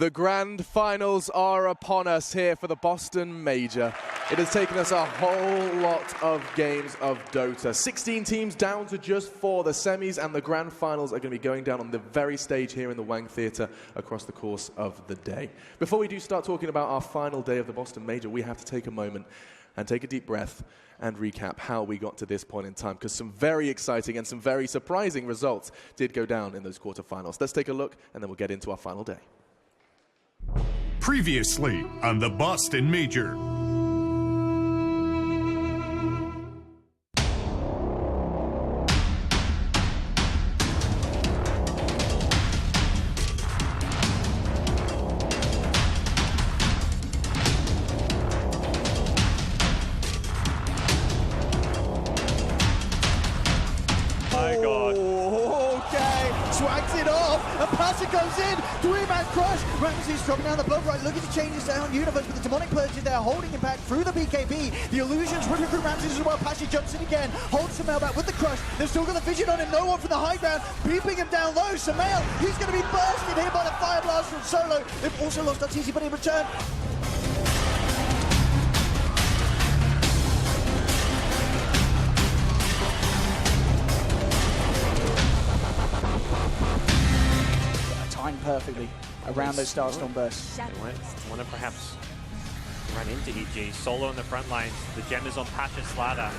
The grand finals are upon us here for the Boston Major. It has taken us a whole lot of games of Dota. 16 teams down to just 4. The semis and the grand finals are going to be going down on the very stage here in the Wang Theatre across the course of the day. Before we do start talking about our final day of the Boston Major, we have to take a moment and take a deep breath and recap how we got to this point in time, because some very exciting and some very surprising results did go down in those quarterfinals. Let's take a look, and then we'll get into our final day. Previously on the Boston Major. My God. Okay, swags it off, and Passer goes in, 3-man crush, Ramsey's dropping down the Bo3, looking to change his down universe, but the demonic purge is there, holding him back through the BKB, the illusions would recruit Ramsey as well. Passer jumps in again, holds Samael back with the crush, they've still got the vision on him, no one from the high ground, beeping him down low. Samael, he's going to be bursted here by the fire blast from Solo. They've also lost Arteezy, but in return, perfectly around those Starstorm bursts. They want to perhaps run into EG. Solo on the front lines. The gem is on Pasha's ladder.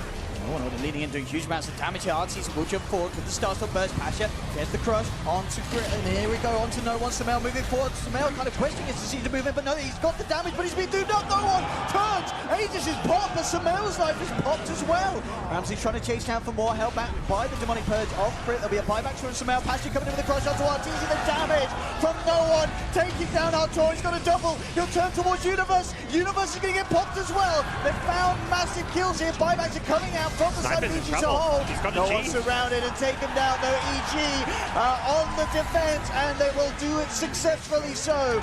Oh, no, they're leaning in, doing huge amounts of damage here. Arteezy will jump forward with the Starstorm burst. Pasha gets the crush onto Grit, and here we go onto No One. Samael moving forward. Samael kind of questioning his decision to move in, but no, he's got the damage, but he's been doomed up. No One turns. Aegis is popped, but Samael's life is popped as well. Ramsey trying to chase down for more, held back by the demonic purge of Grit. There'll be a buyback from Samael. Pasha coming in with the crush onto Arteezy. The damage from No One taking down Artor. He's got a double. He'll turn towards Universe. Universe is going to get popped as well. They've found massive kills here. Buybacks are coming out from the side of EG to hold. No One surrounded and taken down, though. EG on the defense, and they will do it successfully so.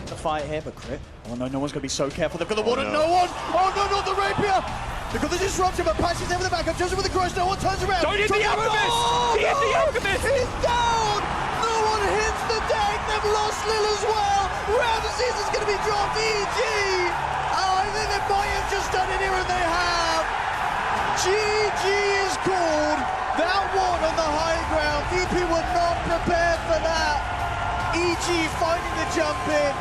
The fight here, but Crit. Oh no, No One's going to be so careful. They've got the water. No One! Oh no, not the rapier! They've got the disruption, but Pasha's there with the backup. Joseph with the crush. No One turns around. Don't hit the Alchemist! Oh, he hit the Alchemist! He's down! No One hits the deck. They've lost Lil as well. Ramses is going to be dropped. EG! I think they might have just done it here, and they have. GG is called. That one on the high ground. VP were not prepared for that. EG finding the jump in.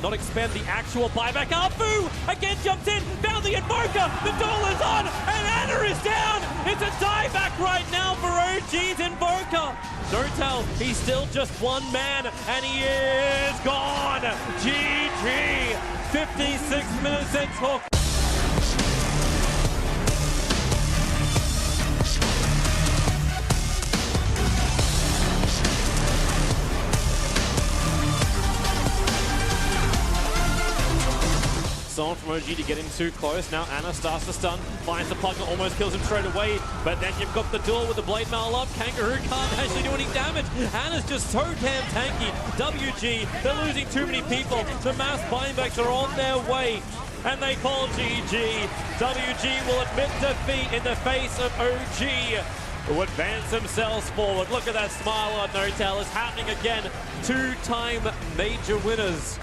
Not expend the actual buyback. Afu again jumps in, found the Invoker, the duel is on, and Anna is down! It's a dieback right now for OG's Invoker. Zotel, he's still just one man, and he is gone! GG! 56 minutes in hook. Someone from OG to get him too close. Now Anna starts to stun, finds the plug and almost kills him straight away. But then you've got the duel with the blade mail up. Kangaroo can't actually do any damage. Anna's just so damn tanky. WG, they're losing too many people. The mass buybacks are on their way. And they call GG. WG will admit defeat in the face of OG, who advance themselves forward. Look at that smile on Notel. It's happening again. Two-time major winners.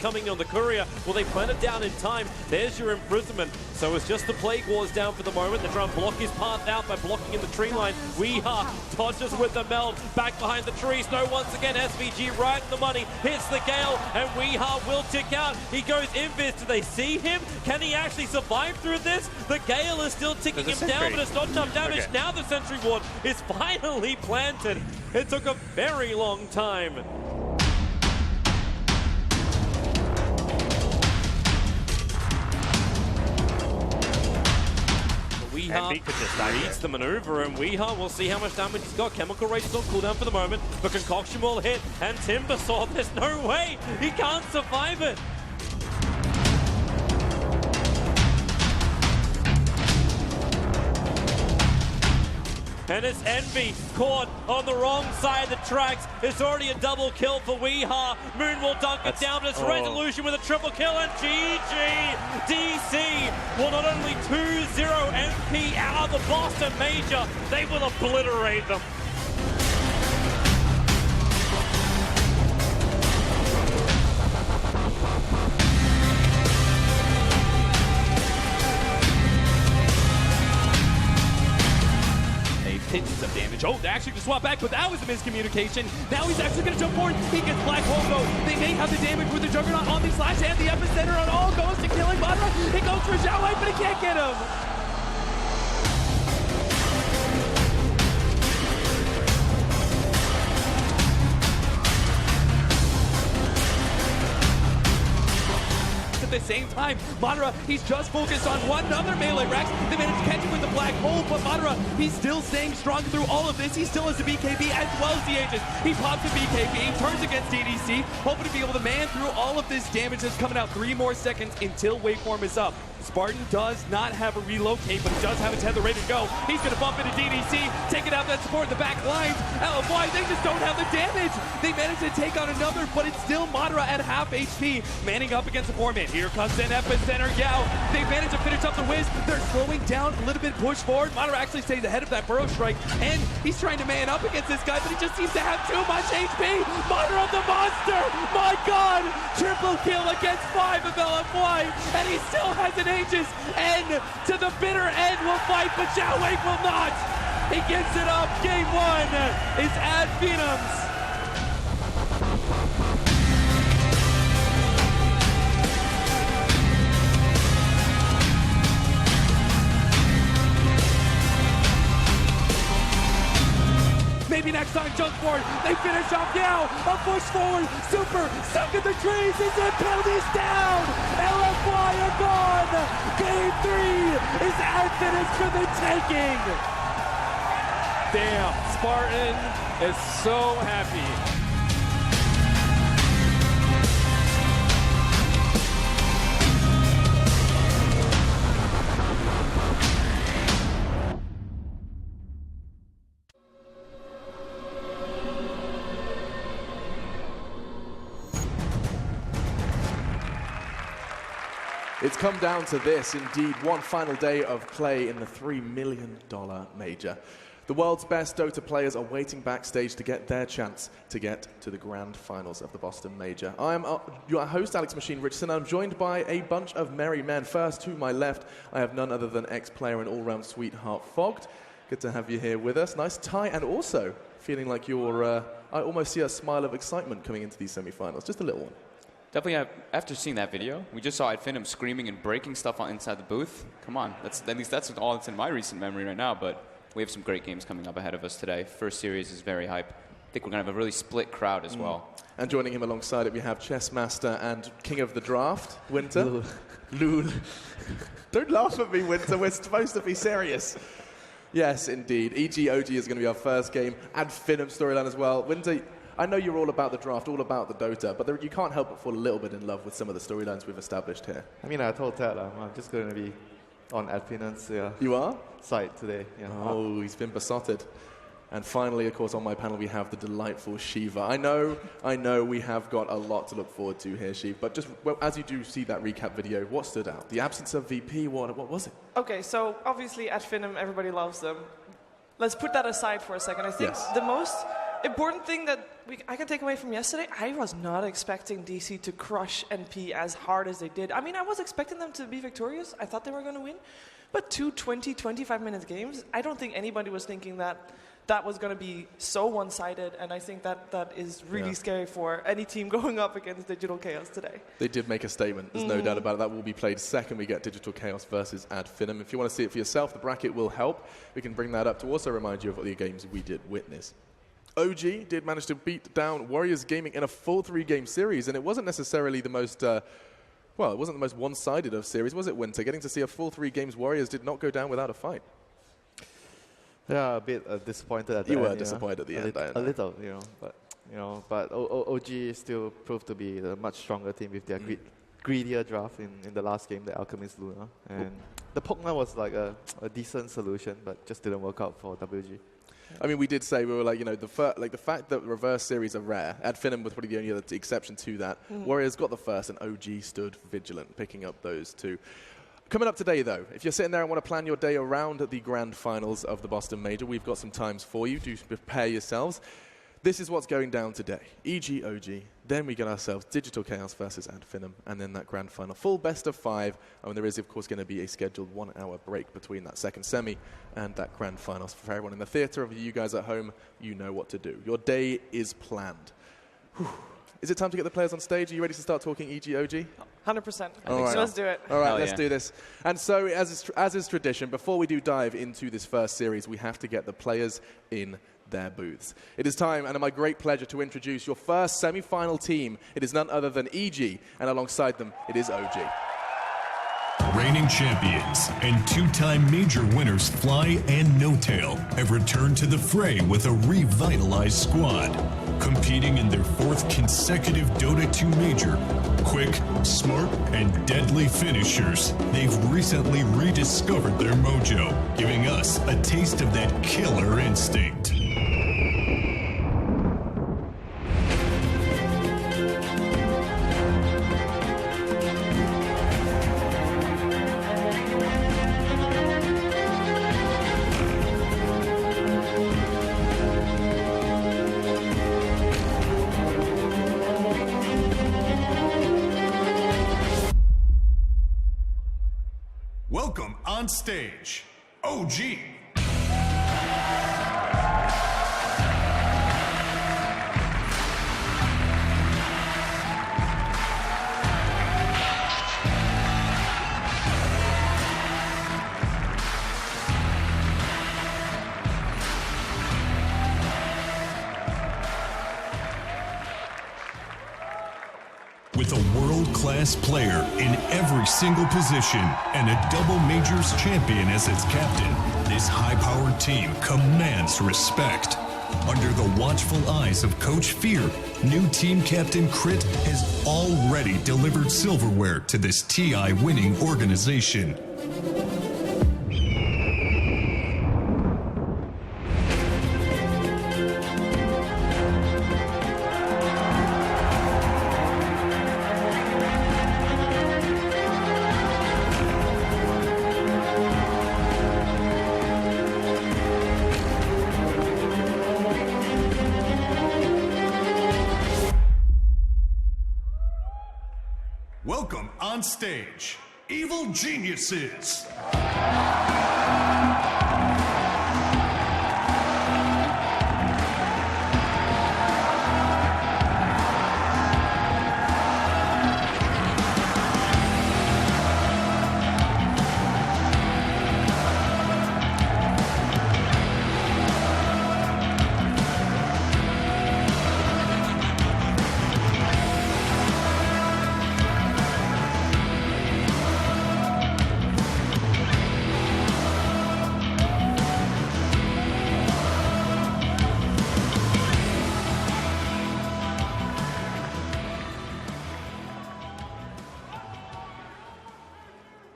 Coming on the courier. Will they plan it down in time? There's your imprisonment. So it's just the Plague Wars down for the moment. They're trying to block his path out by blocking in the tree line. Weeha dodges with the meld. Back behind the trees. No, once again, SVG right in the money. Hits the Gale, and Weeha will tick out. He goes invis. Do they see him? Can he actually survive through this? The Gale is still ticking him down, but it's not enough damage. Okay. Now the Sentry Ward is finally planted. It took a very long time. Feet could just reads the maneuver, and Weeha will see how much damage he's got. Chemical Rage is on cooldown for the moment, but Concoction will hit, and Timbersaw, there's no way he can't survive it. And it's Envy caught on the wrong side of the tracks. It's already a double kill for Weeha. Moon will dunk it down, but it's Resolution with a triple kill, and GG! DC will not only 2-0 MP out of the Boston Major, they will obliterate them. Pinches of damage. Oh, they actually just swap back, but that was a miscommunication. Now he's actually going to jump forward. He gets Black Hole though. They may have the damage with the Juggernaut on the slash and the epicenter on all goes to killing Madara. He goes for Xiao Wei, but he can't get him. At the same time, Madara, he's just focused on one other melee Rex. They managed to catch him with the Black Hole, but Madara, he's still staying strong through all of this. He still has a BKB as well as the Aegis. He pops a BKB, turns against DDC, hoping to be able to man through all of this damage that's coming out. 3 more seconds until Waveform is up. Spartan does not have a relocate, but he does have a tether ready to go. He's going to bump into DDC, taking out that support in the back lines. LFY, they just don't have the damage. They managed to take on another, but it's still Madara at half HP, manning up against the 4-man. Here comes an epicenter Yao. They managed to finish up the Wiz. They're slowing down a little bit, push forward. Madara actually stays ahead of that Burrow Strike, and he's trying to man up against this guy, but he just seems to have too much HP. Madara the monster! My God! Triple kill against 5 of LFY, and he still has an Aegis, and to the bitter end will fight, but Xiao Wei will not. He gets it up. Game 1 is Ad Phenums. Maybe next time, jump forward. They finish off now. A push forward. Super stuck in the trees. Is it penalties down? LFY are gone. Game 3 is finished for the taking. Damn, Spartan is so happy. It's come down to this, indeed, one final day of play in the $3 million major. The world's best Dota players are waiting backstage to get their chance to get to the grand finals of the Boston Major. I am your host, Alex Machine Richardson, and I'm joined by a bunch of merry men. First, to my left, I have none other than ex-player and all-round sweetheart Fogged. Good to have you here with us. Nice tie, and also feeling like you're, I almost see a smile of excitement coming into these semifinals. Just a little one. Definitely, after seeing that video, we just saw Adfinum screaming and breaking stuff on inside the booth. Come on, at least that's all that's in my recent memory right now, but we have some great games coming up ahead of us today. First series is very hype. I think we're going to have a really split crowd as well. And joining him alongside it, we have chess master and king of the draft, Winter. Lul. Don't laugh at me, Winter. We're supposed to be serious. Yes, indeed. EG-OG is going to be our first game. Adfinum storyline as well. Winter, I know you're all about the draft, all about the Dota, but you can't help but fall a little bit in love with some of the storylines we've established here. I mean, I told Ted I'm just going to be on Adfinum's You are? side today. Yeah. Oh, he's been besotted. And finally, of course, on my panel, we have the delightful Shiva. I know we have got a lot to look forward to here, Shiva, but just as you do see that recap video, what stood out? The absence of VP, what was it? Okay, so obviously at Finum, everybody loves them. Let's put that aside for a second. I think the most important thing that I can take away from yesterday, I was not expecting DC to crush NP as hard as they did. I mean, I was expecting them to be victorious. I thought they were going to win. But 2 20, 25-minute games, I don't think anybody was thinking that that was going to be so one-sided, and I think that is really scary for any team going up against Digital Chaos today. They did make a statement, there's no doubt about it. That will be played second. We get Digital Chaos versus Adfinum. If you want to see it for yourself, the bracket will help. We can bring that up to also remind you of what the games we did witness. OG did manage to beat down Warriors Gaming in a full 3-game series, and it wasn't necessarily the most, well, it wasn't the most one-sided of series, was it, Winter? Getting to see a full 3 games Warriors did not go down without a fight. Yeah, a bit disappointed at the end. You were disappointed at the end, A little, but OG still proved to be the much stronger team with their greedier draft in the last game, the Alchemist Luna. And the Pokemon was like a decent solution, but just didn't work out for WG. I mean, we did say, we were like, the fact that reverse series are rare. Adfinum was probably the only other exception to that. Warriors got the first, and OG stood vigilant, picking up those two. Coming up today, though, if you're sitting there and want to plan your day around the grand finals of the Boston Major, we've got some times for you to prepare yourselves. This is what's going down today. EG, OG, then we get ourselves Digital Chaos versus Adfinum, and then that grand final. Full best of 5, and there is, of course, going to be a scheduled 1-hour break between that second semi and that grand final. So for everyone in the theatre, of you guys at home, you know what to do. Your day is planned. Whew. Is it time to get the players on stage? Are you ready to start talking EG, OG? 100%. All right. So let's do it. All right, let's do this. And so, as is tradition, before we do dive into this first series, we have to get the players in their booths. It is time, and it's my great pleasure to introduce your first semi-final team. It is none other than EG, and alongside them, it is OG. Reigning champions and two-time major winners Fly and No-Tail have returned to the fray with a revitalized squad. Competing in their 4th consecutive Dota 2 major, quick, smart, and deadly finishers, they've recently rediscovered their mojo, giving us a taste of that killer instinct. Welcome on stage, OG. With a world-class player in every single position and a double majors champion as its captain, this high-powered team commands respect. Under the watchful eyes of Coach Fear, new team captain Crit has already delivered silverware to this TI winning organization. Welcome on stage, Evil Geniuses.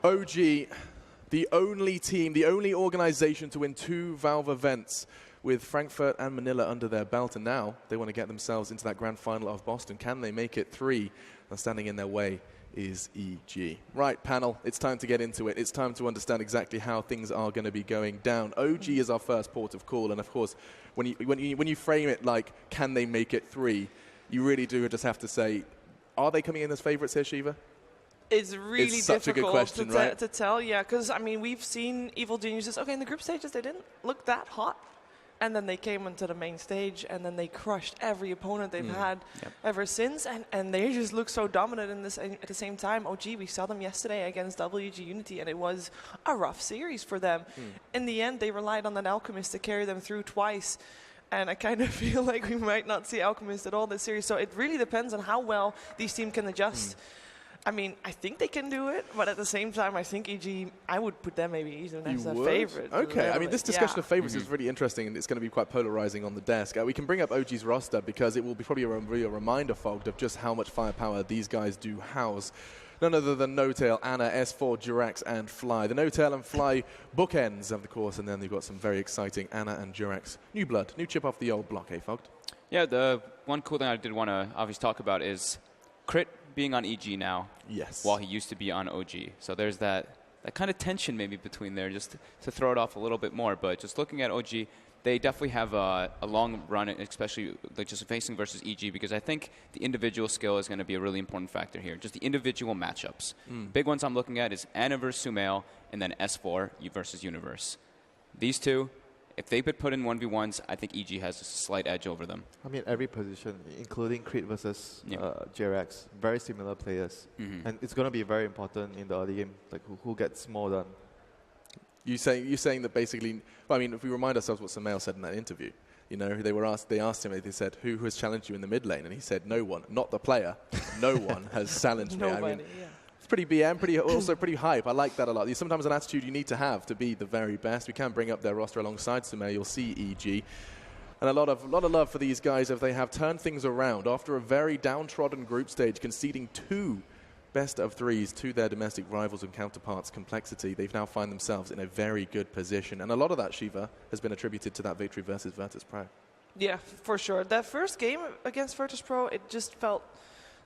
OG, the only team, the only organization to win 2 Valve events with Frankfurt and Manila under their belt, and now they want to get themselves into that grand final of Boston. Can they make it 3? And standing in their way is EG. Right, panel, it's time to get into it. It's time to understand exactly how things are going to be going down. OG is our first port of call, and of course, when you frame it like, can they make it 3, you really do just have to say, are they coming in as favorites here, Shiva? It's really it's such difficult a good question, right? to tell, yeah, because, I mean, we've seen Evil Geniuses, okay, in the group stages, they didn't look that hot, and then they came into the main stage, and then they crushed every opponent they've had ever since, and they just look so dominant in this. At the same time, OG, we saw them yesterday against WG Unity, and it was a rough series for them. In the end, they relied on an Alchemist to carry them through twice, and I kind of feel like we might not see Alchemist at all this series, so it really depends on how well these teams can adjust. I mean, I think they can do it, but at the same time, I think EG, I would put them maybe even as a favorite. Okay, I mean, this discussion of favorites is really interesting, and it's going to be quite polarizing on the desk. We can bring up OG's roster because it will be probably a reminder fogged of just how much firepower these guys do house. None other than No-Tail, Ana, S4, Jurax, and Fly. The No-Tail and Fly bookends of the course, and then they've got some very exciting Ana and Jurax. New blood, new chip off the old block, Fogged? Yeah, the one cool thing I did want to obviously talk about is Crit being on EG now. Yes. While he used to be on OG. So there's that kind of tension maybe between there, just to throw it off a little bit more. But just looking at OG, they definitely have a long run, especially like just facing versus EG, because I think the individual skill is going to be a really important factor here. Just the individual matchups. Big ones I'm looking at is Ana versus Sumail, and then S4 versus Universe. These two, if they could put in 1v1s, I think EG has a slight edge over them. I mean, every position, including Creed versus Jerax, very similar players. And it's going to be very important in the early game, like who gets more done. You're saying that basically, well, I mean, if we remind ourselves what Sumail said in that interview, you know, they asked him, they said, who has challenged you in the mid lane? And he said, no one, not the player. No one has challenged me. I mean, it's pretty BM, also pretty hype. I like that a lot. There's sometimes an attitude you need to have to be the very best. We can bring up their roster alongside Sumail. You'll see EG. And a lot of love for these guys if they have turned things around after a very downtrodden group stage, conceding 2 best of 3s to their domestic rivals and counterparts Complexity. They've now find themselves in a very good position. And a lot of that, Shiva, has been attributed to that victory versus Virtus.pro. Yeah, for sure. That first game against Virtus.pro, it just felt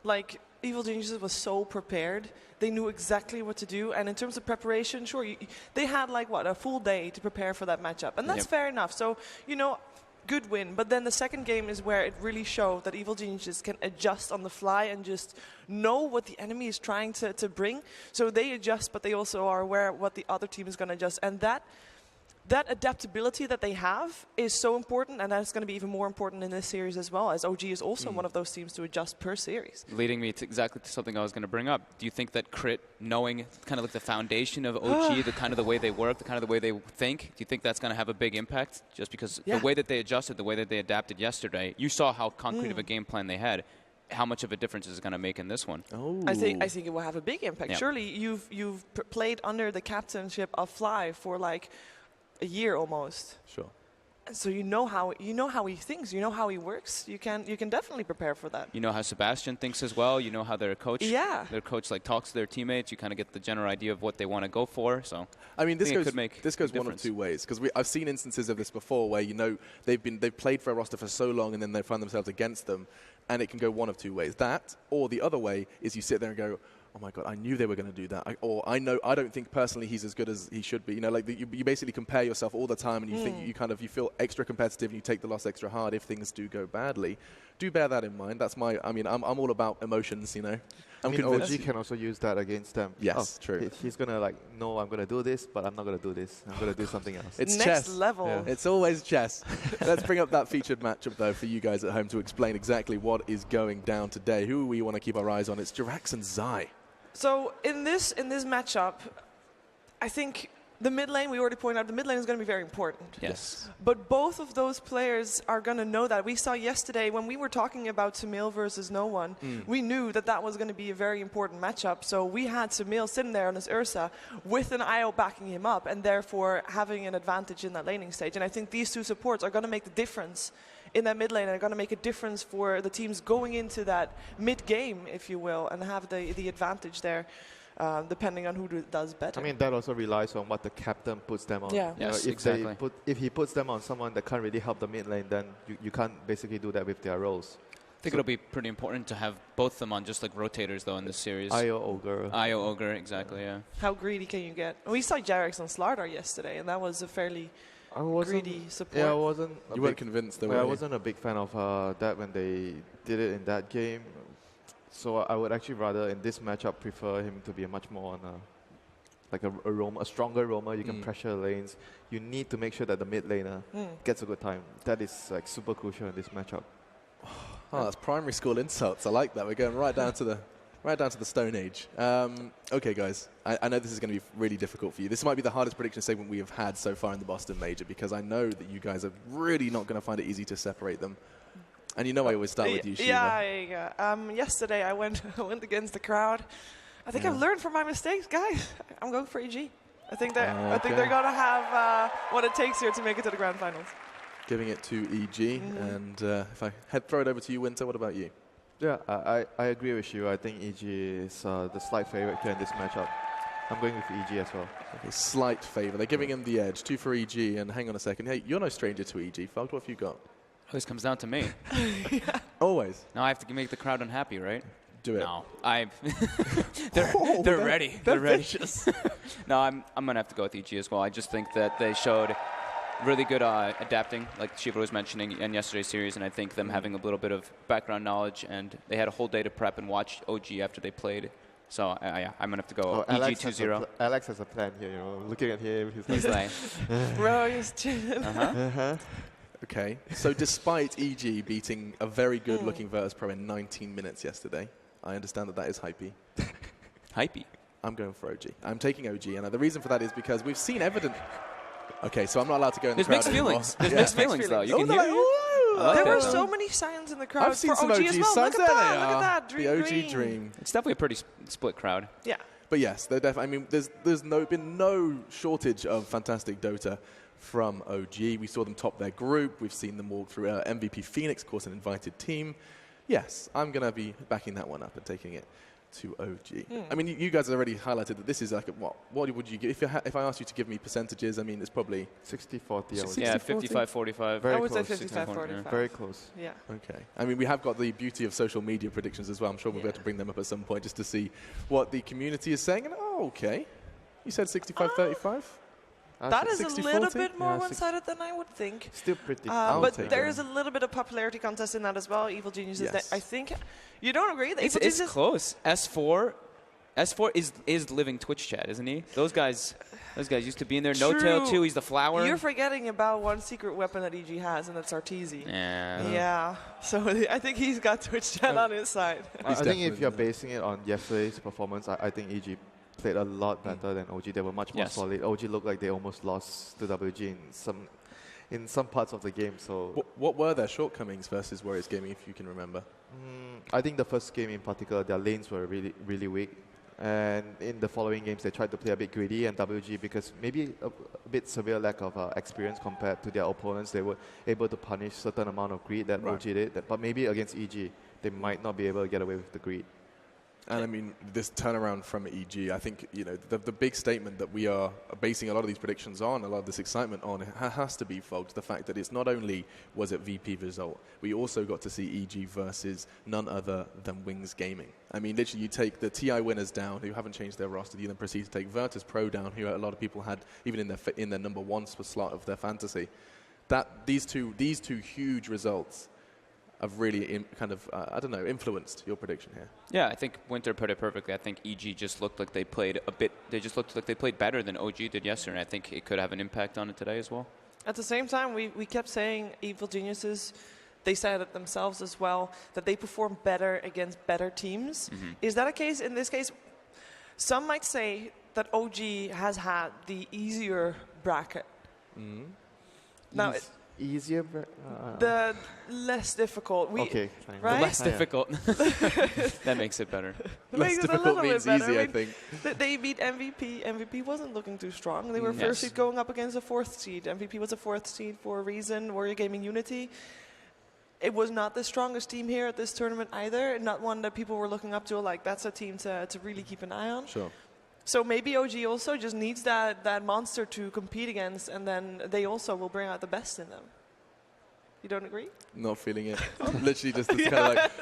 like Evil Geniuses was so prepared. They knew exactly what to do. And in terms of preparation, sure, they had like, a full day to prepare for that matchup. And that's fair enough. So, you know, good win. But then the second game is where it really showed that Evil Geniuses can adjust on the fly and just know what the enemy is trying to bring. So they adjust, but they also are aware of what the other team is going to adjust. And that adaptability that they have is so important, and that's going to be even more important in this series as well, as OG is also one of those teams to adjust per series. Leading me to exactly to something I was going to bring up. Do you think that Crit, knowing kind of like the foundation of OG, the kind of the way they work, the kind of the way they think, do you think that's going to have a big impact? Just because the way that they adjusted, the way that they adapted yesterday, you saw how concrete of a game plan they had. How much of a difference is it going to make in this one? I think it will have a big impact. Surely you've played under the captainship of Fly for like a year almost. Sure. And so you know how he thinks, you know how he works. You can definitely prepare for that. You know how Sebastian thinks as well. You know how their coach like talks to their teammates. You kind of get the general idea of what they want to go for. So I mean, this goes one of difference. 2 ways, because I've seen instances of this before where, you know, they've played for a roster for so long and then they find themselves against them, and it can go one of 2 ways. That, or the other way is you sit there and go, oh my God, I knew they were going to do that. I don't think personally he's as good as he should be. You know, like you basically compare yourself all the time, and you think you feel extra competitive and you take the loss extra hard if things do go badly. Do bear that in mind. That's I'm all about emotions, you know. OG can also use that against them. Yes, true. He's going to no, I'm going to do this, but I'm not going to do this. I'm going to do something else. It's next chess. level. Yeah. It's always chess. Let's bring up that featured matchup, though, for you guys at home to explain exactly what is going down today. Who we want to keep our eyes on? It's Jerax and Zai. So in this matchup, I think the mid lane, we already pointed out, the mid lane is going to be very important. Yes. But both of those players are going to know that. We saw yesterday when we were talking about Sumail versus no one, we knew that was going to be a very important matchup. So we had Sumail sitting there on his Ursa with an IO backing him up, and therefore having an advantage in that laning stage. And I think these 2 supports are going to make the difference in that mid lane, and are going to make a difference for the teams going into that mid game, if you will, and have the advantage there. Depending on who does better. I mean, that also relies on what the captain puts them on. Yeah. Yes, exactly. If he puts them on someone that can't really help the mid lane, then you can't basically do that with their roles. I think it'll be pretty important to have both of them on just like rotators, though, in this series. IO Ogre, exactly, yeah. How greedy can you get? We saw Jerax on Slardar yesterday, and that was a fairly greedy support. Yeah, I wasn't. You weren't convinced, though. I wasn't a big fan of that when they did it in that game. So I would actually rather in this matchup prefer him to be a much more on a stronger roamer. You can pressure lanes. You need to make sure that the mid laner gets a good time. That is like super crucial in this matchup. Oh, that's primary school insults. I like that. We're going right down to the Stone Age. Okay, guys. I know this is going to be really difficult for you. This might be the hardest prediction segment we have had so far in the Boston Major, because I know that you guys are really not going to find it easy to separate them. And you know I always start with you, Shiva. Yeah. Yesterday I went against the crowd. I think I've learned from my mistakes, guys. I'm going for EG. I think they're going to have what it takes here to make it to the grand finals. Giving it to EG. And if I throw it over to you, Winter, what about you? Yeah, I agree with you. I think EG is the slight favorite here in this matchup. I'm going with EG as well. Okay, slight favor. They're giving him the edge. 2 for EG. And hang on a second. Hey, you're no stranger to EG. Fogged, what have you got? Always comes down to me. Always. Now I have to make the crowd unhappy, right? Do it. No, they're ready. They're ready. No, I'm gonna have to go with EG as well. I just think that they showed really good adapting, like Shiva was mentioning in yesterday's series, and I think them having a little bit of background knowledge, and they had a whole day to prep and watch OG after they played. So yeah, I'm gonna have to go EG 2-0. Alex has a plan here, you know. Looking at him, he's like, Bro, he's chilling. Okay, so despite EG beating a very good-looking Virtus Pro in 19 minutes yesterday, I understand that is hypey. Hypey? I'm going for OG. I'm taking OG, and the reason for that is because we've seen evidence. Okay, so I'm not allowed to go in the crowd anymore. There's mixed feelings, though. You can hear there were so many signs in the crowd. I've seen for some OG as well. signs. Look at There that. they Look are. at that. Dream the OG green. dream. It's definitely a pretty split crowd. Yeah. But yes, they're definitely. I mean, there's been no shortage of fantastic Dota from OG. We saw them top their group. We've seen them walk through MVP Phoenix, of course, an invited team. Yes, I'm going to be backing that one up and taking it to OG. I mean, you guys have already highlighted that this is like what would you give if I asked you to give me percentages? I mean, it's probably 60-40. Yeah, 55-45. Very I would say close. 55-45. Very close. Yeah. okay. I mean, we have got the beauty of social media predictions as well. I'm sure we'll be able to bring them up at some point just to see what the community is saying. And okay, you said 65-35. That is 60, a little 40? bit more Yeah, one-sided than I would think. Still pretty. But there is a little bit of popularity contest in that as well. Evil Geniuses. Yes. I think you don't agree. The It's Evil Geniuses. close. S4 is living Twitch chat, isn't he? Those guys used to be in there. No Tail True. too. He's the flower. You're forgetting about one secret weapon that EG has, and that's Arteezy. Yeah. Yeah. So I think he's got Twitch chat on his side. I think if definitely you're basing it on yesterday's performance, I think EG played a lot better than OG. They were much more solid. OG looked like they almost lost to WG in some parts of the game. So What were their shortcomings versus Warriors Gaming, if you can remember? I think the first game in particular, their lanes were really, really weak. And in the following games, they tried to play a bit greedy, and WG, because maybe a bit severe lack of experience compared to their opponents, they were able to punish certain amount of greed that OG did. But maybe against EG, they might not be able to get away with the greed. And I mean, this turnaround from EG, I think, you know, the big statement that we are basing a lot of these predictions on, a lot of this excitement on, has to be, folks, the fact that it's not only was it VP result, we also got to see EG versus none other than Wings Gaming. I mean, literally, you take the TI winners down, who haven't changed their roster, you then proceed to take Virtus Pro down, who a lot of people had, even in their number one slot of their fantasy. These two huge results have really influenced your prediction here. Yeah, I think Winter put it perfectly. I think EG just looked like they played better than OG did yesterday, and I think it could have an impact on it today as well. At the same time, we kept saying Evil Geniuses, they said it themselves as well, that they perform better against better teams. Is that a case? In this case, some might say that OG has had the easier bracket. Now, Easier? the less difficult. Okay, fine. Right? Less difficult. That makes it better. Less Makes it a difficult little means bit better. easy, I I mean, think. They beat MVP. MVP wasn't looking too strong. They were Yes. first seed going up against a fourth seed. MVP was a fourth seed for a reason. Warrior Gaming Unity. It was not the strongest team here at this tournament either. Not one that people were looking up to, like that's a team to really keep an eye on. Sure. So maybe OG also just needs that monster to compete against, and then they also will bring out the best in them. You don't agree? Not feeling it. Literally just kind of like,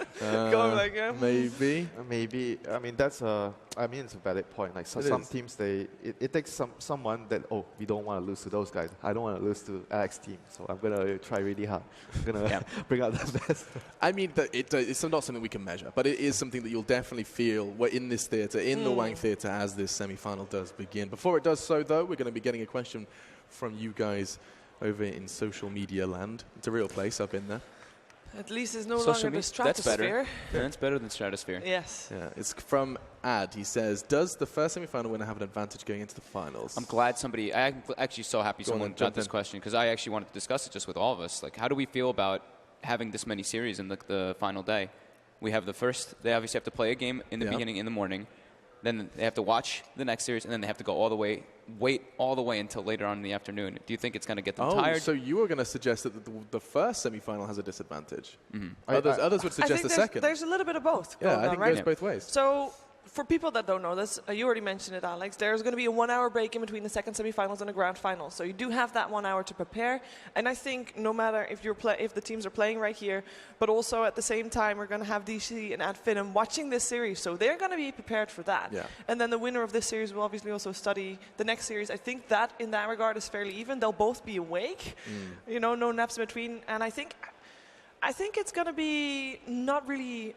Going like, yeah. maybe. Maybe. I mean, it's a valid point. Like some teams, it takes someone that, we don't want to lose to those guys. I don't want to lose to Alex's team, so I'm gonna try really hard. I'm gonna bring out the best. I mean, it's not something we can measure, but it is something that you'll definitely feel in this theatre, in the Wang Theatre, as this semi-final does begin. Before it does so, though, we're going to be getting a question from you guys over in social media land. It's a real place. I've been there. At least it's no Social longer the media, that's better. stratosphere. That's better than Stratosphere. Yes. Yeah, it's from Ad. He says, does the first semi-final winner have an advantage going into the finals? I'm glad I'm actually so happy someone got this in. question, because I actually wanted to discuss it just with all of us. Like, how do we feel about having this many series in the final day? We have the first, they obviously have to play a game in the beginning in the morning. then they have to watch the next series, and then they have to go all the way, wait all the way until later on in the afternoon. Do you think it's going to get them tired? So you were going to suggest that the first semi-final has a disadvantage. Others would suggest the second. There's a little bit of both. Yeah, I on, think right? it goes both ways. So, for people that don't know this, you already mentioned it, Alex, there's going to be a 1 hour break in between the second semifinals and the grand final. So you do have that 1 hour to prepare. And I think no matter if if the teams are playing right here, but also at the same time, we're going to have DC and Adfinum watching this series. So they're going to be prepared for that. Yeah. And then the winner of this series will obviously also study the next series. I think that in that regard is fairly even. They'll both be awake, you know, no naps in between. And I think it's going to be not really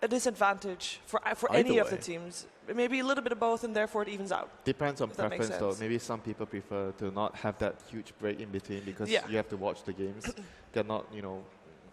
a disadvantage for any of the teams. Maybe a little bit of both, and therefore it evens out. Depends on preference, though. sense. Maybe some people prefer to not have that huge break in between because you have to watch the games. They're not, you know,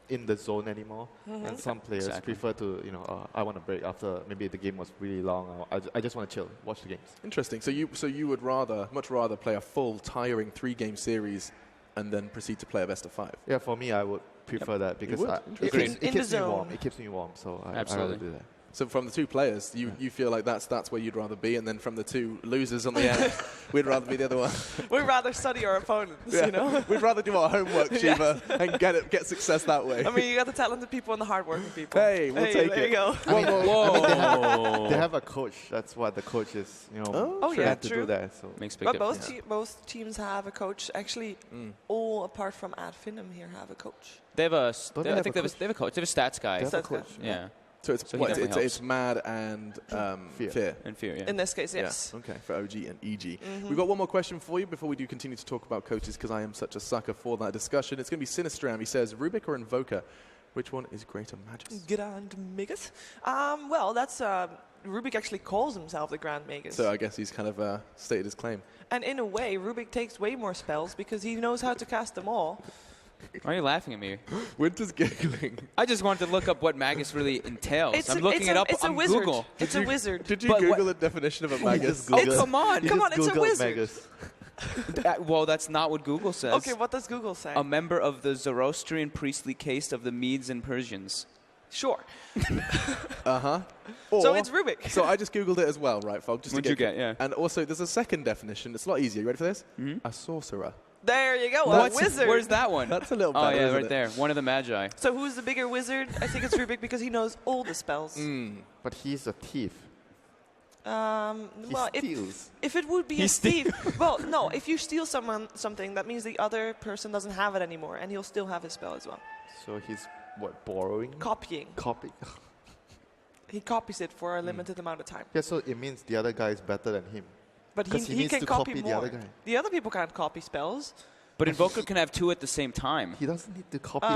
in the zone anymore. And some players prefer to, you know, I want to break after maybe the game was really long. Or I just want to chill, watch the games. Interesting. So you would much rather play a full, tiring 3-game series and then proceed to play a best of 5? Yeah, for me, I would prefer that because it keeps me warm. It keeps me warm, so I rather do that. So from the two players, you feel like that's where you'd rather be, and then from the two losers on the end, we'd rather be the other one. We'd rather study our opponents, you know? We'd rather do our homework, Shiva, and get success that way. I mean, you got the talented people and the hardworking people. Hey, we'll take there it. You go. I mean, they have a coach. That's what the coach is, you know, trained to do that. So Makes big but difference. both teams have a coach. Actually, all apart from Adfinum here have a coach. They have a. Don't I they think have they have a coach. They have a stats guy. They have a Stats coach. Yeah. So it's So he definitely helps. it's Mad and Fear. And Fear, yeah. In this case, yes. Yeah. Okay, for OG and EG. We've got one more question for you before we do continue to talk about coaches, because I am such a sucker for that discussion. It's going to be Sinistram. He says, Rubik or Invoker? Which one is greater Magus? Grand Magus. Well, that's Rubik actually calls himself the Grand Magus. So I guess he's kind of stated his claim. And in a way, Rubik takes way more spells because he knows how to cast them all. Why are you laughing at me? Winter's giggling. I just wanted to look up what Magus really entails. I'm looking it up it's on a wizard. Google. It's a wizard. Did you Google the definition of a Magus? Come on. Come on, it's a wizard. Magus. Well, that's not what Google says. Okay, what does Google say? A member of the Zoroastrian priestly caste of the Medes and Persians. Sure. Uh-huh. So it's Rubik. So I just Googled it as well, right, Fog? Just What'd you get, yeah. And also, there's a second definition. It's a lot easier. You ready for this? A sorcerer. There you go, a wizard. Where's that one? That's a little Oh, better, yeah, isn't right it? there. One of the Magi. So who's the bigger wizard? I think it's Rubik because he knows all the spells. But he's a thief. Well, steals. if it would be a thief, well, no, if you steal something, that means the other person doesn't have it anymore, and he'll still have his spell as well. So he's, what, borrowing? Copying. Copy. He copies it for a limited amount of time. Yeah, so it means the other guy is better than him. But 'Cause he he needs can to copy copy the more. other guy. The other people can't copy spells. But Invoker can have two at the same time. He doesn't need to copy.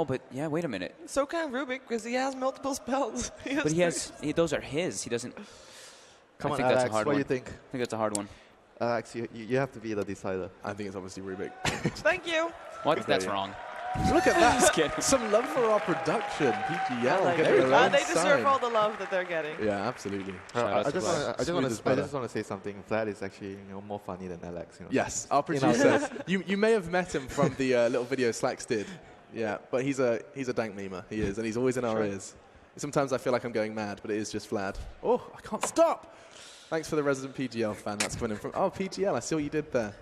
But yeah, wait a minute. So can Rubik because he has multiple spells. Those are his. He doesn't. Come I on, think that's Alex, a hard what do one. you think? I think that's a hard one. Alex, you have to be the decider. I think it's obviously Rubik. Thank you. What? That's wrong. Look at that. Just kidding. Some love for our production. PGL. Like getting their own they deserve sign. all the love that they're getting. Yeah, absolutely. I just Smooth as butter. want to say something. Vlad is actually more funny than Alex. Yes, our producer. you may have met him from the little video Slacks did. Yeah, but he's a dank memer. He is, and he's always in our ears. Sometimes I feel like I'm going mad, but it is just Vlad. Oh, I can't stop. Thanks for the resident PGL fan. That's coming in from. Oh, PGL. I see what you did there.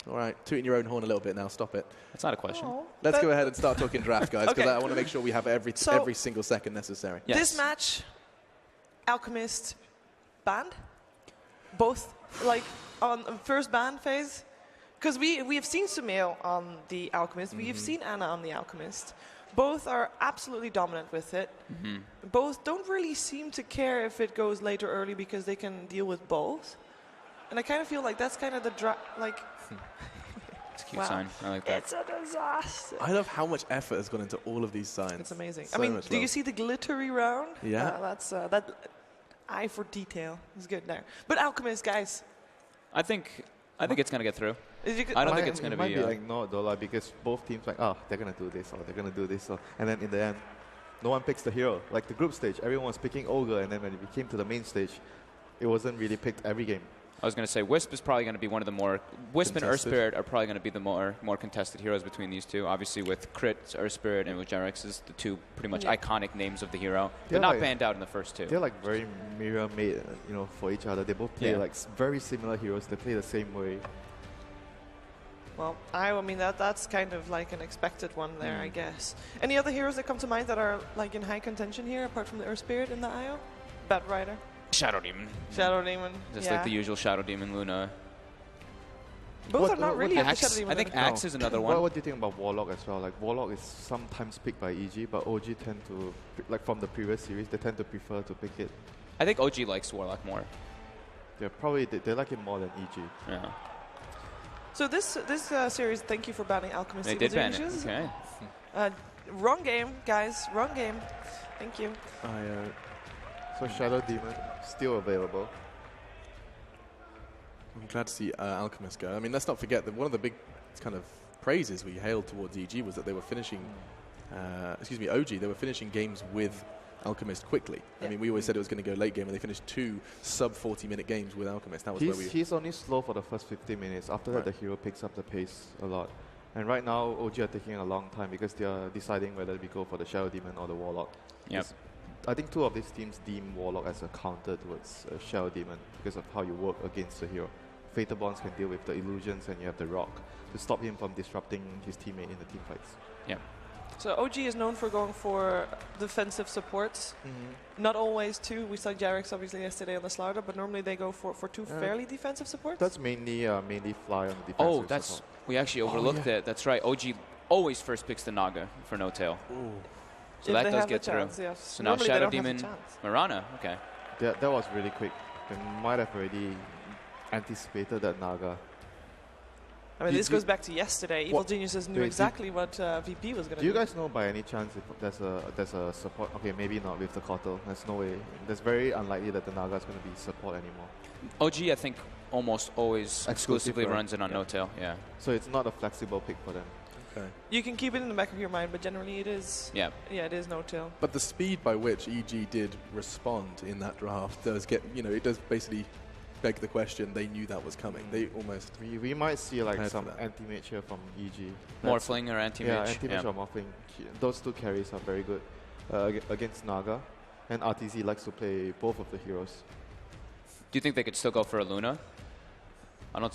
All right, tooting your own horn a little bit now. Stop it. That's not a question. Let's go ahead and start talking draft, guys, because Okay. I want to make sure we have every single second necessary. Yes. This match, Alchemist banned, both like on the first ban phase, because we have seen Sumail on the Alchemist, we have seen Anna on the Alchemist. Both are absolutely dominant with it. Both don't really seem to care if it goes late or early because they can deal with both. And I kind of feel like that's kind of the It's a cute sign. I like that. It's a disaster. I love how much effort has gone into all of these signs. It's amazing. So I mean, much do you love. see the glittery round? Yeah. That's that eye for detail is good there. But Alchemist, guys, I think it's gonna get through. I I don't think it's gonna It might be. be like no dollar because both teams like they're gonna do this or they're gonna do this and then in the end, no one picks the hero. Like the group stage, everyone was picking Ogre, and then when it came to the main stage, it wasn't really picked every game. I was going to say Wisp is probably going to be one of the more... Wisp and Earth Spirit are probably going to be the more contested heroes between these two. Obviously with Crit, Earth Spirit, and with Jarex is the two pretty much iconic names of the hero. They're not banned out in the first two. They're like very mirror-made, you know, for each other. They both play like very similar heroes. They play the same way. Well, I mean, that's kind of like an expected one there, I guess. Any other heroes that come to mind that are like in high contention here, apart from the Earth Spirit in the IO? Bat Rider. Shadow Demon. Shadow Demon. Just like the usual Shadow Demon, Luna. Both are not really of the Shadow Demon. I think Axe is another one. What do you think about Warlock as well? Like Warlock is sometimes picked by EG, but OG tend to, like from the previous series, they tend to prefer to pick it. I think OG likes Warlock more. Yeah, probably they like it more than EG. Yeah. So this series, thank you for banning Alchemist. They did ban it. Okay. Wrong game, guys. Wrong game. Thank you. So Shadow Demon still available. I'm glad to see Alchemist go. I mean, let's not forget that one of the big kind of praises we hailed towards EG was that they were finishing, OG, they were finishing games with Alchemist quickly. I mean, we always said it was going to go late game, and they finished 2 sub-40-minute games with Alchemist. That was where he's only slow for the first 50 minutes. After that, the hero picks up the pace a lot. And right now, OG are taking a long time because they are deciding whether we go for the Shadow Demon or the Warlock. Yep. I think 2 of these teams deem Warlock as a counter towards Shadow Demon because of how you work against the hero. Fatal Bonds can deal with the illusions, and you have the Rock to stop him from disrupting his teammate in the team fights. Yeah. So OG is known for going for defensive supports. Not always 2. We saw Jarex obviously yesterday on the Slaughter, but normally they go for 2 fairly defensive supports. That's mainly Fly on the defensive support. We actually overlooked it. That's right. OG always first picks the Naga for no tail. So that does get through. Yes. So now Shadow Demon, Mirana. Okay. That was really quick. They might have already anticipated that Naga. I mean, this goes back to yesterday. Evil Geniuses knew exactly what VP was going to do. Do you guys know by any chance if there's a support? Okay, maybe not with the Kotal. There's no way. There's very unlikely that the Naga is going to be support anymore. OG, I think, almost always exclusively runs it on no tail. Yeah. So it's not a flexible pick for them. Okay. You can keep it in the back of your mind, but generally it is. Yeah. Yeah, it is no tail. But the speed by which EG did respond in that draft does get, it does basically beg the question. They knew that was coming. They almost. We might see like some anti-mage here from EG. Morphling or anti-mage. Yeah, anti-mage or Morphling. Those 2 carries are very good against Naga, and RTZ likes to play both of the heroes. Do you think they could still go for a Luna? I don't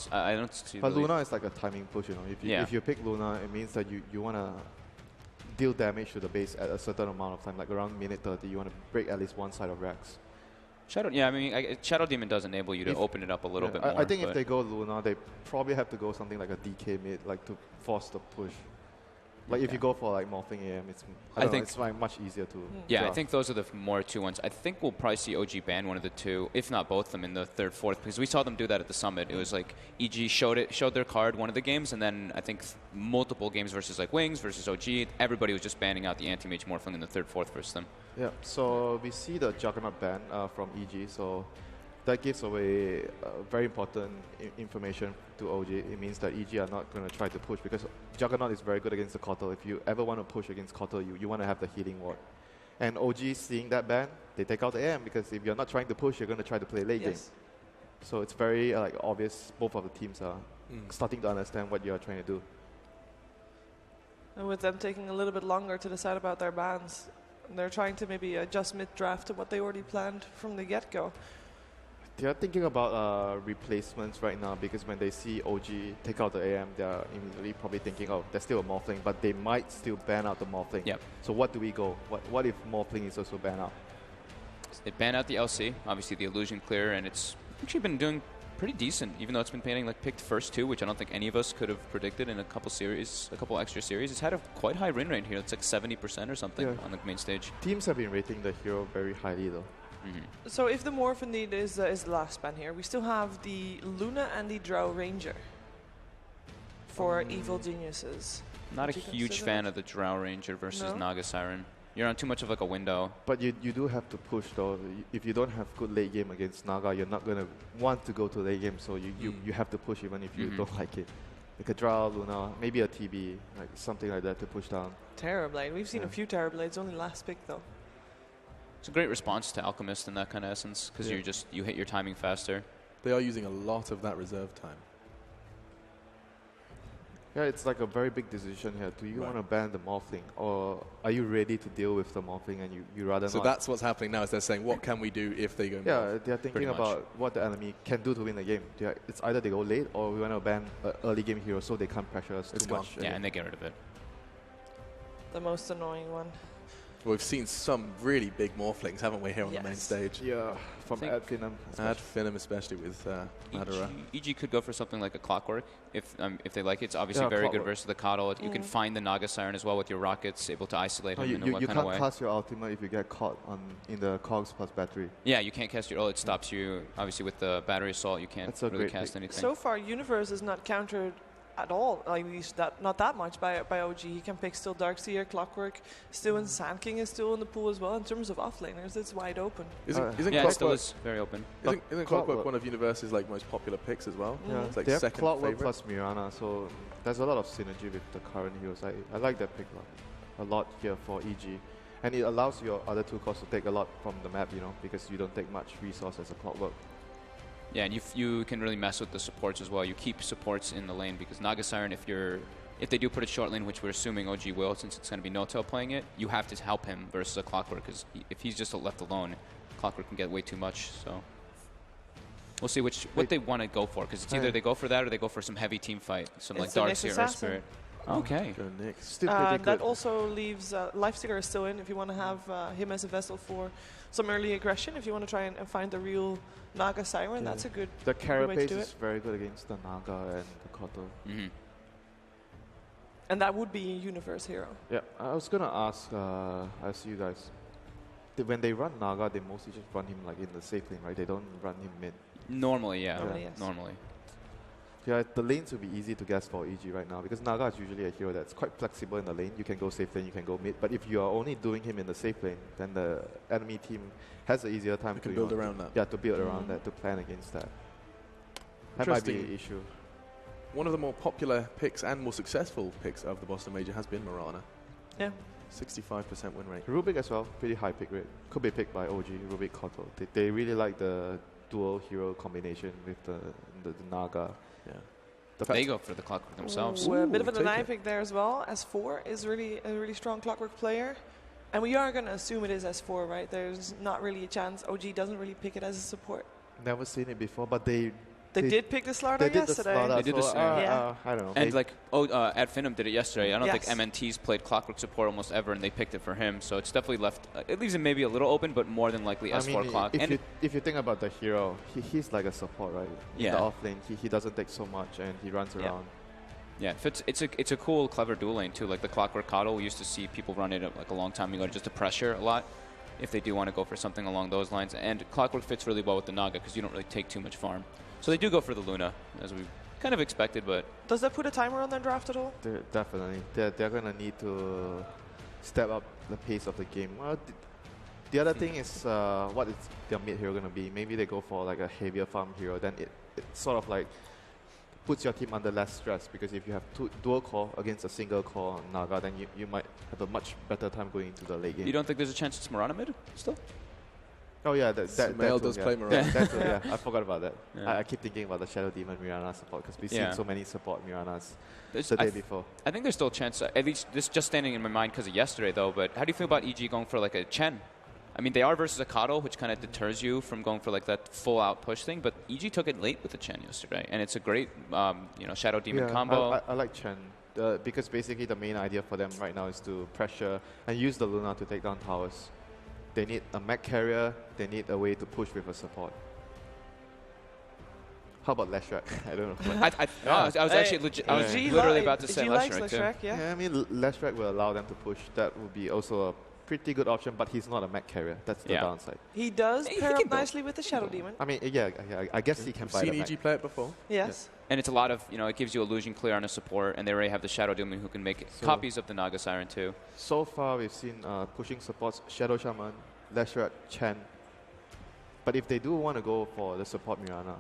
see. But Luna is like a timing push, If you pick Luna, it means that you want to deal damage to the base at a certain amount of time, like around minute 30. You want to break at least one side of Rax. Shadow Demon does enable you to open it up a little bit more. I think if they go Luna, they probably have to go something like a DK mid, like to force the push. Like if you go for like Morphing AM, it's like much easier to draft. I think those are the more 2 ones. I think we'll probably see OG ban one of the 2, if not both of them, in the 3rd, 4th, because we saw them do that at the Summit. It was like EG showed their card one of the games, and then I think multiple games versus like Wings versus OG, everybody was just banning out the anti-mage Morphling in the 3rd, 4th versus them. Yeah, so we see the Juggernaut ban from EG, so that gives away very important information to OG. It means that EG are not going to try to push because Juggernaut is very good against the Kotal. If you ever want to push against Kotal, you want to have the healing ward. And OG seeing that ban, they take out the AM because if you're not trying to push, you're going to try to play late game. So it's very obvious both of the teams are starting to understand what you're trying to do. And with them taking a little bit longer to decide about their bans, they're trying to maybe adjust mid-draft to what they already planned from the get-go. They are thinking about replacements right now because when they see OG take out the AM, they are immediately probably thinking, oh, there's still a Morphling, but they might still ban out the Morphling. Yep. So what do we go? What if Morphling is also banned out? They ban out the LC, obviously the illusion clear, and it's actually been doing pretty decent, even though it's been painting like picked first 2, which I don't think any of us could have predicted in a couple extra series. It's had a quite high win rate here. It's like 70% or something on the main stage. Teams have been rating the hero very highly though. So if the Morph indeed is the last ban here, we still have the Luna and the Drow Ranger for Evil Geniuses. Not a huge fan of the Drow Ranger versus Naga Siren. You're on too much of like a window. But you do have to push though. If you don't have good late game against Naga, you're not going to want to go to late game, so you have to push even if you don't like it. Like a Drow, Luna, maybe a TB, like something like that to push down. Terrorblade. We've seen a few Terrorblades, only last pick though. It's a great response to Alchemist in that kind of essence, because you hit your timing faster. They are using a lot of that reserve time. Yeah, it's like a very big decision here. Do you Right. want to ban the morphling, or are you ready to deal with the morphling and you rather So not? that's what's happening now, is they're saying, what can we do if they go Yeah, morph? they're thinking Pretty much. about what the enemy can do to win the game. It's either they go late or we want to ban early game hero so they can't pressure us It's too gone. much. Yeah, and they get rid of it. The most annoying one. We've seen some really big morphlings, haven't we, here on the main Yes. stage? Yeah, from think- Adfinum. Ad Finum, especially with Madara. EG could go for something like a Clockwork if they like it. It's obviously Yeah, very good Clockwork. versus the Coddle. You can find the Naga Siren as well with your rockets, able to isolate him in a You kind of can't way. cast your ultimate if you get caught in the cogs plus battery. Yeah, you can't cast your ult. It stops you. Obviously, with the battery assault, you can't That's a really great cast pick. anything. So far, Universe is not countered at all. At least not that much by OG. He can pick still Darkseer, Clockwork, still in Sand King is still in the pool as well. In terms of offlaners, it's wide open. Isn't yeah, it still Clockwork, is very open. isn't Clockwork Clockwork- one of Universe's like most popular picks as well? Yeah, It's like they have second Clockwork favorite. plus Mirana, so there's a lot of synergy with the current heroes. I like that pick a lot here for EG. And it allows your other two cores to take a lot from the map, because you don't take much resource as a Clockwork. Yeah, and you can really mess with the supports as well. You keep supports in the lane because Naga Siren, if they do put it short lane, which we're assuming OG will, since it's going to be No-Tail playing it, you have to help him versus a Clockwork, because if he's just left alone, Clockwork can get way too much. So we'll see what they want to go for, because it's either they go for that or they go for some heavy team fight, some like It's the Nyx Darkseer or Assassin. Spirit. Okay. Go Nyx. Still pretty That good. also leaves Lifestealer is still in if you want to have him as a vessel for some early aggression. If you want to try and find the real Naga Siren, Yeah. that's a good The way to carapace do is it. very good against the Naga and the Koto. Mm-hmm. And that would be a Universe hero. Yeah, I was gonna ask, ask you guys. When they run Naga, they mostly just run him like in the safe lane, right? They don't run him mid. Normally, yeah. Normally, yes. Normally. Yeah, the lanes will be easy to guess for EG right now because Naga is usually a hero that's quite flexible in the lane. You can go safe lane, you can go mid. But if you are only doing him in the safe lane, then the enemy team has an easier time You can to build around that. Yeah, to build around that, to plan against that. That might be an issue. One of the more popular picks and more successful picks of the Boston Major has been Mirana. Yeah. 65% win rate. Rubik as well, pretty high pick rate. Could be picked by OG, Rubik Koto. They really like the dual hero combination with the Naga. Yeah. They go for the Clockwork themselves. Ooh, a bit of a take deny it. pick there as well. S4 is really a really strong Clockwork player. And we are going to assume it is S4, right? There's not really a chance. OG doesn't really pick it as a support. Never seen it before, but they They did pick the Slardar did the yesterday. Slardar, They did the so, Slardar. Yeah. I don't know. And like, Adfinum did it yesterday. I don't think Yes. MNT's played Clockwork support almost ever, and they picked it for him. So it's definitely left. It leaves him maybe a little open, but more than likely S4 Clock. If you think about the hero, he's like a support, right? Yeah. In the off lane, he doesn't take so much and he runs Yeah. around. Yeah, it's a cool, clever dual lane too. Like the Clockwork Coddle, we used to see people run it like a long time ago just to pressure a lot. If they do want to go for something along those lines, and Clockwork fits really well with the Naga because you don't really take too much farm. So they do go for the Luna, as we kind of expected, but Does that put a timer on their draft at all? Definitely. They're going to need to step up the pace of the game. Well, the other thing is what is their mid hero going to be? Maybe they go for like a heavier farm hero. Then it sort of like puts your team under less stress because if you have dual core against a single core Naga, then you might have a much better time going into the late game. you don't think there's a chance it's Mirana mid still? Oh yeah, that Sumail does yeah. play Mirana. Yeah, I forgot about that. Yeah. I keep thinking about the Shadow Demon Mirana support because we've Yeah. seen so many support Miranas There's- the I day th- before. I think there's still a chance. At least this just standing in my mind because of yesterday, though. But how do you feel about EG going for like a Chen? I mean, they are versus a Coddle, which kind of deters you from going for like that full-out push thing. But EG took it late with the Chen yesterday, and it's a great, Shadow Demon combo. I like Chen because basically the main idea for them right now is to pressure and use the Luna to take down towers. They need a mech carrier. They need a way to push with a support. How about Leshrac? I don't know. I was actually legit. I was G literally li- about to say G likes Leshrac too. Leshrac, yeah. Yeah, I mean Leshrac will allow them to push. That would be also a pretty good option, but he's not a mech carrier. That's the Yeah. downside. He does He pair can up build. nicely with the Shadow Demon. I mean, yeah, I guess he can I've buy seen the mech. EG play it before. Yes. And it's a lot of, it gives you illusion clear on a support, and they already have the Shadow Demon who can make So- copies of the Naga Siren too. So far, we've seen pushing supports Shadow Shaman, Leshrac, Chen. But if they do want to go for the support Mirana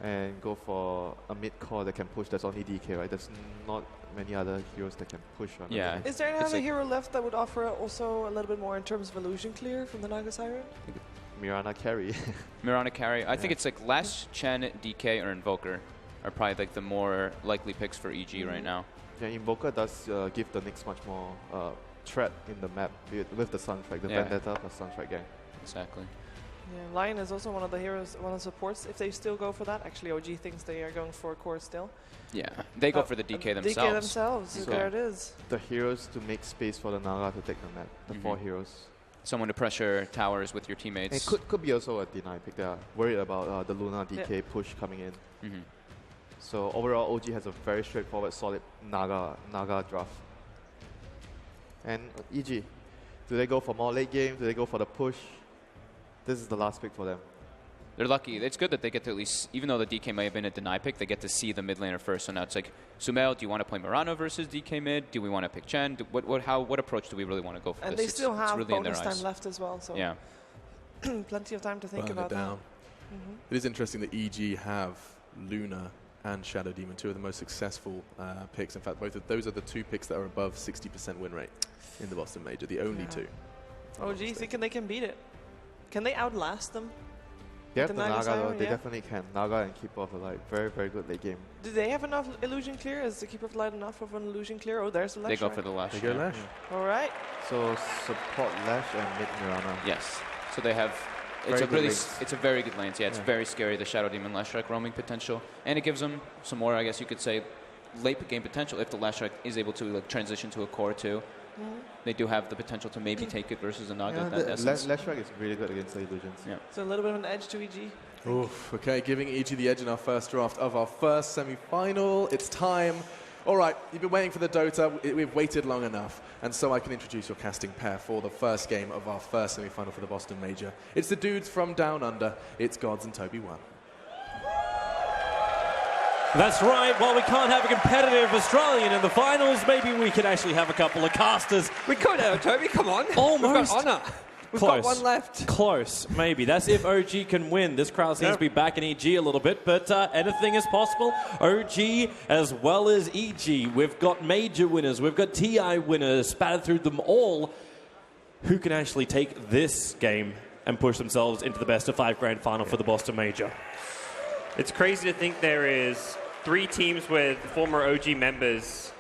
and go for a mid core that can push, that's only DK, right? There's not many other heroes that can push on. Yeah. Is there It's another like- hero left that would offer also a little bit more in terms of illusion clear from the Naga Siren? Mirana carry. Mirana carry. I think it's like Lash, Chen, DK, or Invoker are probably like the more likely picks for EG right now. Yeah, Invoker does give the Knicks much more threat in the map with the Sunstrike, the Vendetta plus Sunstrike gang. Exactly. Yeah, Lion is also one of the heroes, one of the supports. If they still go for that, actually OG thinks they are going for core still. Yeah, they go for the DK themselves. DK themselves, so there it is. The heroes to make space for the Naga to take the map, the 4 heroes. Someone to pressure towers with your teammates. It could be also a deny pick. They are worried about the Luna DK push coming in. So overall, OG has a very straightforward, solid Naga draft. And EG, do they go for more late game? Do they go for the push? This is the last pick for them. They're lucky. It's good that they get to at least, even though the DK may have been a deny pick, they get to see the mid laner first. So now it's like, Sumail, do you want to play Mirano versus DK mid? Do we want to pick Chen? What approach do we really want to go for And this? they still have really bonus time left as well, so yeah. plenty of time to think Burn about it down. that. It is interesting that EG have Luna and Shadow Demon, 2 of the most successful picks. In fact, both of those are the 2 picks that are above 60% win rate in the Boston Major, the only 2. OG thinking they can beat it. Can they outlast them? They have The the Naga Naga though, Siren, they yeah. definitely can. Naga and Keeper of the Light, very, very good late game. Do they have enough illusion clear? Is the Keeper of Light enough of an illusion clear? Oh, there's the Lash. They go for the Lash. They go Lash. All right. So support Lash and mid Mirana. Yes. So they have. It's a very good lane. Yeah, it's very scary. The Shadow Demon Lash Strike roaming potential, and it gives them some more, I guess you could say, late game potential if the Lash Strike is able to like transition to a core too. They do have the potential to maybe take it versus a Naga. Lash Strike is really good against the illusions. Yeah. So a little bit of an edge to EG. Oof, okay, giving EG the edge in our first draft of our first semi-final. It's time. All right, you've been waiting for the Dota. We've waited long enough. And so I can introduce your casting pair for the first game of our first semi-final for the Boston Major. It's the dudes from Down Under. It's Gods and Toby 1. That's right. While we can't have a competitive Australian in the finals, maybe we could actually have a couple of casters. We could have, Toby, come on. Almost. We've got Honor. We've Close. got one left. Close, maybe. That's if OG can win. This crowd seems to be backing EG a little bit, but anything is possible. OG as well as EG. We've got major winners. We've got TI winners spattered through them all. Who can actually take this game and push themselves into the best of 5 grand final for the Boston Major? It's crazy to think there is 3 teams with former OG members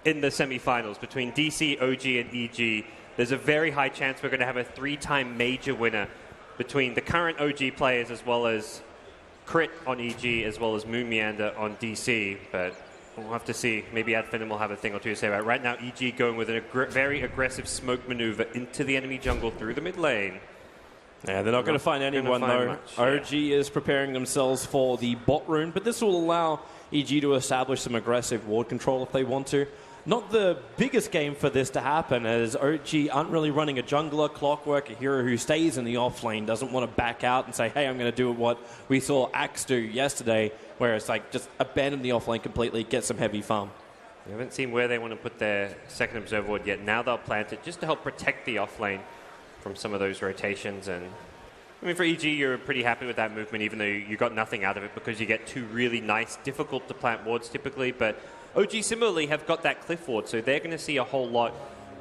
in the semifinals between DC, OG, and EG. There's a very high chance we're going to have a 3-time major winner between the current OG players as well as Crit on EG as well as Moon Meander on DC. But we'll have to see. Maybe Adfinem will have a thing or two to say about it. Right now, EG going with a very aggressive smoke maneuver into the enemy jungle through the mid lane. Yeah, they're not going to find anyone, though. OG is preparing themselves for the bot rune, but this will allow EG to establish some aggressive ward control if they want to. Not the biggest game for this to happen, as OG aren't really running a jungler, Clockwork, a hero who stays in the off lane, doesn't want to back out and say, hey, I'm going to do what we saw Axe do yesterday, where it's like just abandon the off lane completely, get some heavy farm. We haven't seen where they want to put their second observer ward yet. Now they'll plant it just to help protect the off lane from some of those rotations. And I mean, for EG, you're pretty happy with that movement, even though you got nothing out of it because you get 2 really nice, difficult to plant wards typically. But OG similarly have got that cliff ward, so they're going to see a whole lot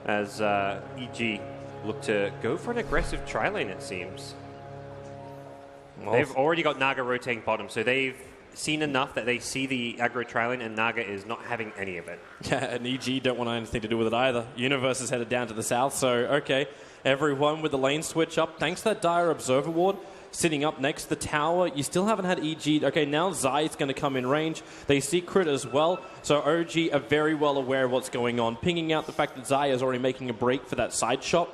as EG look to go for an aggressive tri-lane, it seems. Well, they've already got Naga rotating bottom, so they've seen enough that they see the aggro tri-lane, and Naga is not having any of it. Yeah, and EG don't want anything to do with it either. Universe is headed down to the south, so okay. Everyone with the lane switch up. Thanks to that Dire Observer ward sitting up next to the tower. You still haven't had EG. Okay, now Zai's going to come in range. They see Crit as well. So OG are very well aware of what's going on, pinging out the fact that Zai is already making a break for that side shot.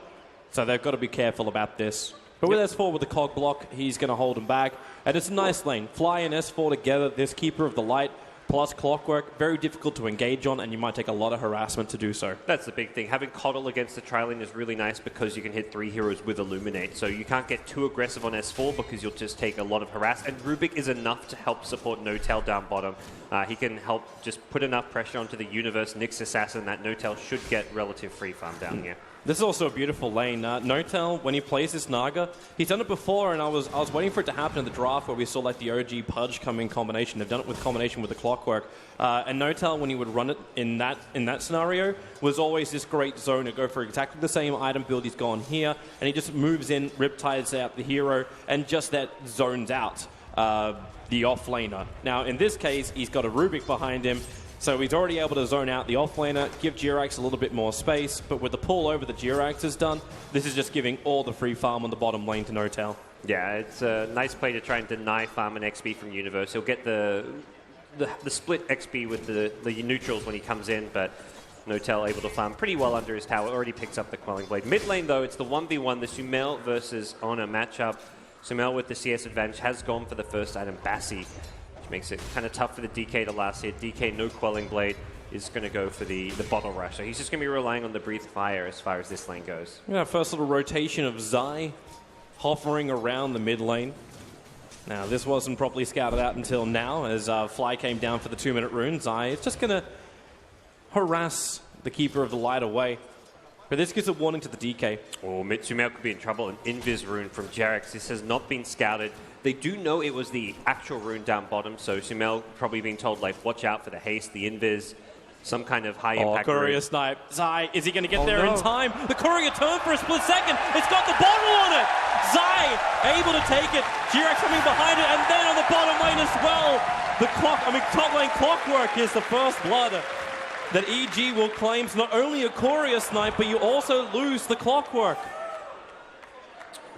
So they've got to be careful about this. But with S4 with the cog block, he's going to hold him back. And it's a nice lane. Fly and S4 together, this Keeper of the Light plus Clockwork, very difficult to engage on, and you might take a lot of harassment to do so. That's the big thing. Having Coddle against the tri-lane is really nice because you can hit 3 heroes with Illuminate. So you can't get too aggressive on S4 because you'll just take a lot of harass. And Rubik is enough to help support No-Tail down bottom. He can help just put enough pressure onto the Universe Nyx Assassin that No-Tail should get relative free farm down here. This is also a beautiful lane. Notel, when he plays this Naga, he's done it before, and I was waiting for it to happen in the draft where we saw like the OG Pudge come in combination. They've done it with combination with the Clockwork. And Notel, when he would run it in that scenario, was always this great zone to go for exactly the same item build he's gone here, and he just moves in, riptides out the hero, and just that zones out the offlaner. Now, in this case, he's got a Rubik behind him, so he's already able to zone out the offlaner, give Jirax a little bit more space, but with the pull over that Jirax has done, this is just giving all the free farm on the bottom lane to Notel. Yeah, it's a nice play to try and deny farm and XP from Universe. He'll get the split XP with the neutrals when he comes in, but Notel able to farm pretty well under his tower, already picks up the Quelling Blade. Mid lane, though, it's the 1v1, the Sumail versus Honor matchup. Sumail with the CS advantage has gone for the first item, Bassi, which makes it kind of tough for the DK to last hit. DK, no Quelling Blade, is going to go for the Bottle Rush. So he's just going to be relying on the Breathe Fire as far as this lane goes. Yeah, first little rotation of Zai hovering around the mid lane. Now, this wasn't properly scouted out until now, as Fly came down for the 2-minute rune. Zai is just going to harass the Keeper of the Light away. But this gives a warning to the DK. Oh, Sumail could be in trouble. An Invis rune from Jerax. This has not been scouted. They do know it was the actual rune down bottom, so Sumail probably being told, like, watch out for the haste, the Invis, some kind of high impact Courier rune. snipe. Zai, is he going to get there in time? The Courier turned for a split second. It's got the bottle on it. Zai able to take it. Jirax coming behind it, and then on the bottom lane as well. Top lane Clockwork is the first blood that EG will claim. Not only a Courier snipe, but you also lose the Clockwork.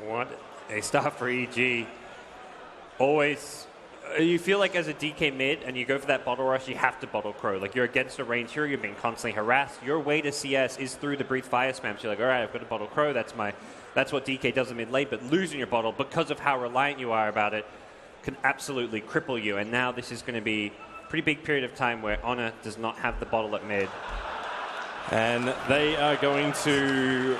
What a start for EG. Always, you feel like as a DK mid and you go for that bottle rush, you have to bottle crow. Like, you're against a range hero, you're being constantly harassed. Your way to CS is through the Breathe Fire spam. So you're like, all right, I've got a bottle crow, that's what DK does in mid lane, but losing your bottle because of how reliant you are about it can absolutely cripple you. And now this is going to be a pretty big period of time where Honor does not have the bottle at mid. And they are going to,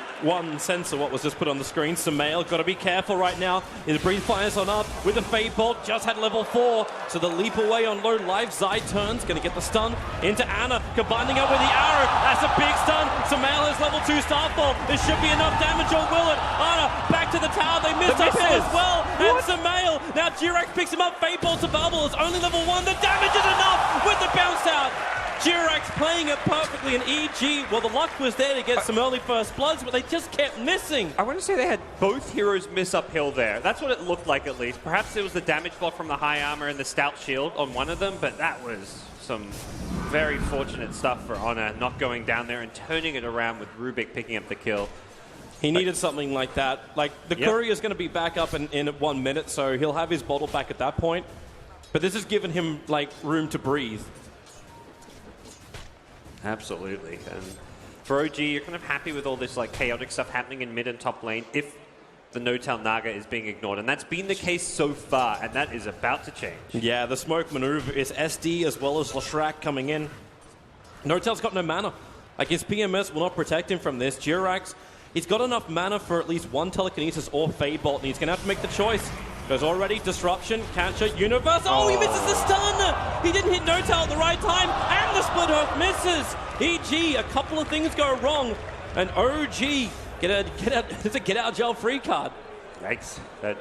censor what was just put on the screen. Sumail, got to be careful right now. His Breathe Fire's on up with the Fade Bolt, just had level 4. So the leap away on low life. Zai turns, going to get the stun into Ana, combining up with the arrow. That's a big stun. Sumail has level 2 Starfall. There should be enough damage, or will it? Ana, back to the tower. They missed up here as well. And Sumail, now Jirax picks him up. Fade Bolt to bubble. It's only level 1. The damage is enough with the bounce out. Jirax playing it perfectly, and EG, well, the luck was there to get some early first bloods, but they just kept missing. I want to say they had both heroes miss uphill there. That's what it looked like, at least. Perhaps it was the damage block from the high armor and the stout shield on one of them, but that was some very fortunate stuff for Honor, not going down there and turning it around with Rubik picking up the kill. He needed something like that. Like, the Courier is going to be back up in 1 minute, so he'll have his bottle back at that point. But this has given him, like, room to breathe. Absolutely. And for OG, you're kind of happy with all this like chaotic stuff happening in mid and top lane if the Notel Naga is being ignored. And that's been the case so far, and that is about to change. Yeah, the smoke maneuver is SD as well as Lashrak coming in. Notel's got no mana. Like, his PMS will not protect him from this. Jirax, he's got enough mana for at least one Telekinesis or Fade Bolt, and he's going to have to make the choice. There's already Disruption, Catcher, Universe. Oh, he misses the stun! He didn't hit Notel at the right time, and the Split Earth misses! EG, a couple of things go wrong, and OG get out jail free card. Yikes. That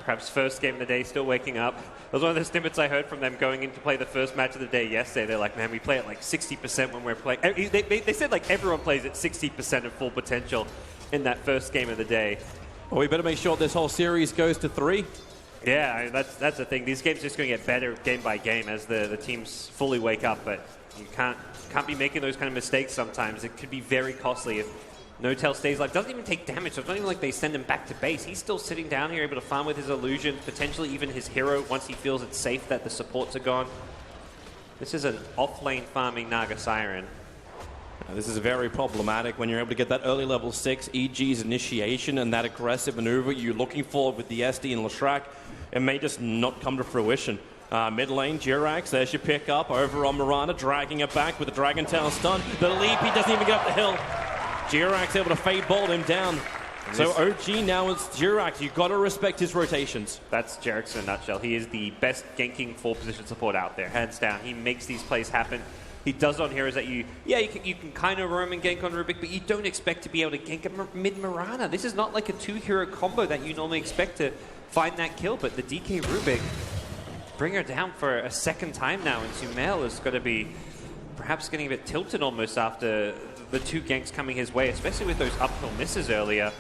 perhaps first game of the day, still waking up. That was one of the snippets I heard from them going in to play the first match of the day yesterday. They're like, man, we play at like 60% when we're playing. They said like everyone plays at 60% of full potential in that first game of the day. Well, we better make sure this whole series goes to 3. Yeah, I mean, that's the thing. These games are just going to get better game by game as the teams fully wake up, but you can't be making those kind of mistakes sometimes. It could be very costly if Notel stays alive. Doesn't even take damage, so it's not even like they send him back to base. He's still sitting down here, able to farm with his illusions, potentially even his hero once he feels it's safe that the supports are gone. This is an off-lane farming Naga Siren. This is very problematic when you're able to get that early level 6 EG's initiation and that aggressive maneuver you're looking for with the SD and Lashrak. It may just not come to fruition. Mid lane, Jirax, there's your pick up over on Mirana, dragging it back with a Dragon Tail stun. The leap, he doesn't even get up the hill. Jirax able to Fade Bolt him down. So OG now is Jirax. You've got to respect his rotations. That's Jirax in a nutshell. He is the best ganking 4-position support out there, hands down. He makes these plays happen. he does on here is that you can kind of roam and gank on Rubik, but you don't expect to be able to gank a mid-Mirana. This is not like a 2-hero combo that you normally expect to find that kill, but the DK Rubik bring her down for a second time now, and Sumail is going to be perhaps getting a bit tilted almost after the 2 ganks coming his way, especially with those uphill misses earlier.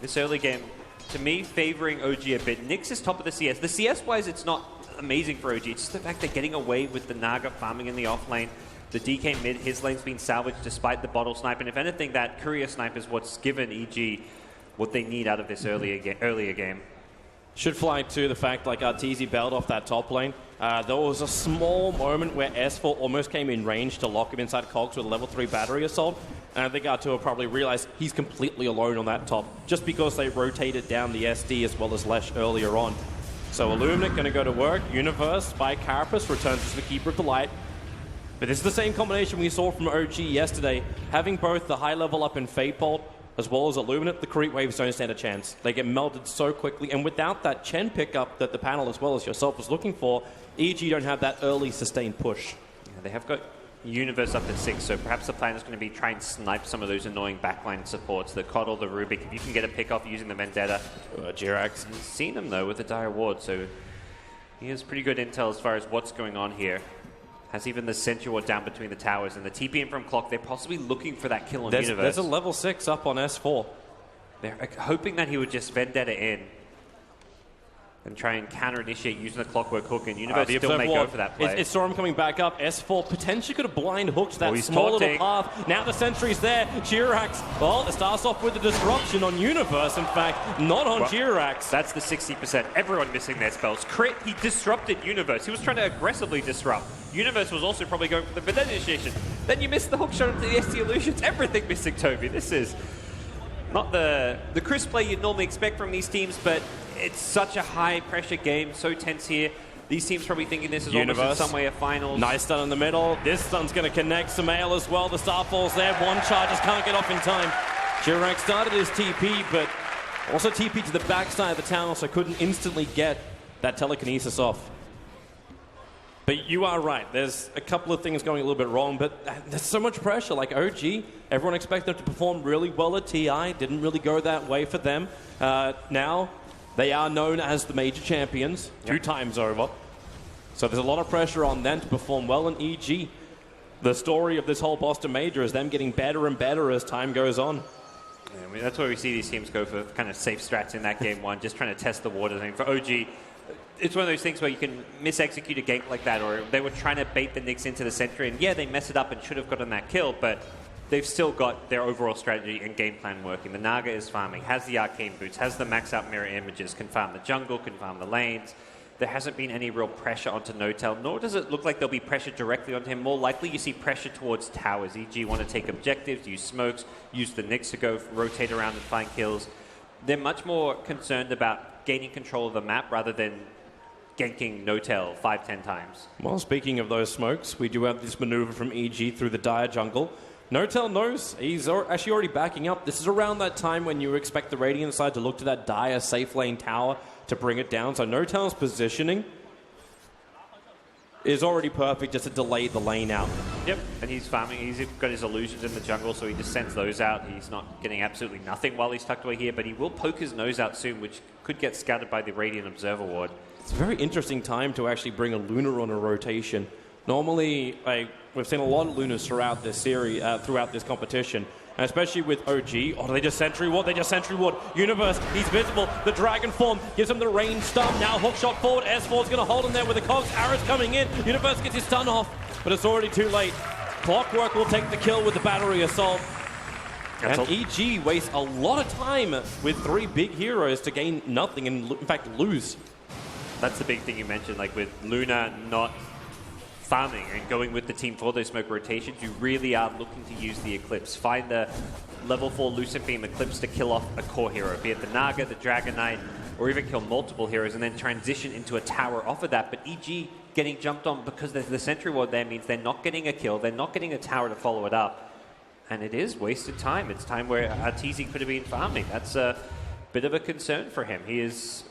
This early game, to me, favoring OG a bit. Nyx is top of the CS. The CS-wise, it's not amazing for OG. It's just the fact they're getting away with the Naga farming in the off lane. The DK mid, his lane's been salvaged despite the bottle snipe. And if anything, that courier snipe is what's given EG what they need out of this earlier game. Should fly to the fact like Arteezy bailed off that top lane. There was a small moment where S4 almost came in range to lock him inside Cogs with a level 3 battery assault. And I think Arturo probably realized he's completely alone on that top just because they rotated down the SD as well as Lesh earlier on. So Illuminate going to go to work. Universe by Carapace returns to the Keeper of the Light. But this is the same combination we saw from OG yesterday. Having both the high level up in Fate Bolt as well as Illuminate, the creep waves don't stand a chance. They get melted so quickly, and without that Chen pickup that the panel as well as yourself was looking for, EG don't have that early sustained push. Yeah, they have got Universe up at 6, so perhaps the plan is going to be try and snipe some of those annoying backline supports, the Coddle, the Rubik. If you can get a pick off using the Vendetta. Jirax. He's seen him though with the Dire Ward, so he has pretty good intel as far as what's going on here. Has even the Sentry Ward down between the towers, and the TP in from Clock, they're possibly looking for that kill on Universe. There's a level 6 up on S4. They're hoping that he would just Vendetta in and try and counter-initiate using the Clockwork Hook, and Universe still may go for that play. It's Storm coming back up. S4 potentially could have blind hooked that small little path. Now the Sentry's there. Jirax, well, it starts off with a disruption on Universe, in fact, not on Jirax. That's the 60%. Everyone missing their spells. Crit, he disrupted Universe. He was trying to aggressively disrupt. Universe was also probably going for the Vendetta initiation. Then you missed the hook shot into the ST Illusions. Everything missing, Toby. This is not the crisp play you'd normally expect from these teams, but it's such a high-pressure game, so tense here. These teams probably thinking this is almost in some way a finals. Nice stun in the middle. This stun's going to connect Sumail as well. The Starfall's there. One charge just can't get off in time. Jirax started his TP, but also TP to the backside of the tower, so couldn't instantly get that telekinesis off. But you are right. There's a couple of things going a little bit wrong, but there's so much pressure. Like OG, everyone expected them to perform really well at TI. Didn't really go that way for them. Now, they are known as the major champions 2 times over. So there's a lot of pressure on them to perform well in EG. The story of this whole Boston Major is them getting better and better as time goes on. Yeah, I mean, that's where we see these teams go for kind of safe strats in that game 1, just trying to test the waters. I mean, for OG, it's one of those things where you can mis-execute a gank like that, or they were trying to bait the Nyx into the Sentry, and yeah, they mess it up and should have gotten that kill, but they've still got their overall strategy and game plan working. The Naga is farming, has the Arcane Boots, has the max out mirror images, can farm the jungle, can farm the lanes. There hasn't been any real pressure onto Notel, nor does it look like there'll be pressure directly onto him. More likely you see pressure towards towers. EG want to take objectives, use smokes, use the Nyx to go rotate around and find kills. They're much more concerned about gaining control of the map rather than ganking Notel 5-10 times. Well, speaking of those smokes, we do have this maneuver from EG through the Dire jungle. Notel knows he's actually already backing up. This is around that time when you expect the Radiant side to look to that Dire safe lane tower to bring it down. So Notel's positioning is already perfect just to delay the lane out. Yep, and he's farming. He's got his illusions in the jungle, so he just sends those out. He's not getting absolutely nothing while he's tucked away here, but he will poke his nose out soon, which could get scouted by the Radiant Observer Ward. It's a very interesting time to actually bring a Lunar on a rotation. Normally, we've seen a lot of Lunars throughout this series, throughout this competition, and especially with OG. Oh, they just Sentry Ward. They just Sentry Ward. Universe, he's visible. The Dragon form gives him the range stun. Now hook shot forward. S4's going to hold him there with the Cogs. Arrows coming in. Universe gets his stun off, but it's already too late. Clockwork will take the kill with the battery assault. And EG wastes a lot of time with 3 big heroes to gain nothing and, in fact, lose. That's the big thing you mentioned, like with Luna not farming and going with the team for those smoke rotations, you really are looking to use the Eclipse. Find the level 4 Lucent Beam Eclipse to kill off a core hero, be it the Naga, the Dragon Knight, or even kill multiple heroes and then transition into a tower off of that. But EG getting jumped on because there's the Sentry Ward there means they're not getting a kill, they're not getting a tower to follow it up. And it is wasted time. It's time where Arteezy could have been farming. That's a bit of a concern for him. He is,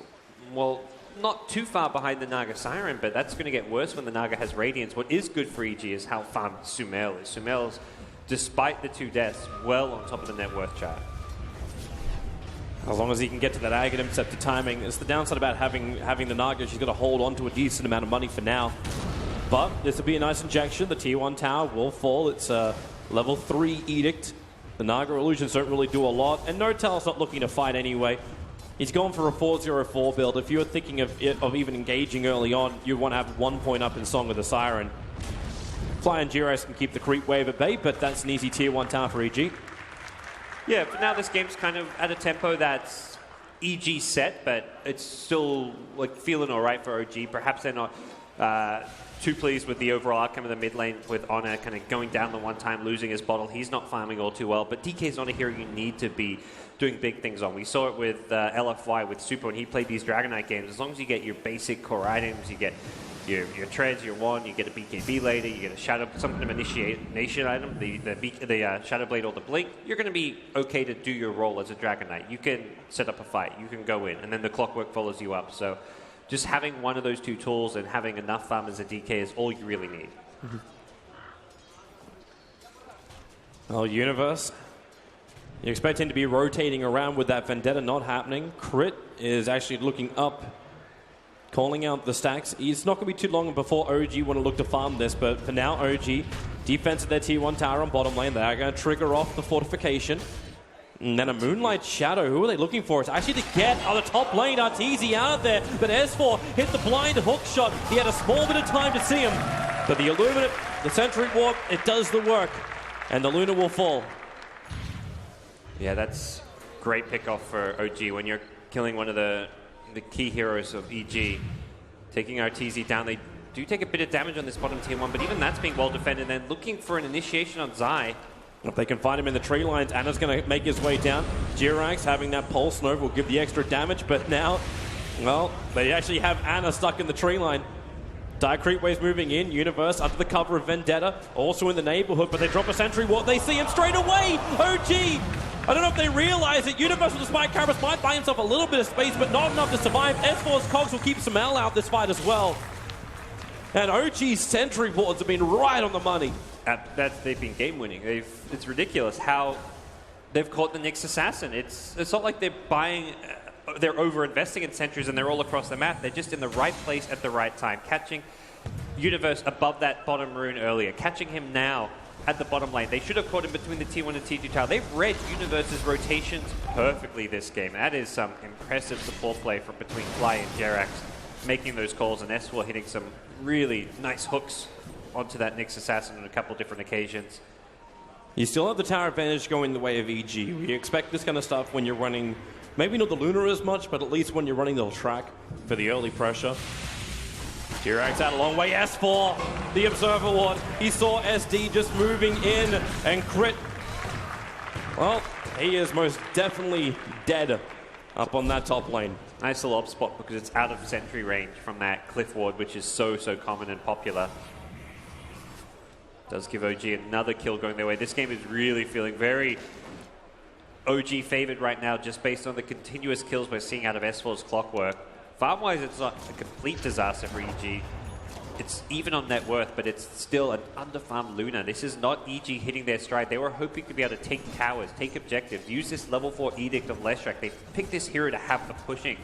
well, not too far behind the Naga Siren, but that's going to get worse when the Naga has Radiance. What is good for EG is how farmed Sumail is. Sumail's, despite the 2 deaths, well on top of the net worth chart. As long as he can get to that Aghanim Scepter timing. It's the downside about having the Naga. She's got to hold on to a decent amount of money for now. But this will be a nice injection. The tier 1 tower will fall. It's a level 3 edict. The Naga illusions don't really do a lot. And Notel's not looking to fight anyway. He's going for a 4-0-4 build. If you're thinking of even engaging early on, you want to have 1 point up in Song of the Siren. Fly and G-Rex can keep the creep wave at bay, but that's an easy tier 1 tower for EG. Yeah, but now this game's kind of at a tempo that's EG set, but it's still like feeling all right for OG. Perhaps they're not too pleased with the overall outcome of the mid lane with Honor kind of going down the one time, losing his bottle. He's not farming all too well, but DK's not a hero you need to be doing big things on. We saw it with LFY, with Super, when he played these Dragon Knight games. As long as you get your basic core items, you get your treads, your wand, you get a BKB later, you get a shadow, some kind of initiation item, the Shadow Blade or the Blink, you're going to be okay to do your role as a Dragon Knight. You can set up a fight, you can go in, and then the clockwork follows you up. So just having one of those 2 tools and having enough farm as a DK is all you really need. Well, Universe, you expect him to be rotating around with that Vendetta not happening. Crit is actually looking up, calling out the stacks. It's not going to be too long before OG want to look to farm this, but for now, OG, defense of their tier 1 tower on bottom lane. They're going to trigger off the fortification. And then a Moonlight Shadow. Who are they looking for? It's actually to get on the top lane. Arteezy out of there. But S4 hit the blind hook shot. He had a small bit of time to see him. But the Illuminate, the Sentry Warp, it does the work. And the Luna will fall. Yeah, that's great pickoff for OG when you're killing one of the key heroes of EG. Taking Arteezy down, they do take a bit of damage on this bottom tier 1, but even that's being well defended. And then looking for an initiation on Zai. If they can find him in the tree lines, Anna's going to make his way down. Jirax having that Pulse Nova will give the extra damage, but now, well, they actually have Anna stuck in the tree line. Dire Creep Waves moving in, Universe under the cover of Vendetta, also in the neighborhood, but they drop a Sentry Ward. They see him straight away! OG! I don't know if they realize it. Universe with the Spike Carabas might buy himself a little bit of space, but not enough to survive. S4's Cogs will keep Sumail out this fight as well. And OG's Sentry Wards have been right on the money. They've been game winning. It's ridiculous how they've caught the Nyx Assassin. It's not like they're buying, they're over investing in sentries and they're all across the map. They're just in the right place at the right time, catching Universe above that bottom rune earlier, catching him now at the bottom lane. They should have caught him between the tier 1 and tier 2 tower. They've read Universe's rotations perfectly this game. That is some impressive support play from between Fly and Jerax, making those calls, and S4 hitting some really nice hooks onto that Nyx Assassin on a couple different occasions. You still have the tower advantage going the way of EG. We expect this kind of stuff when you're running, maybe not the Lunar as much, but at least when you're running the track for the early pressure. Jirax out a long way. S4, the Observer Ward. He saw SD just moving in, and Crit, well, he is most definitely dead up on that top lane. Nice little op spot because it's out of sentry range from that Cliff Ward, which is so common and popular. Does give OG another kill going their way. This game is really feeling very OG favored right now, just based on the continuous kills we're seeing out of S4's Clockwork. Farm-wise, it's not a complete disaster for EG. It's even on net worth, but it's still an under-farmed Luna. This is not EG hitting their stride. They were hoping to be able to take towers, take objectives, use this level 4 Edict of Leshrac. They picked this hero to have a pushing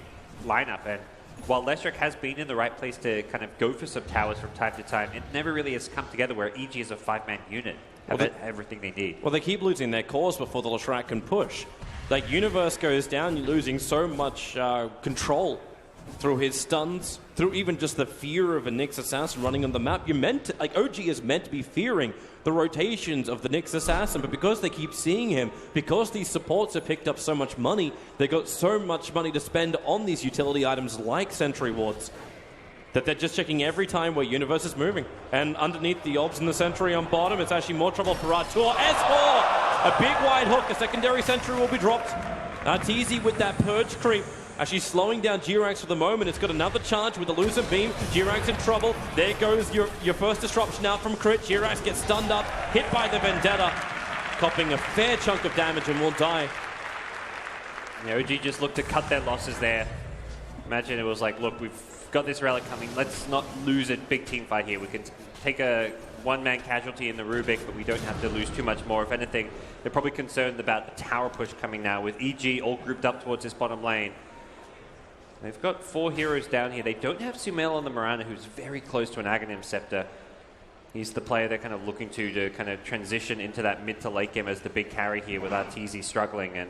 lineup, and while Leshrac has been in the right place to kind of go for some towers from time to time, it never really has come together where EG is a 5-man unit. Have everything they need. Well, they keep losing their cores before the Leshrac can push. Like, Universe goes down, you're losing so much control through his stuns, through even just the fear of a Nyx Assassin running on the map. You're meant to, like, OG is meant to be fearing the rotations of the Nyx Assassin, but because they keep seeing him, because these supports have picked up so much money, they got so much money to spend on these utility items like Sentry Wards, that they're just checking every time where Universe is moving. And underneath the Obs and the Sentry on bottom, it's actually more trouble for Artur. S4! A big wide hook, a secondary Sentry will be dropped. Arteezy with that Purge creep, actually slowing down Jirax for the moment. It's got another charge with the Lucid Beam. Jirax in trouble. There goes your first disruption out from Crit. Jirax gets stunned up, hit by the Vendetta, copping a fair chunk of damage and will die. Yeah, OG just looked to cut their losses there. Imagine it was like, look, we've got this relic coming. Let's not lose a big team fight here. We can take a one-man casualty in the Rubik, but we don't have to lose too much more. If anything, they're probably concerned about a tower push coming now with EG all grouped up towards this bottom lane. They've got 4 heroes down here. They don't have Sumail on the Mirana, who's very close to an Aghanim Scepter. He's the player they're kind of looking to kind of transition into that mid to late game as the big carry here with Arteezy struggling and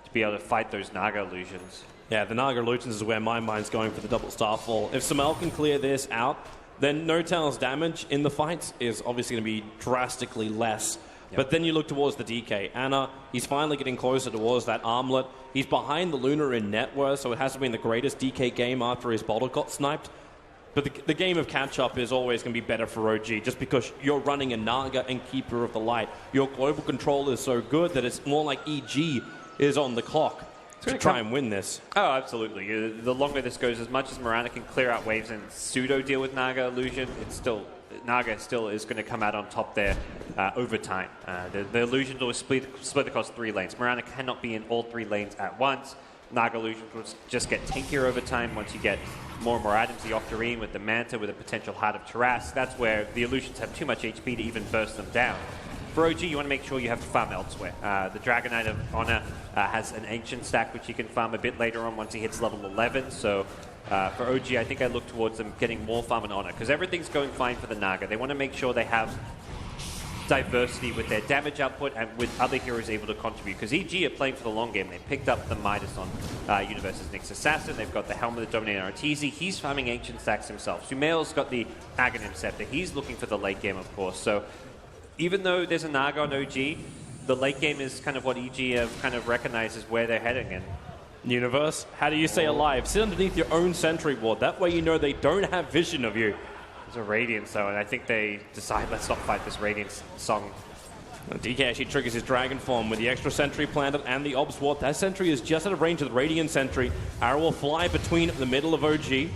to be able to fight those Naga illusions. Yeah, the Naga illusions is where my mind's going for the double Starfall. If Sumail can clear this out, then N0tail's damage in the fights is obviously going to be drastically less. Yep. But then you look towards the DK. Anna, he's finally getting closer towards that armlet. He's behind the Luna in net worth, so it hasn't been the greatest DK game after his bottle got sniped. But the game of catch-up is always going to be better for OG, just because you're running a Naga and Keeper of the Light. Your global control is so good that it's more like EG is on the clock to try and win this. Oh, absolutely. The longer this goes, as much as Mirana can clear out waves and pseudo deal with Naga illusion, Naga still is going to come out on top there over time. The illusions will split across 3 lanes. Mirana cannot be in all 3 lanes at once. Naga illusions will just get tankier over time once you get more and more items. The Octarine with the Manta with a potential Heart of Taras. That's where the illusions have too much HP to even burst them down. For OG, you want to make sure you have to farm elsewhere. The Dragon Knight of Honor has an Ancient stack, which he can farm a bit later on once he hits level 11. So for OG, I think I look towards them getting more farm and Honor, because everything's going fine for the Naga. They want to make sure they have diversity with their damage output and with other heroes able to contribute. Because EG are playing for the long game. They picked up the Midas on Universe's Nyx Assassin. They've got the Helmet of the Dominator Arteezy. He's farming Ancient stacks himself. Sumail's got the Aghanim Scepter. He's looking for the late game, of course. So even though there's a Naga on OG, the late game is kind of what EG have kind of recognized as where they're heading in. Universe, how do you stay alive? Sit underneath your own sentry ward. That way you know they don't have vision of you. There's a Radiance, though, and I think they decide, let's not fight this Radiance song. DK actually triggers his Dragon Form with the extra sentry planted and the Obs Ward. That sentry is just out of range of the Radiant sentry. Arrow will fly between the middle of OG.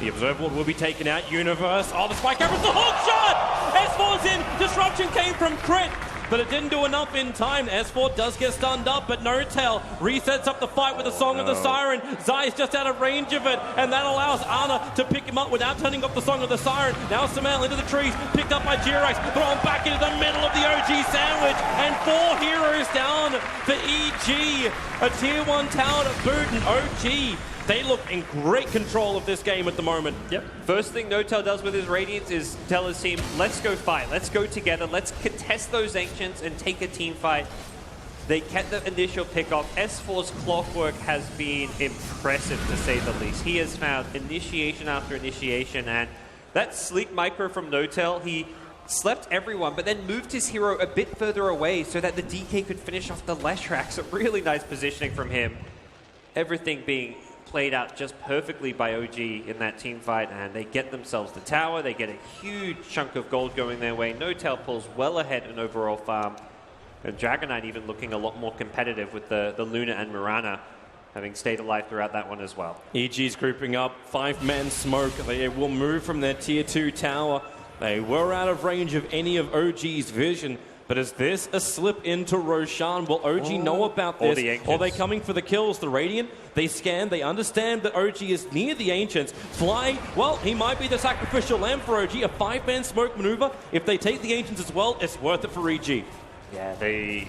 The Observer Ward will be taken out. Universe. Oh, the spike covers the hook shot! S4's in. Disruption came from Crit, but it didn't do enough in time. S4 does get stunned up, but N0tail resets up the fight with the Song of the Siren. Zai's just out of range of it, and that allows Ana to pick him up without turning off the Song of the Siren. Now Sumail into the trees, picked up by Jirax, thrown back into the middle of the OG sandwich, and 4 heroes down for EG. A tier 1 tower to boot, and OG, they look in great control of this game at the moment. Yep. First thing N0tail does with his Radiance is tell his team, let's go fight. Let's go together. Let's contest those Ancients and take a team fight. They kept the initial pickoff. S4's clockwork has been impressive, to say the least. He has found initiation after initiation, and that sleek micro from N0tail, he slept everyone, but then moved his hero a bit further away so that the DK could finish off the Leshrac. So really nice positioning from him. Everything being played out just perfectly by OG in that team fight, and they get themselves the tower. They get a huge chunk of gold going their way. N0tail pulls well ahead in overall farm, and Dragon Knight even looking a lot more competitive with the Luna and Mirana having stayed alive throughout that one as well. EG's grouping up, 5-man smoke. They will move from their tier 2 tower. They were out of range of any of OG's vision. But is this a slip into Roshan? Will OG know about this? Or are they coming for the kills? The Radiant, they scan, they understand that OG is near the Ancients. Fly, well, he might be the sacrificial lamb for OG. A 5-man smoke maneuver. If they take the Ancients as well, it's worth it for EG. Yeah, they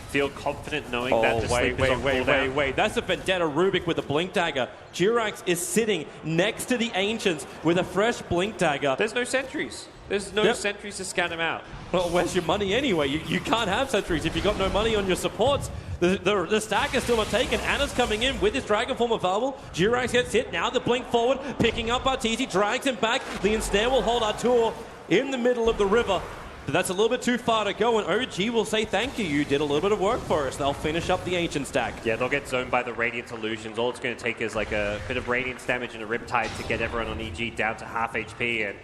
feel confident knowing that the sleep is on cooldown. Wait. That's a Vendetta Rubik with a Blink Dagger. Jirax is sitting next to the Ancients with a fresh Blink Dagger. There's no sentries. There's no sentries to scan him out. Well, where's your money anyway? You can't have sentries if you've got no money on your supports. The stack is still not taken. Anna's coming in with his Dragon Form available. Jirax gets hit. Now the blink forward, picking up Arteezy, drags him back. The Ensnare will hold Artur in the middle of the river. But that's a little bit too far to go, and OG will say thank you. You did a little bit of work for us. They'll finish up the Ancient stack. Yeah, they'll get zoned by the Radiant Illusions. All it's going to take is like a bit of Radiance damage and a Riptide to get everyone on EG down to half HP, and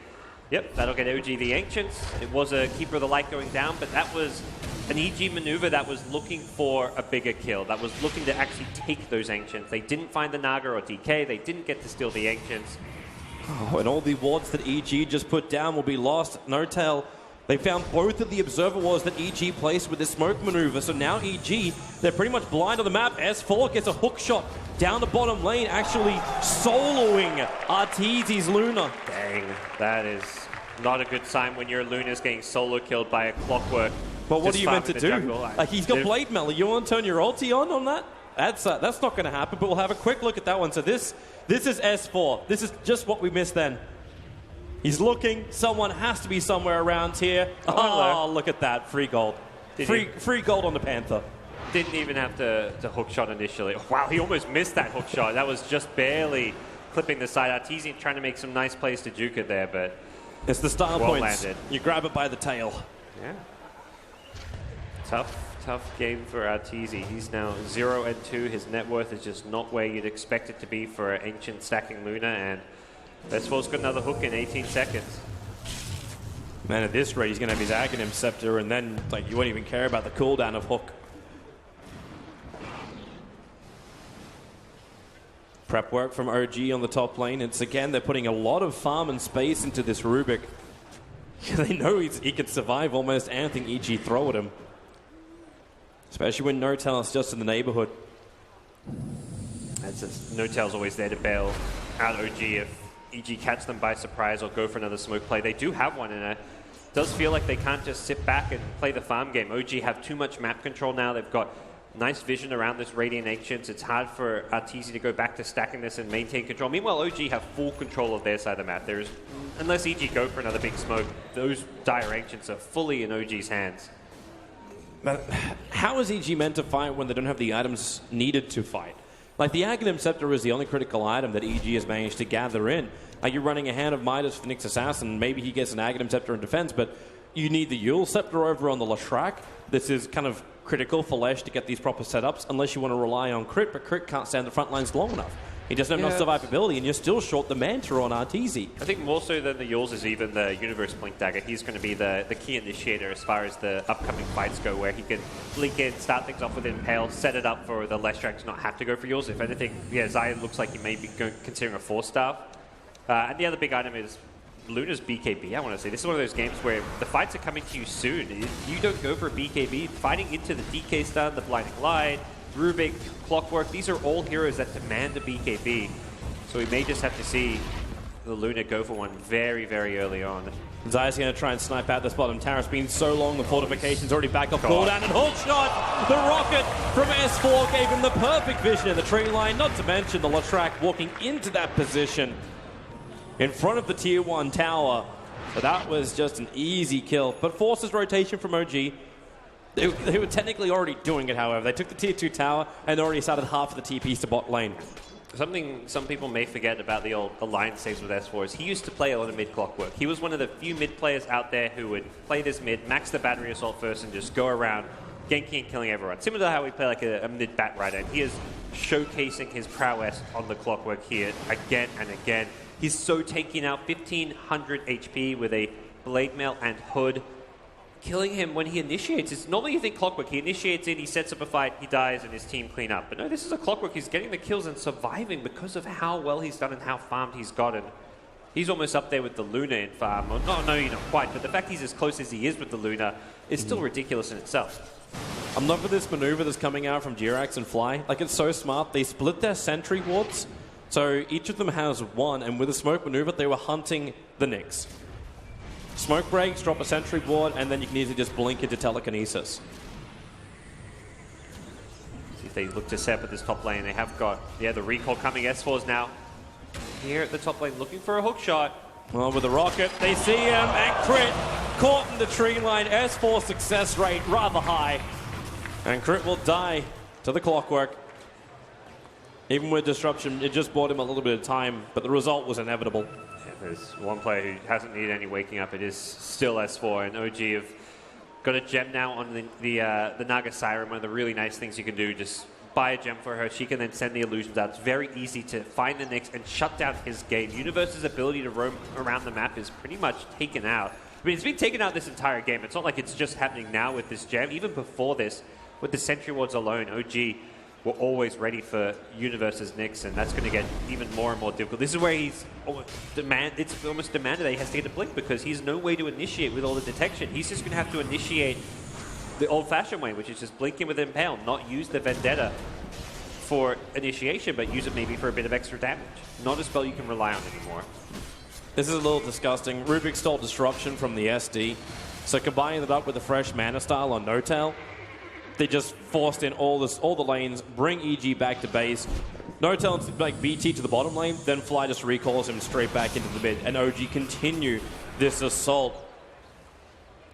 yep, that'll get OG the Ancients. It was a Keeper of the Light going down, but that was an EG maneuver that was looking for a bigger kill, that was looking to actually take those Ancients. They didn't find the Naga or DK, they didn't get to steal the Ancients. Oh, and all the wards that EG just put down will be lost. N0tail They found both of the observer wards that EG placed with the smoke maneuver. So now EG, they're pretty much blind on the map. S4 gets a hook shot down the bottom lane, actually soloing Arteezy's Luna. Dang, that is not a good sign when your Luna's getting solo killed by a Clockwork. But what just are you meant to farming the do? jungle. He's got Blade Melee. You want to turn your ulti on that? That's not going to happen, but we'll have a quick look at that one. So this is S4. This is just what we missed then. He's looking. Someone has to be somewhere around here. Oh, look at that. Free gold. Free gold on the Panther. Didn't even have to hook shot initially. Wow, he almost missed that hook shot. That was just barely clipping the side. Arteezy trying to make some nice plays to juke it there, but it's the style points. Landed. You grab it by the tail. Yeah. Tough game for Arteezy. He's now 0-2. His net worth is just not where you'd expect it to be for an ancient stacking Luna, and S4's got another hook in 18 seconds. Man, at this rate, he's going to have his Aghanim Scepter, and then you won't even care about the cooldown of hook. Prep work from OG on the top lane. It's again, they're putting a lot of farm and space into this Rubik. They know he can survive almost anything EG throw at him. Especially when No-Tail's just in the neighborhood. No-Tail's always there to bail out OG if EG catch them by surprise or go for another smoke play. They do have one, and it does feel like they can't just sit back and play the farm game. OG have too much map control now. They've got nice vision around this Radiant Ancients. It's hard for Arteezy to go back to stacking this and maintain control. Meanwhile, OG have full control of their side of the map. Unless EG go for another big smoke, those Dire Ancients are fully in OG's hands. But how is EG meant to fight when they don't have the items needed to fight? Like, the Aghanim Scepter is the only critical item that EG has managed to gather in. Like, you're running a hand of Midas for Nyx Assassin, maybe he gets an Aghanim Scepter in defense, but you need the Yule Scepter over on the Lashrak. This is kind of critical for Lesh to get these proper setups, unless you want to rely on Crit, but Crit can't stand the front lines long enough. He doesn't have enough survivability, and you're still short the Manta on Arteezy. I think more so than the Yules is even the Universe Blink Dagger. He's going to be the key initiator as far as the upcoming fights go, where he can blink in, start things off with Impale, set it up for the Leshrac to not have to go for Yules. If anything, Zion looks like he may be considering a 4-star. And the other big item is Luna's BKB, I want to say. This is one of those games where the fights are coming to you soon. If you don't go for a BKB, fighting into the DK stun, the Blinding Light, Rubik, Clockwork, these are all heroes that demand a BKB. So we may just have to see the Luna go for one very, very early on. Zaya's going to try and snipe out this bottom tower. It's been so long, the fortification's already back up, cooldown, and hook shot! The rocket from S4 gave him the perfect vision in the tree line, not to mention the Lashrak walking into that position in front of the tier 1 tower. So that was just an easy kill, but forces rotation from OG. They were technically already doing it, however. They took the tier 2 tower and already started half of the TPs to bot lane. Something some people may forget about the old alliance saves with S4 is he used to play a lot of mid Clockwork. He was one of the few mid players out there who would play this mid, max the battery assault first, and just go around ganking and killing everyone. Similar to how we play like a mid bat rider. And he is showcasing his prowess on the Clockwork here again and again. He's so taking out 1500 HP with a Blade Mail and Hood. Killing him when he initiates. It's normally you think Clockwork, he initiates it, he sets up a fight, he dies, and his team clean up. But no, this is a Clockwork. He's getting the kills and surviving because of how well he's done and how farmed he's gotten. He's almost up there with the Luna in farm. Well, no, not quite, but the fact he's as close as he is with the Luna is still ridiculous in itself. I'm not for this maneuver that's coming out from Jirax and Fly. Like, it's so smart. They split their sentry wards, so each of them has one, and with a smoke maneuver, they were hunting the Nyx. Smoke breaks, drop a sentry ward, and then you can easily just blink into telekinesis. See if they look to set up at this top lane. They have got, the recall coming. S4's now here at the top lane looking for a hook shot. Well, with the rocket, they see him, and Crit caught in the tree line. S4 success rate rather high. And Crit will die to the Clockwork. Even with disruption, it just bought him a little bit of time, but the result was inevitable. There's one player who hasn't needed any waking up. It is still S4, and OG have got a gem now on the Naga Siren. One of the really nice things you can do, just buy a gem for her. She can then send the illusions out. It's very easy to find the Nyx and shut down his game. Universe's ability to roam around the map is pretty much taken out. I mean, it's been taken out this entire game. It's not like it's just happening now with this gem. Even before this, with the sentry wards alone, OG were always ready for Universe's Nyx, and that's going to get even more and more difficult. This is where it's almost demanded that he has to get a blink, because he's no way to initiate with all the detection. He's just going to have to initiate the old-fashioned way, which is just blinking with Impale, not use the Vendetta for initiation, but use it maybe for a bit of extra damage. Not a spell you can rely on anymore. This is a little disgusting. Rubik stole Disruption from the SD, so combining it up with the fresh Mana Style on No-Tail, they just forced in all the lanes, bring EG back to base. No-Tail like BT to the bottom lane, then Fly just recalls him straight back into the mid, and OG continue this assault.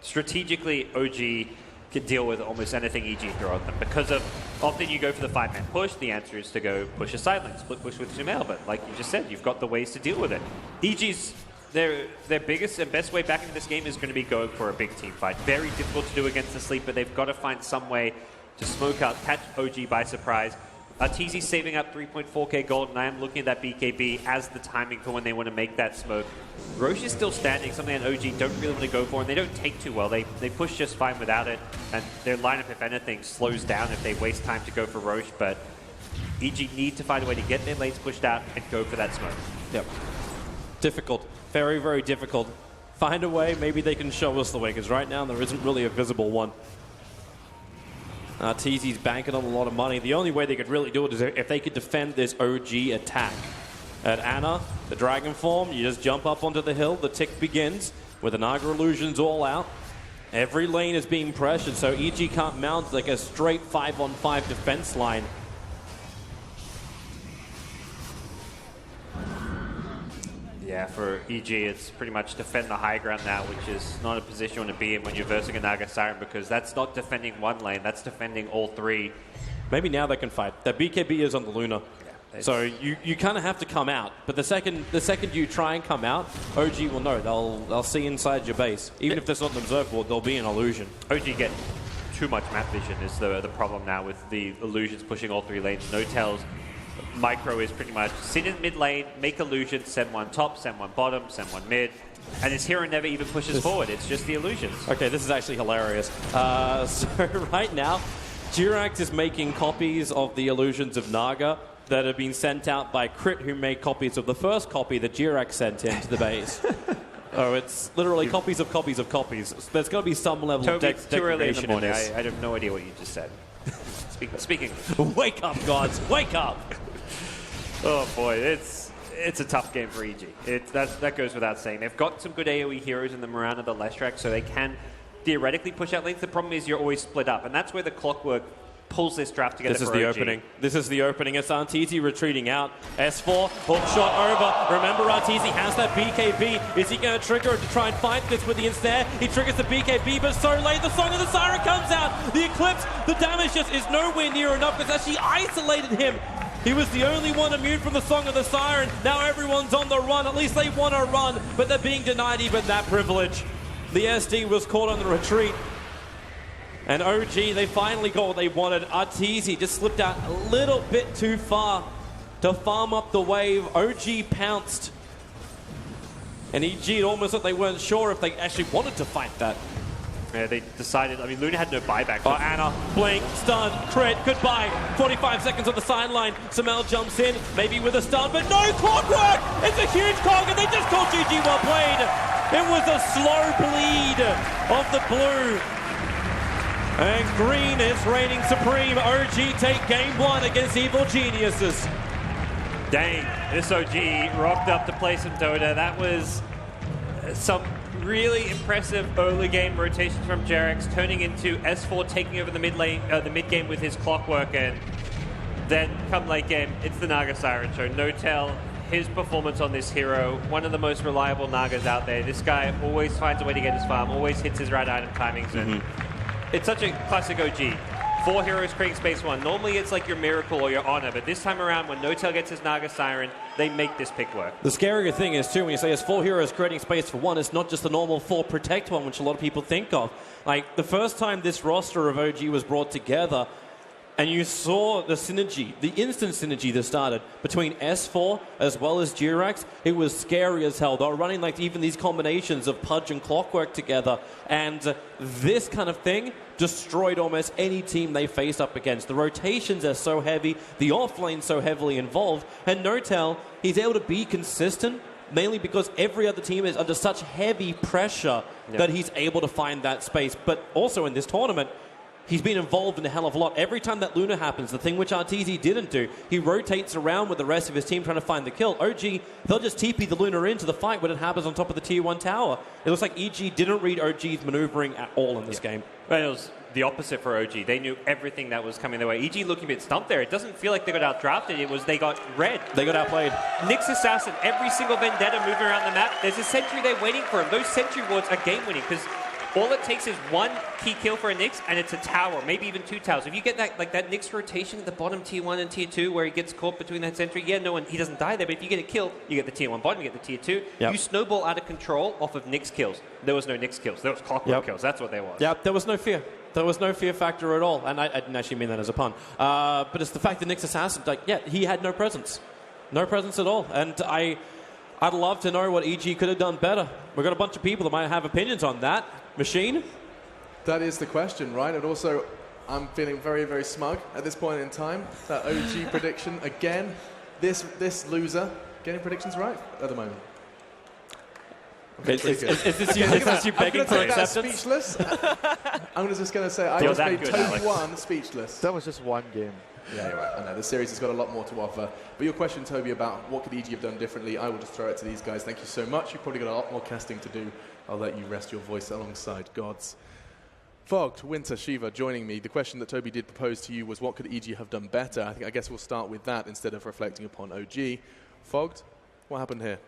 Strategically, OG can deal with almost anything EG throw at them, because of often you go for the 5-man push. The answer is to go push a side lane, split push with Sumail, but like you just said, you've got the ways to deal with it. EG's their biggest and best way back into this game is going to be going for a big team fight. Very difficult to do against the Sleep, but they've got to find some way to smoke out, catch OG by surprise. TZ saving up 3.4k gold, and I am looking at that BKB as the timing for when they want to make that smoke. Roche is still standing, something that OG don't really want to go for, and they don't take too well. They push just fine without it, and their lineup, if anything, slows down if they waste time to go for Roche, but EG need to find a way to get their lanes pushed out and go for that smoke. Yep. Difficult. Very, very difficult. Find a way, maybe they can show us the way, because right now there isn't really a visible one. TZ's banking on a lot of money. The only way they could really do it is if they could defend this OG attack. At Ana, the Dragon form, you just jump up onto the hill, the tick begins, with the Naga illusions all out. Every lane is being pressured, so EG can't mount like a straight 5-on-5 defense line. Yeah, for EG, it's pretty much defend the high ground now, which is not a position you want to be in when you're versing a Naga Siren, because that's not defending one lane, that's defending all three. Maybe now they can fight. That BKB is on the Luna. Yeah, so you kind of have to come out, but the second you try and come out, OG will know. They'll see inside your base. Even if there's not an observer board, there'll be an illusion. OG get too much map vision is the problem now with the illusions pushing all three lanes. No-Tail's micro is pretty much sit in mid lane, make illusions, send one top, send one bottom, send one mid, and his hero never even pushes forward. It's just the illusions. Okay, this is actually hilarious. So right now, Jirax is making copies of the illusions of Naga that have been sent out by Crit, who made copies of the first copy that Jirax sent into the base. Oh, it's literally copies of copies of copies. There's got to be some level of too early in the morning. this. I have no idea what you just said. Speaking. Wake up, gods! Wake up! Oh boy, it's a tough game for EG. That goes without saying. They've got some good AoE heroes in the Mirana, the Leshrac, so they can theoretically push out lanes. The problem is you're always split up, and that's where the Clockwork pulls this draft together. This is for the OG. opening. This is the opening. It's Arteezy retreating out. S4, hook shot over. Remember, Arteezy has that BKB. Is he going to trigger it to try and fight this with the ensnare? He triggers the BKB, but so late. The Song of the Siren comes out. The Eclipse, the damage just is nowhere near enough. It's actually isolated him. He was the only one immune from the Song of the Siren. Now everyone's on the run. At least they want to run, but they're being denied even that privilege. The SD was caught on the retreat. And OG, they finally got what they wanted. Arteezy just slipped out a little bit too far to farm up the wave. OG pounced. And EG, it almost like they weren't sure if they actually wanted to fight that. Yeah, they decided, I mean, Luna had no buyback. Oh, Ana, blink, stun, crit, goodbye. 45 seconds on the sideline. Sumail jumps in, maybe with a stun, but no Clockwork! It's a huge cog, and they just called GG well played. It was a slow bleed of the blue. And green is reigning supreme. OG take game one against Evil Geniuses. Dang, this OG rocked up the place in Dota. That was some really impressive early game rotations from Jerax, turning into S4 taking over the mid lane, the mid game with his Clockwork, and then come late game, it's the Naga Siren show. No-Tail, his performance on this hero, one of the most reliable Nagas out there. This guy always finds a way to get his farm, always hits his right item timings, and it's such a classic OG. 4 heroes creating space 1. Normally it's like your Miracle or your Honor, but this time around when No-Tail gets his Naga Siren, they make this pick work. The scarier thing is too, when you say it's 4 heroes creating space for 1, it's not just the normal 4 protect one, which a lot of people think of. Like, the first time this roster of OG was brought together, And you saw the synergy, the instant synergy that started between S4 as well as Jirax. It was scary as hell. They were running like even these combinations of Pudge and Clockwork together. And this kind of thing destroyed almost any team they faced up against. The rotations are so heavy, the offlane so heavily involved. And Notel, he's able to be consistent, mainly because every other team is under such heavy pressure that he's able to find that space. But also in this tournament, he's been involved in a hell of a lot. Every time that Luna happens, the thing which Arteezy didn't do, he rotates around with the rest of his team trying to find the kill. OG, they'll just TP the Luna into the fight when it happens on top of the tier 1 tower. It looks like EG didn't read OG's maneuvering at all in this game. Well, it was the opposite for OG. They knew everything that was coming their way. EG looking a bit stumped there. It doesn't feel like they got outdrafted. It was they got red. They got outplayed. Nyx Assassin, every single Vendetta moving around the map. There's a sentry there waiting for him. Those sentry wards are game winning because all it takes is one key kill for a Nyx, and it's a tower, maybe even 2 towers. If you get that, like that Nyx rotation at the bottom tier 1 and tier 2, where he gets caught between that sentry, he doesn't die there. But if you get a kill, you get the tier 1 bottom, you get the tier 2. Yep. You snowball out of control off of Nyx kills. There was no Nyx kills. There was Clockwork kills. That's what there was. Yeah, there was no fear. There was no fear factor at all, and I didn't actually mean that as a pun. But it's the fact that Nyx Assassin, he had no presence at all, and I'd love to know what EG could have done better. We've got a bunch of people that might have opinions on that. Machine? That is the question, right? And also, I'm feeling very, very smug at this point in time. That OG prediction, again, this loser getting predictions right at the moment. Okay, is this you begging for acceptance? Speechless. I'm just going to say I just made Toby 1 speechless. That was just one game. Yeah, you're right. I know the series has got a lot more to offer. But your question, Toby, about what could EG have done differently, I will just throw it to these guys. Thank you so much. You've probably got a lot more casting to do. I'll let you rest your voice alongside God's. Fogged, Winter, Shiva joining me. The question that Toby did propose to you was what could EG have done better? I guess we'll start with that instead of reflecting upon OG. Fogged, what happened here?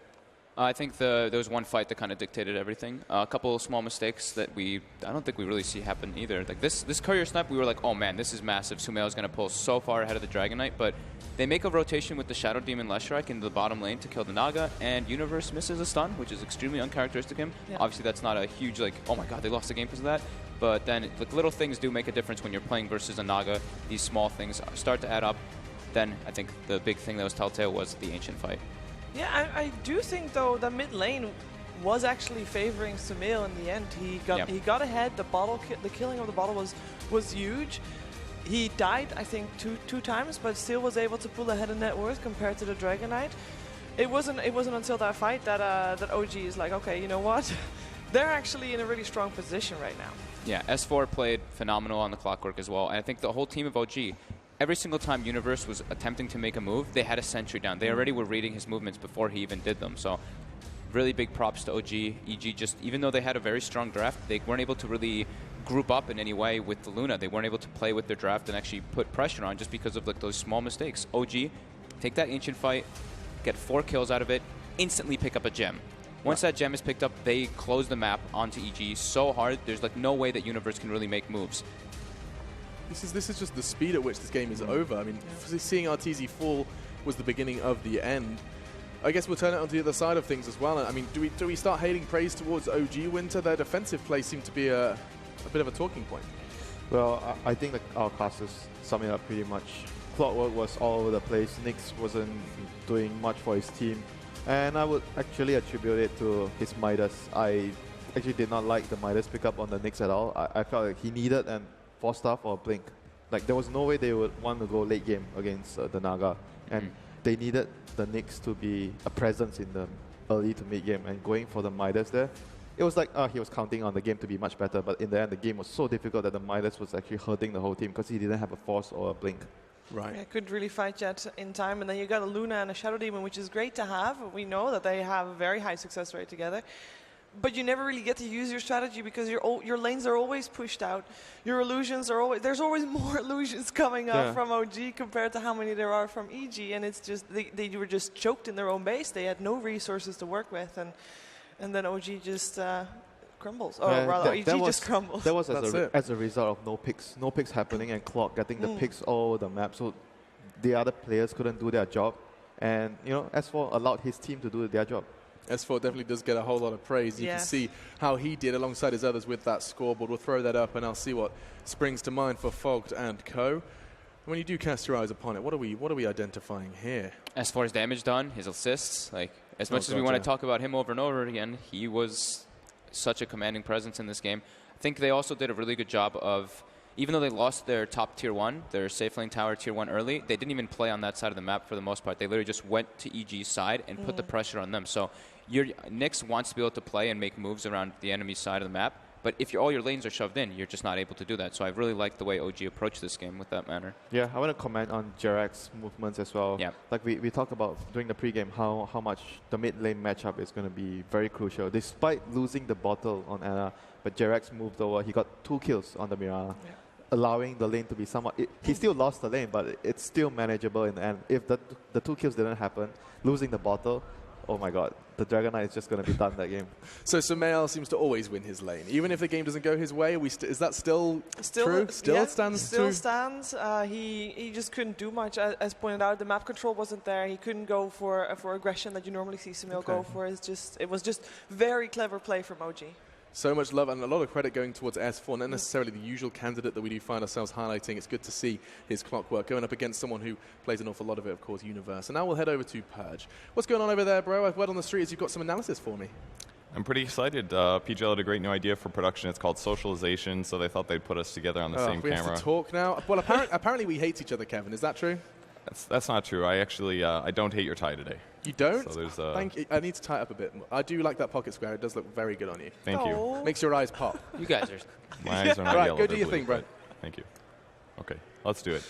I think there was one fight that kind of dictated everything. A couple of small mistakes that I don't think we really see happen either. Like this courier snipe, we were like, oh man, this is massive. Sumail's going to pull so far ahead of the Dragon Knight, but they make a rotation with the Shadow Demon Leshrac into the bottom lane to kill the Naga, and Universe misses a stun, which is extremely uncharacteristic of him. Yeah. Obviously, that's not a huge, like, oh my god, they lost the game because of that. But then, like, little things do make a difference when you're playing versus a Naga. These small things start to add up. Then I think the big thing that was telltale was the Ancient fight. Yeah, I do think though the mid lane was actually favoring Sumail in the end. He got ahead. The killing of the bottle was huge. He died, I think, two times, but still was able to pull ahead in net worth compared to the Dragon Knight. It wasn't until that fight that that OG is like, okay, you know what? They're actually in a really strong position right now. Yeah, S4 played phenomenal on the Clockwork as well, and I think the whole team of OG. Every single time Universe was attempting to make a move, they had a sentry down. They already were reading his movements before he even did them. So really big props to OG. EG just, even though they had a very strong draft, they weren't able to really group up in any way with the Luna. They weren't able to play with their draft and actually put pressure on just because of like those small mistakes. OG, take that Ancient fight, get 4 kills out of it, instantly pick up a gem. Once that gem is picked up, they close the map onto EG so hard, there's like no way that Universe can really make moves. This is just the speed at which this game is over. I mean, seeing Arteezy fall was the beginning of the end. I guess we'll turn it onto the other side of things as well. I mean, do we start hailing praise towards OG Winter? Their defensive play seemed to be a bit of a talking point. Well, I think our classes sum it up pretty much. Clockwork was all over the place. Nyx wasn't doing much for his team. And I would actually attribute it to his Midas. I actually did not like the Midas pickup on the Nyx at all. I felt like he needed an 4-star or a blink. Like there was no way they would want to go late game against the Naga, and they needed the Nyx to be a presence in the early to mid game. And going for the Midas there, it was like he was counting on the game to be much better, but in the end the game was so difficult that the Midas was actually hurting the whole team because he didn't have a force or a blink. Right. Yeah, couldn't really fight yet in time, and then you got a Luna and a Shadow Demon, which is great to have. We know that they have a very high success rate together. But you never really get to use your strategy because your lanes are always pushed out. Your illusions are always... There's always more illusions coming up from OG compared to how many there are from EG. And it's just... They were just choked in their own base. They had no resources to work with. And then OG just crumbles. Or rather, EG just crumbles. That was as a result of no picks. No picks happening and Clock getting the picks all over the map. So the other players couldn't do their job. And, you know, S4 allowed his team to do their job. S4 definitely does get a whole lot of praise. You can see how he did alongside his others with that scoreboard. We'll throw that up and I'll see what springs to mind for Fogged and co. When you do cast your eyes upon it, what are we identifying here? As far as damage done, his assists, like as much as we want to talk about him over and over again, he was such a commanding presence in this game. I think they also did a really good job of, even though they lost their top tier 1, their safe lane tower tier 1 early, they didn't even play on that side of the map for the most part. They literally just went to EG's side and put the pressure on them. So Nyx wants to be able to play and make moves around the enemy side of the map. But if all your lanes are shoved in, you're just not able to do that. So I really like the way OG approached this game with that manner. Yeah, I want to comment on Jarek's movements as well. Yeah. Like we talked about during the pregame how much the mid lane matchup is going to be very crucial. Despite losing the bottle on Ana, but Jarek's moved over. He got 2 kills on the Mirana, allowing the lane to be somewhat... he still lost the lane, but it's still manageable in the end. If the 2 kills didn't happen, losing the bottle, oh my god, the Dragon Knight is just going to be done that game. So Sumail seems to always win his lane. Even if the game doesn't go his way, is that still true? Still stands Still true? stands. He just couldn't do much. As pointed out, the map control wasn't there. He couldn't go for aggression that you normally see Sumail go for. It was just very clever play from OG. So much love and a lot of credit going towards S4, not necessarily the usual candidate that we do find ourselves highlighting. It's good to see his clockwork going up against someone who plays an awful lot of it, of course, Universe. And now we'll head over to Purge. What's going on over there, bro? I've word on the street as you've got some analysis for me. I'm pretty excited. PGL had a great new idea for production. It's called socialization, so they thought they'd put us together on the same we camera. have to talk now. Well, apparently we hate each other, Kevin. Is that true? That's not true. I actually I don't hate your tie today. You don't? So there's Thank you. I need to tie it up a bit. I do like that pocket square. It does look very good on you. Thank you. Makes your eyes pop. You guys are... My eyes are not Right, yellow. go they're do your blue, thing, bro. but Thank you. Okay, let's do it.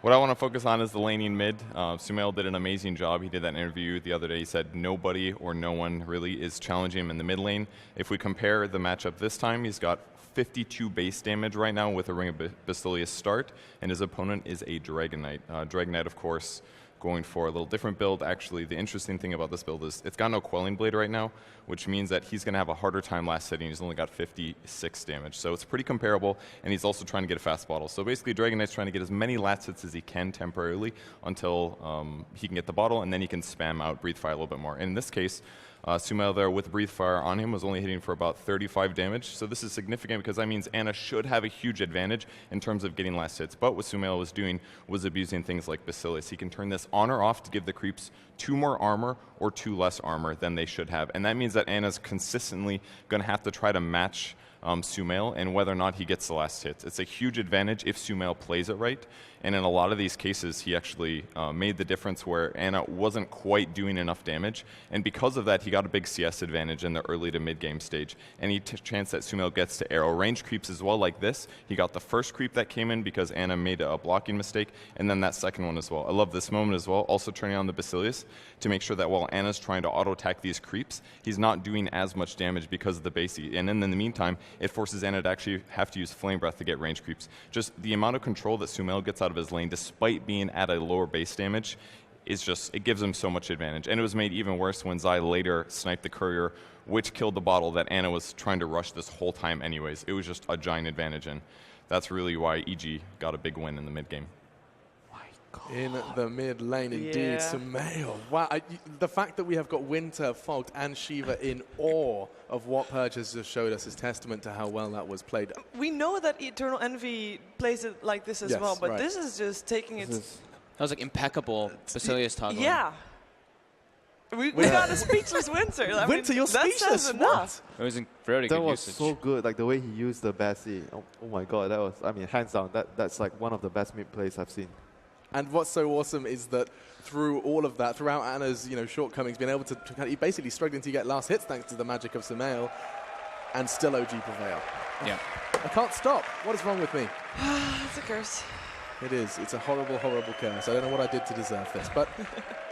What I want to focus on is the laning mid. Sumail did an amazing job. He did that interview the other day. He said nobody or no one really is challenging him in the mid lane. If we compare the matchup this time, he's got 52 base damage right now with a Ring of Basilius start, and his opponent is a Dragon Knight. Dragon Knight, of course, going for a little different build. Actually, the interesting thing about this build is it's got no Quelling Blade right now, which means that he's going to have a harder time last hitting. He's only got 56 damage, so it's pretty comparable, and he's also trying to get a fast bottle. So basically, Dragon Knight's trying to get as many last hits as he can temporarily until he can get the bottle, and then he can spam out Breathe Fire a little bit more. In this case, Sumail there with Breathe Fire on him was only hitting for about 35 damage. So this is significant because that means Ana should have a huge advantage in terms of getting last hits. But what Sumail was doing was abusing things like Basilius. He can turn this on or off to give the creeps 2 more armor or 2 less armor than they should have. And that means that Ana's consistently going to have to try to match Sumail and whether or not he gets the last hits. It's a huge advantage if Sumail plays it right. And in a lot of these cases, he actually made the difference where Ana wasn't quite doing enough damage. And because of that, he got a big CS advantage in the early to mid-game stage. Any chance that Sumail gets to arrow range creeps as well like this, he got the first creep that came in because Ana made a blocking mistake, and then that second one as well. I love this moment as well, also turning on the Basilius to make sure that while Ana's trying to auto-attack these creeps, he's not doing as much damage because of the base. And then in the meantime, it forces Ana to actually have to use Flame Breath to get range creeps. Just the amount of control that Sumail gets out of his lane, despite being at a lower base damage, is just, it gives him so much advantage. And it was made even worse when Zai later sniped the courier, which killed the bottle that Ana was trying to rush this whole time anyways. It was just a giant advantage, and that's really why EG got a big win in the mid game. In the mid lane, indeed, Sumail. Wow, the fact that we have got Winter, Fogged, and Shiva in awe of what Purge has just showed us is testament to how well that was played. We know that Eternal Envy plays it like this as well, but this is just taking it. That was like impeccable Basilius toggling. Yeah. We got a speechless Winter. I Winter, mean, you're that speechless. says enough. It was very good That was usage. so good, like the way he used the Bassi. Oh my god, that was, I mean, hands down, that's like one of the best mid plays I've seen. And what's so awesome is that through all of that, throughout Ana's shortcomings, being able to basically struggling to get last hits thanks to the magic of Sumail, and still OG prevail. Yeah. I can't stop. What is wrong with me? It's a curse. It is. It's a horrible, horrible curse. I don't know what I did to deserve this. But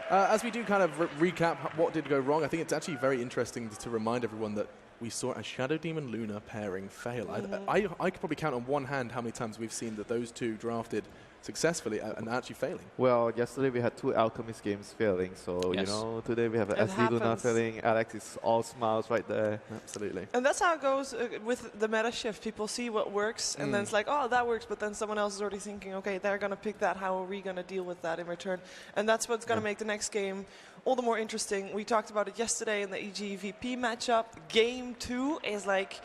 as we do kind of recap what did go wrong, I think it's actually very interesting to remind everyone that we saw a Shadow Demon Luna pairing fail. I could probably count on one hand how many times we've seen that those two drafted successfully and actually failing. Well, yesterday we had 2 Alchemist games failing, so Yes. today we have an SD Luna failing. Alex is all smiles right there. Absolutely. And that's how it goes with the meta shift. People see what works, and then it's like, oh, that works, but then someone else is already thinking, okay, they're going to pick that. How are we going to deal with that in return? And that's what's going to make the next game all the more interesting. We talked about it yesterday in the EG VP matchup. Game 2 is like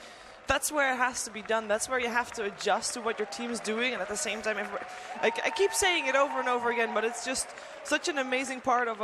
that's where it has to be done. That's where you have to adjust to what your team's doing, and at the same time, I keep saying it over and over again, but it's just such an amazing part of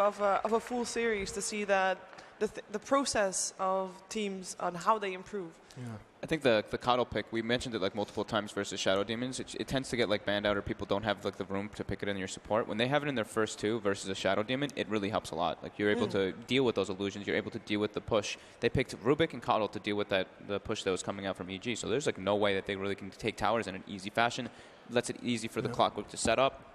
a full series to see that the process of teams on how they improve. Yeah. I think the Coddle pick, we mentioned it like multiple times versus Shadow Demons. It tends to get like banned out, or people don't have like the room to pick it in your support. When they have it in their first two versus a Shadow Demon, it really helps a lot. Like you're able to deal with those illusions. You're able to deal with the push. They picked Rubik and Coddle to deal with the push that was coming out from EG. So there's like no way that they really can take towers in an easy fashion. Lets it easy for the Clockwork to set up.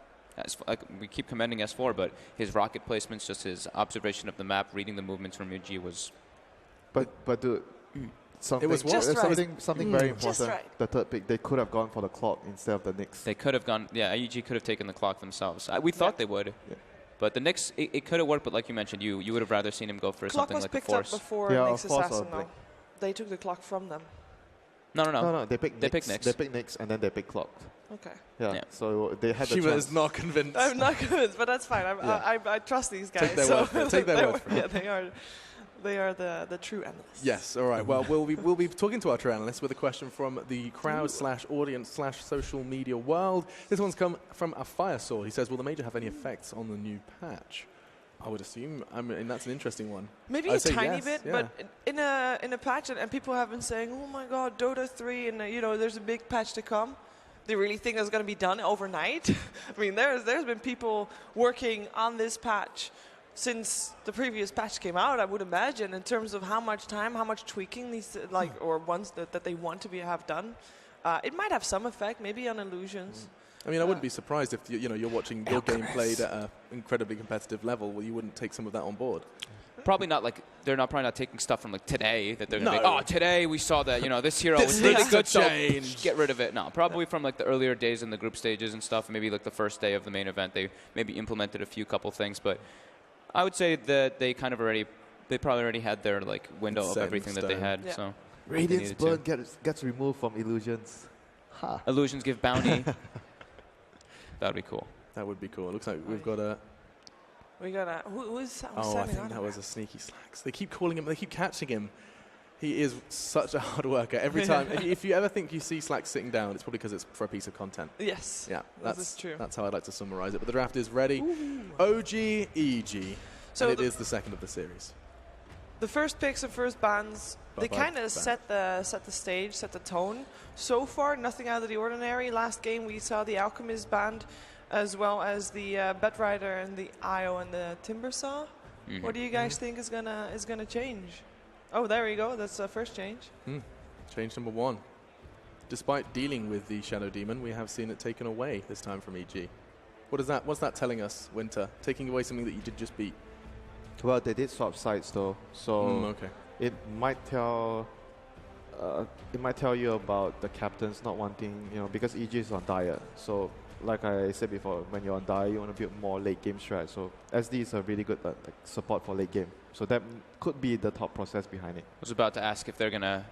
Like we keep commending S4, but his rocket placements, just his observation of the map, reading the movements from EG was. But dude. Something, it was something very important. Right. The third pick, they could have gone for the clock instead of the Knicks. They could have gone, yeah, EG could have taken the clock themselves. We thought they would. Yeah. But the Knicks, it could have worked, but like you mentioned, you would have rather seen him go for something like a Force. Clock was picked up before Knicks Assassin, though. They took the clock from them. No, they picked Knicks. They picked Knicks, and then they picked clocked. Okay. Yeah, so they had the Shiva chance. is not convinced. I'm not convinced, but that's fine. I trust these guys. Take their word. Take their word for it. Yeah, they are the true analysts. Yes, all right. Well, we'll be talking to our true analysts with a question from the crowd/audience/social media world. This one's come from a Firesaw. He says, will the major have any effects on the new patch? I would assume. I mean, that's an interesting one. Maybe a tiny bit, but in a patch, and people have been saying, oh my God, Dota 3, and there's a big patch to come. Do you really think that's going to be done overnight? I mean, there's been people working on this patch since the previous patch came out, I would imagine, in terms of how much time, how much tweaking these or ones that they want to have done. It might have some effect, maybe on illusions. I mean, I wouldn't be surprised if you're watching your game played at an incredibly competitive level. Well, you wouldn't take some of that on board. Probably not like they're probably not taking stuff from like today that they're gonna be, oh, today we saw that this hero was really good, so get rid of it. No, probably from like the earlier days in the group stages and stuff. Maybe like the first day of the main event, they maybe implemented a couple things, but I would say that they probably already had their like window of everything that they had. Yeah. So Radiance Burn gets removed from illusions. Ha. Illusions give bounty. That'd be cool. That would be cool. It looks like we've got a. Who's I think that was a sneaky Slacks. They keep calling him. They keep catching him. He is such a hard worker. Every time, if you ever think you see Slacks sitting down, it's probably because it's for a piece of content. Yes. Yeah, that's true. That's how I'd like to summarize it. But the draft is ready. Ooh. OG, EG, so and it is the second of the series. The first picks and first bans, they kind of set the stage, set the tone. So far, nothing out of the ordinary. Last game we saw the Alchemist banned, as well as the Bedrider and the IO and the Timbersaw. Mm-hmm. What do you guys think is gonna change? Oh, there we go. That's the first change. Change number one. Despite dealing with the Shadow Demon, we have seen it taken away this time from EG. What's that telling us, Winter? Taking away something that you did just beat? Well, they did swap sides though, so it might tell you about the captains not wanting, because EG is on diet. So, like I said before, when you're on diet, you want to build more late game strat. So SD is a really good support for late game. So that could be the thought process behind it. I was about to ask if do you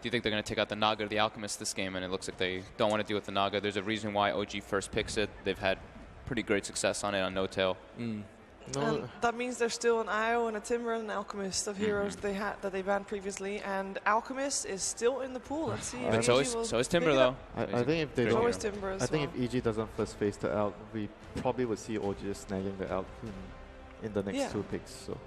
think they're going to take out the Naga or the Alchemist this game, and it looks like they don't want to deal with the Naga. There's a reason why OG first picks it. They've had pretty great success on it on No Tail. And that means there's still an IO and a Timber and an Alchemist of heroes that they banned previously, and Alchemist is still in the pool. Let's see. But so is Timber though. I think if they don't, Timber I think if EG doesn't first face the Alch, we probably would see OG snagging the Alch in the next two picks. So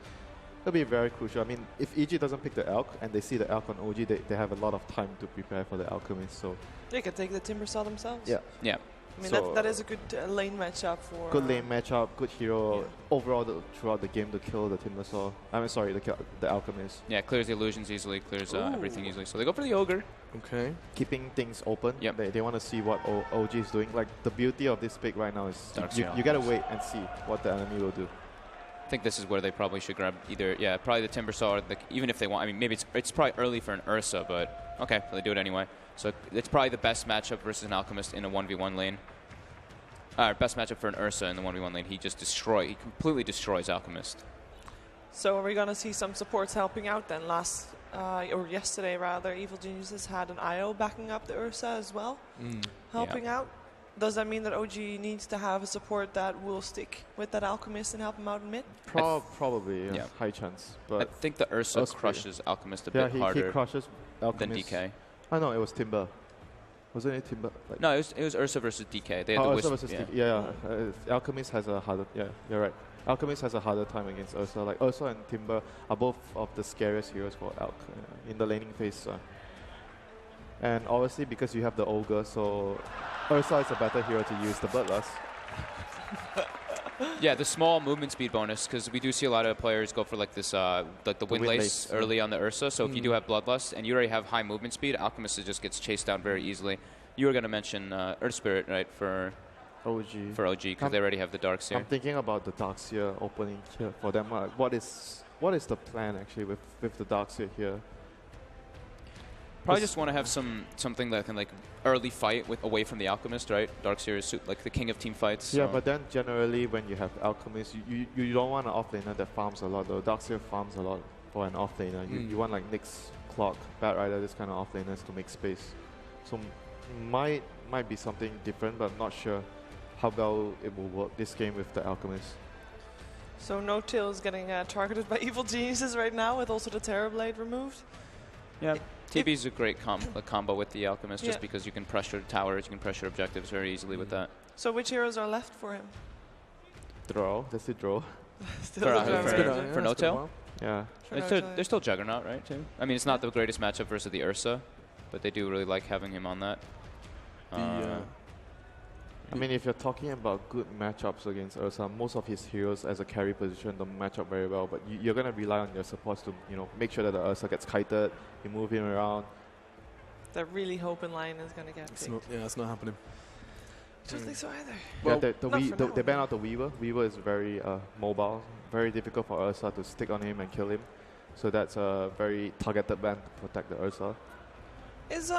it'll be very crucial. I mean, if EG doesn't pick the Alch and they see the Alch on OG, they have a lot of time to prepare for the Alchemist. So they can take the Timbersaw themselves. Yeah. I mean, so that is a good lane matchup for... Good lane matchup, good hero overall throughout the game to kill the Timbersaw. The Alchemist. Yeah, clears the illusions easily, clears everything easily. So they go for the Ogre. Okay. Keeping things open. Yep. They want to see what OG is doing. Like, the beauty of this pick right now is you got to wait and see what the enemy will do. I think this is where they probably should grab probably the Timbersaw, or even if they want. I mean, maybe it's probably early for an Ursa, but okay, they do it anyway. So it's probably the best matchup versus an Alchemist in a 1v1 lane. Best matchup for an Ursa in the 1v1 lane. He completely destroys Alchemist. So are we going to see some supports helping out then? Or yesterday rather, Evil Geniuses had an IO backing up the Ursa as well, helping out. Does that mean that OG needs to have a support that will stick with that Alchemist and help him out in mid? Probably, high chance. But I think the Ursa crushes Alchemist a bit harder he crushes Alchemist than DK. I know it was Timber. Wasn't it Timber? Like No, it was Ursa versus DK. They had the Ursa Wisp. versus DK. Yeah. Alchemist has a harder. Yeah, you're right. Alchemist has a harder time against Ursa. Like Ursa and Timber are both of the scariest heroes for Alch in the laning phase. And obviously because you have the Ogre, so Ursa is a better hero to use the Bloodlust. Yeah, the small movement speed bonus, because we do see a lot of players go for like this, like the Windlace early on the Ursa. So if you do have Bloodlust and you already have high movement speed, Alchemist just gets chased down very easily. You were going to mention Earth Spirit, right, for OG. For OG, because they already have the Darkseer. I'm thinking about the Darkseer opening here for them. What is the plan actually with the Darkseer here? Probably just want to have something that can like early fight with away from the Alchemist, right? Darkseer is like the king of team fights. Yeah, so. but then generally when you have Alchemist, you don't want an offlaner that farms a lot though. Darkseer farms a lot for an offlaner. You want like Nyx, Clock, Bat Rider, this kind of offlaners to make space. So might be something different, but I'm not sure how well it will work this game with the Alchemist. So No-Tail is getting targeted by evil geniuses right now with also the Terrorblade removed. Yeah, TB is a great combo with the Alchemist just because you can pressure towers, you can pressure objectives very easily with that. So which heroes are left for him? Draw, that's the draw. For No-Tail? Yeah. They're still Juggernaut, right, too? I mean, it's not the greatest matchup versus the Ursa, but they do really like having him on that. I mean, if you're talking about good matchups against Ursa, most of his heroes as a carry position don't match up very well, but you're going to rely on your supports to, make sure that the Ursa gets kited, you move him around. That really hoping line is going to get picked. It's not happening. I don't think so either. Well, they ban out the Weaver. Weaver is very mobile, very difficult for Ursa to stick on him and kill him. So that's a very targeted ban to protect the Ursa. Is,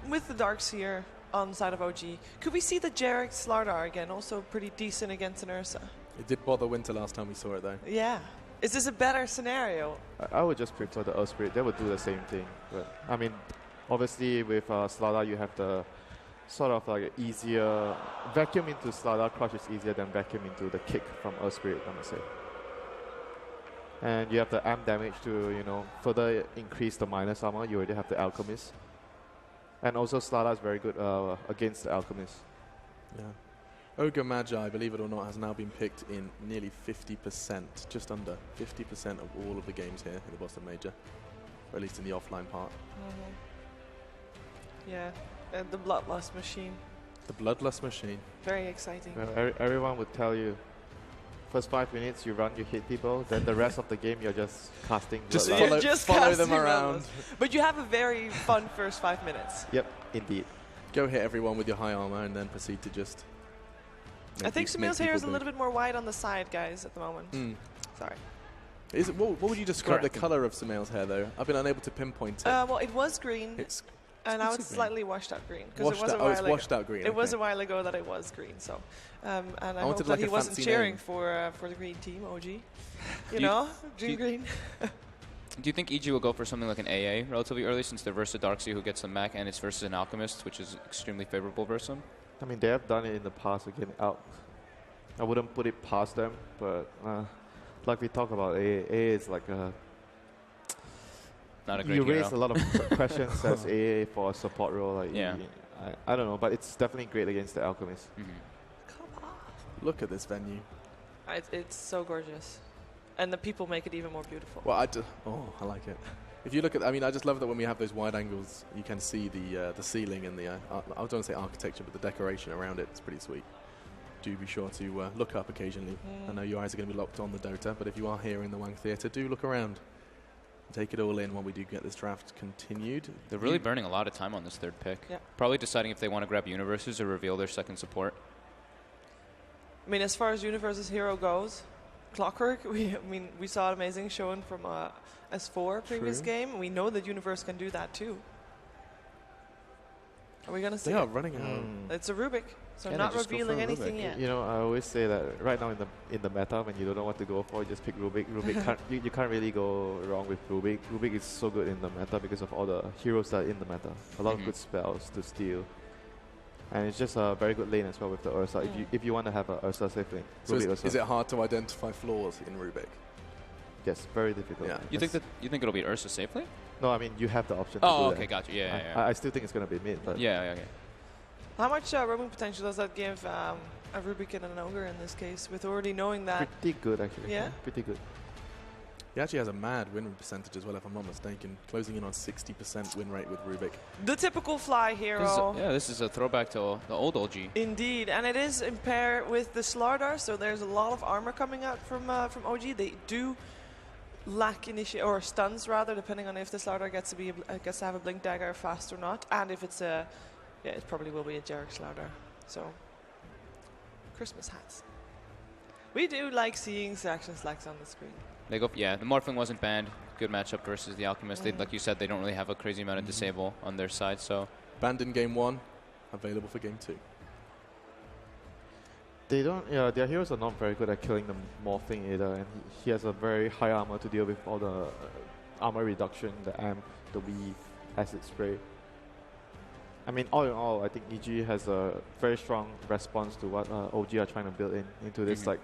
with the Darkseer on the side of OG, could we see the Jarek Slardar again, also pretty decent against an Ursa? It did bother Winter last time we saw it though. Yeah. Is this a better scenario? I would just prefer the Earth Spirit. They would do the same thing. But I mean, obviously with Slardar you have the sort of like easier vacuum into Slardar crush is easier than vacuum into the kick from Earth Spirit, I must say. And you have the amp damage to further increase the minus armor. You already have the Alchemist. And also Slardar is very good against the Alchemist. Yeah. Ogre Magi, believe it or not, has now been picked in nearly 50%, just under 50% of all of the games here in the Boston Major, or at least in the offline part. Yeah, the Bloodlust machine. The Bloodlust machine. Very exciting. Well, everyone would tell you, first 5 minutes you run, you hit people, then the rest of the game you're just casting Bloodlust. Just follow them around. But you have a very fun first 5 minutes. Yep, indeed. Go hit everyone with your high armor and then proceed to just... I think Sumail's hair is a little bit more wide on the side, guys, at the moment. Sorry. Is it, what would you describe the color of Sumail's hair, though? I've been unable to pinpoint it. Well, it was green, and now it's slightly washed out green. It's washed out green. It was a while ago that it was green, so. And I hope that he wasn't cheering for the green team, OG. Dream green. Do you think EG will go for something like an AA relatively early, since they're versus Darkseer who gets some mech, and it's versus an Alchemist, which is extremely favorable versus him? I mean, they have done it in the past again. I wouldn't put it past them, but like we talk about, AA is like a... Not a great You hero. raise a lot of questions as AA for a support role. Like I don't know, but it's definitely great against the Alchemist. Come on. Look at this venue. It's so gorgeous. And the people make it even more beautiful. Well, I like it. If you look at, I just love that when we have those wide angles, you can see the ceiling and the, I don't want to say architecture, but the decoration around it. It's pretty sweet. Do be sure to look up occasionally. I know your eyes are going to be locked on the Dota, but if you are here in the Wang Theatre, do look around. Take it all in while we do get this draft continued. They're really burning a lot of time on this third pick. Yeah. Probably deciding if they want to grab Universes or reveal their second support. I mean, as far as Universe's hero goes, Clockwork, we saw an amazing showing from S4 previous game. We know that Universe can do that too. Are we going to see They are running out. It's a Rubik, so not revealing anything yet. I always say that right now in the meta, when you don't know what to go for, you just pick Rubik. Rubik you can't really go wrong with Rubik. Rubik is so good in the meta because of all the heroes that are in the meta. A lot of good spells to steal. And it's just a very good lane as well with the Ursa. If you want to have an Ursa safe lane. So is it hard to identify flaws in Rubik? Yes, very difficult. Yeah. You think it'll be Ursa safely? No, I mean, you have the option to Oh, do okay, that. gotcha. Yeah. I still think it's going to be mid, but... Yeah, okay. How much roaming potential does that give a Rubik and an Ogre in this case, with already knowing that? Pretty good, actually. Yeah? Pretty good. He actually has a mad win percentage as well, if I'm not mistaken, closing in on 60% win rate with Rubik. The typical fly hero. This is a throwback to the old OG. Indeed, and it is in pair with the Slardar, so there's a lot of armor coming out from OG. They do lack or stuns rather, depending on if the Slardar gets to have a blink dagger fast or not, and if it's a, it probably will be a Jarek Slardar. So, Christmas hats. We do like seeing Saxon Slacks on the screen. They go, the Morphling wasn't banned. Good matchup versus the Alchemist. They, like you said, they don't really have a crazy amount of disable on their side. So banned in game 1, available for game 2. They don't, their heroes are not very good at killing the Morphling either, and he has a very high armor to deal with all the armor reduction, the amp, the weave, acid spray. I mean, all in all, I think EG has a very strong response to what OG are trying to build into this like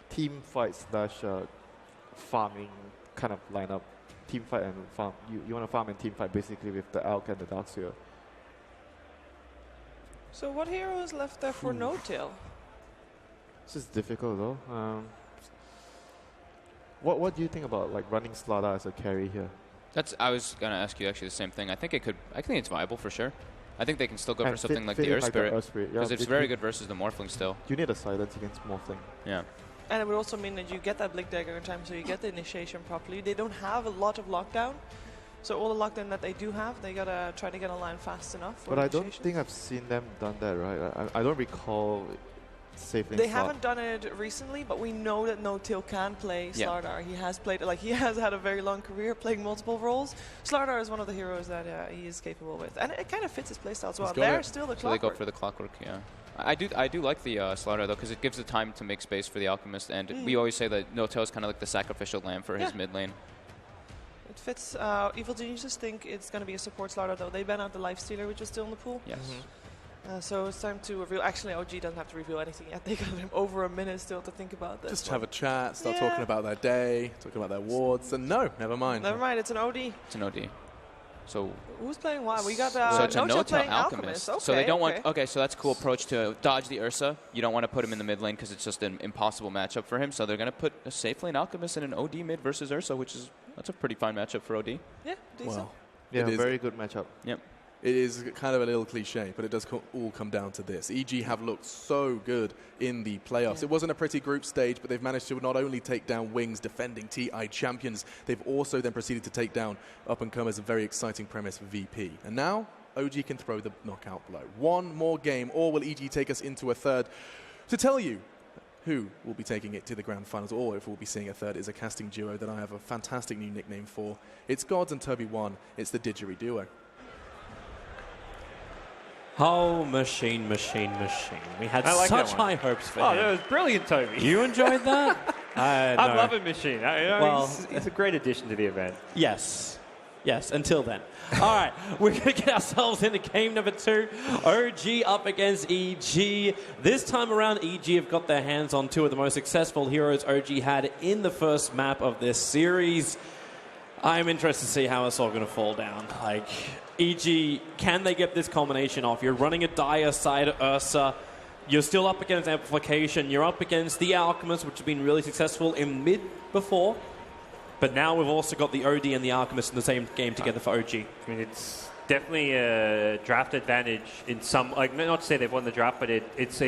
team fight slash farming kind of lineup. Team fight and farm. You want to farm and team fight basically with the Elk and the Darkseer. So what hero is left there for No-Tail? This is difficult though. What do you think about like running Slardar as a carry here? I was gonna ask you actually the same thing. I think it's viable for sure. I think they can still go And for something like fit the in Earth like the Spirit Earth Spirit, because it's very good versus the Morphling still. You need a silence against Morphling. Yeah. And it would also mean that you get that Blink Dagger in time, so you get the initiation properly. They don't have a lot of lockdown, so all the lockdown that they do have, they gotta try to get online fast enough. But I don't think I've seen them done that, right? I don't recall safely. They haven't done it recently, but we know that No-Tail can play Slardar. He has played, he has had a very long career playing multiple roles. Slardar is one of the heroes that he is capable with, and it kind of fits his playstyle as well. They're still the Clockwork. So they go for the Clockwork, yeah. I do like the Slardar though, because it gives the time to make space for the Alchemist, and we always say that No-Tail is kind of like the sacrificial lamb for his mid lane. It fits. Evil Geniuses think it's going to be a support Slardar though. They ban out the Lifestealer, which was still in the pool. Yes. So it's time to reveal. Actually, OG doesn't have to reveal anything yet. They got him over a minute still to think about this. Just have a chat, start talking about their day, talking about their wards, and no, never mind. Never mind, it's an OD. It's an OD. So who's playing what? We got so it's a No-Tail No-Tail playing Alchemist. Okay, so they don't want. Okay, so that's a cool approach to dodge the Ursa. You don't want to put him in the mid lane because it's just an impossible matchup for him. So they're going to put a safe lane Alchemist in an OD mid versus Ursa, that's a pretty fine matchup for OD. Yeah, decent. Well, yeah, very good matchup. Yep. It is kind of a little cliche, but it does all come down to this. EG have looked so good in the playoffs. It wasn't a pretty group stage, but they've managed to not only take down Wings, defending TI champions, they've also then proceeded to take down up-and-comers, a very exciting premise for VP. And now, OG can throw the knockout blow. One more game, or will EG take us into a third? To tell you who will be taking it to the grand finals, or if we'll be seeing a third, is a casting duo that I have a fantastic new nickname for. It's Gods and Toby One. It's the Didgeridoo duo. Oh, machine. We had like such that one. high hopes for him. Oh, that was brilliant, Toby. You enjoyed that? I'm loving Machine. Well, he's a great addition to the event. Yes, until then. All right, we're going to get ourselves into game number 2. OG up against EG. This time around, EG have got their hands on 2 of the most successful heroes OG had in the first map of this series. I'm interested to see how it's all going to fall down. EG, can they get this combination off? You're running a Dire side Ursa. You're still up against Amplification. You're up against the Alchemist, which have been really successful in mid before. But now we've also got the OD and the Alchemist in the same game together for OG. I mean, it's definitely a draft advantage in some, not to say they've won the draft, but it's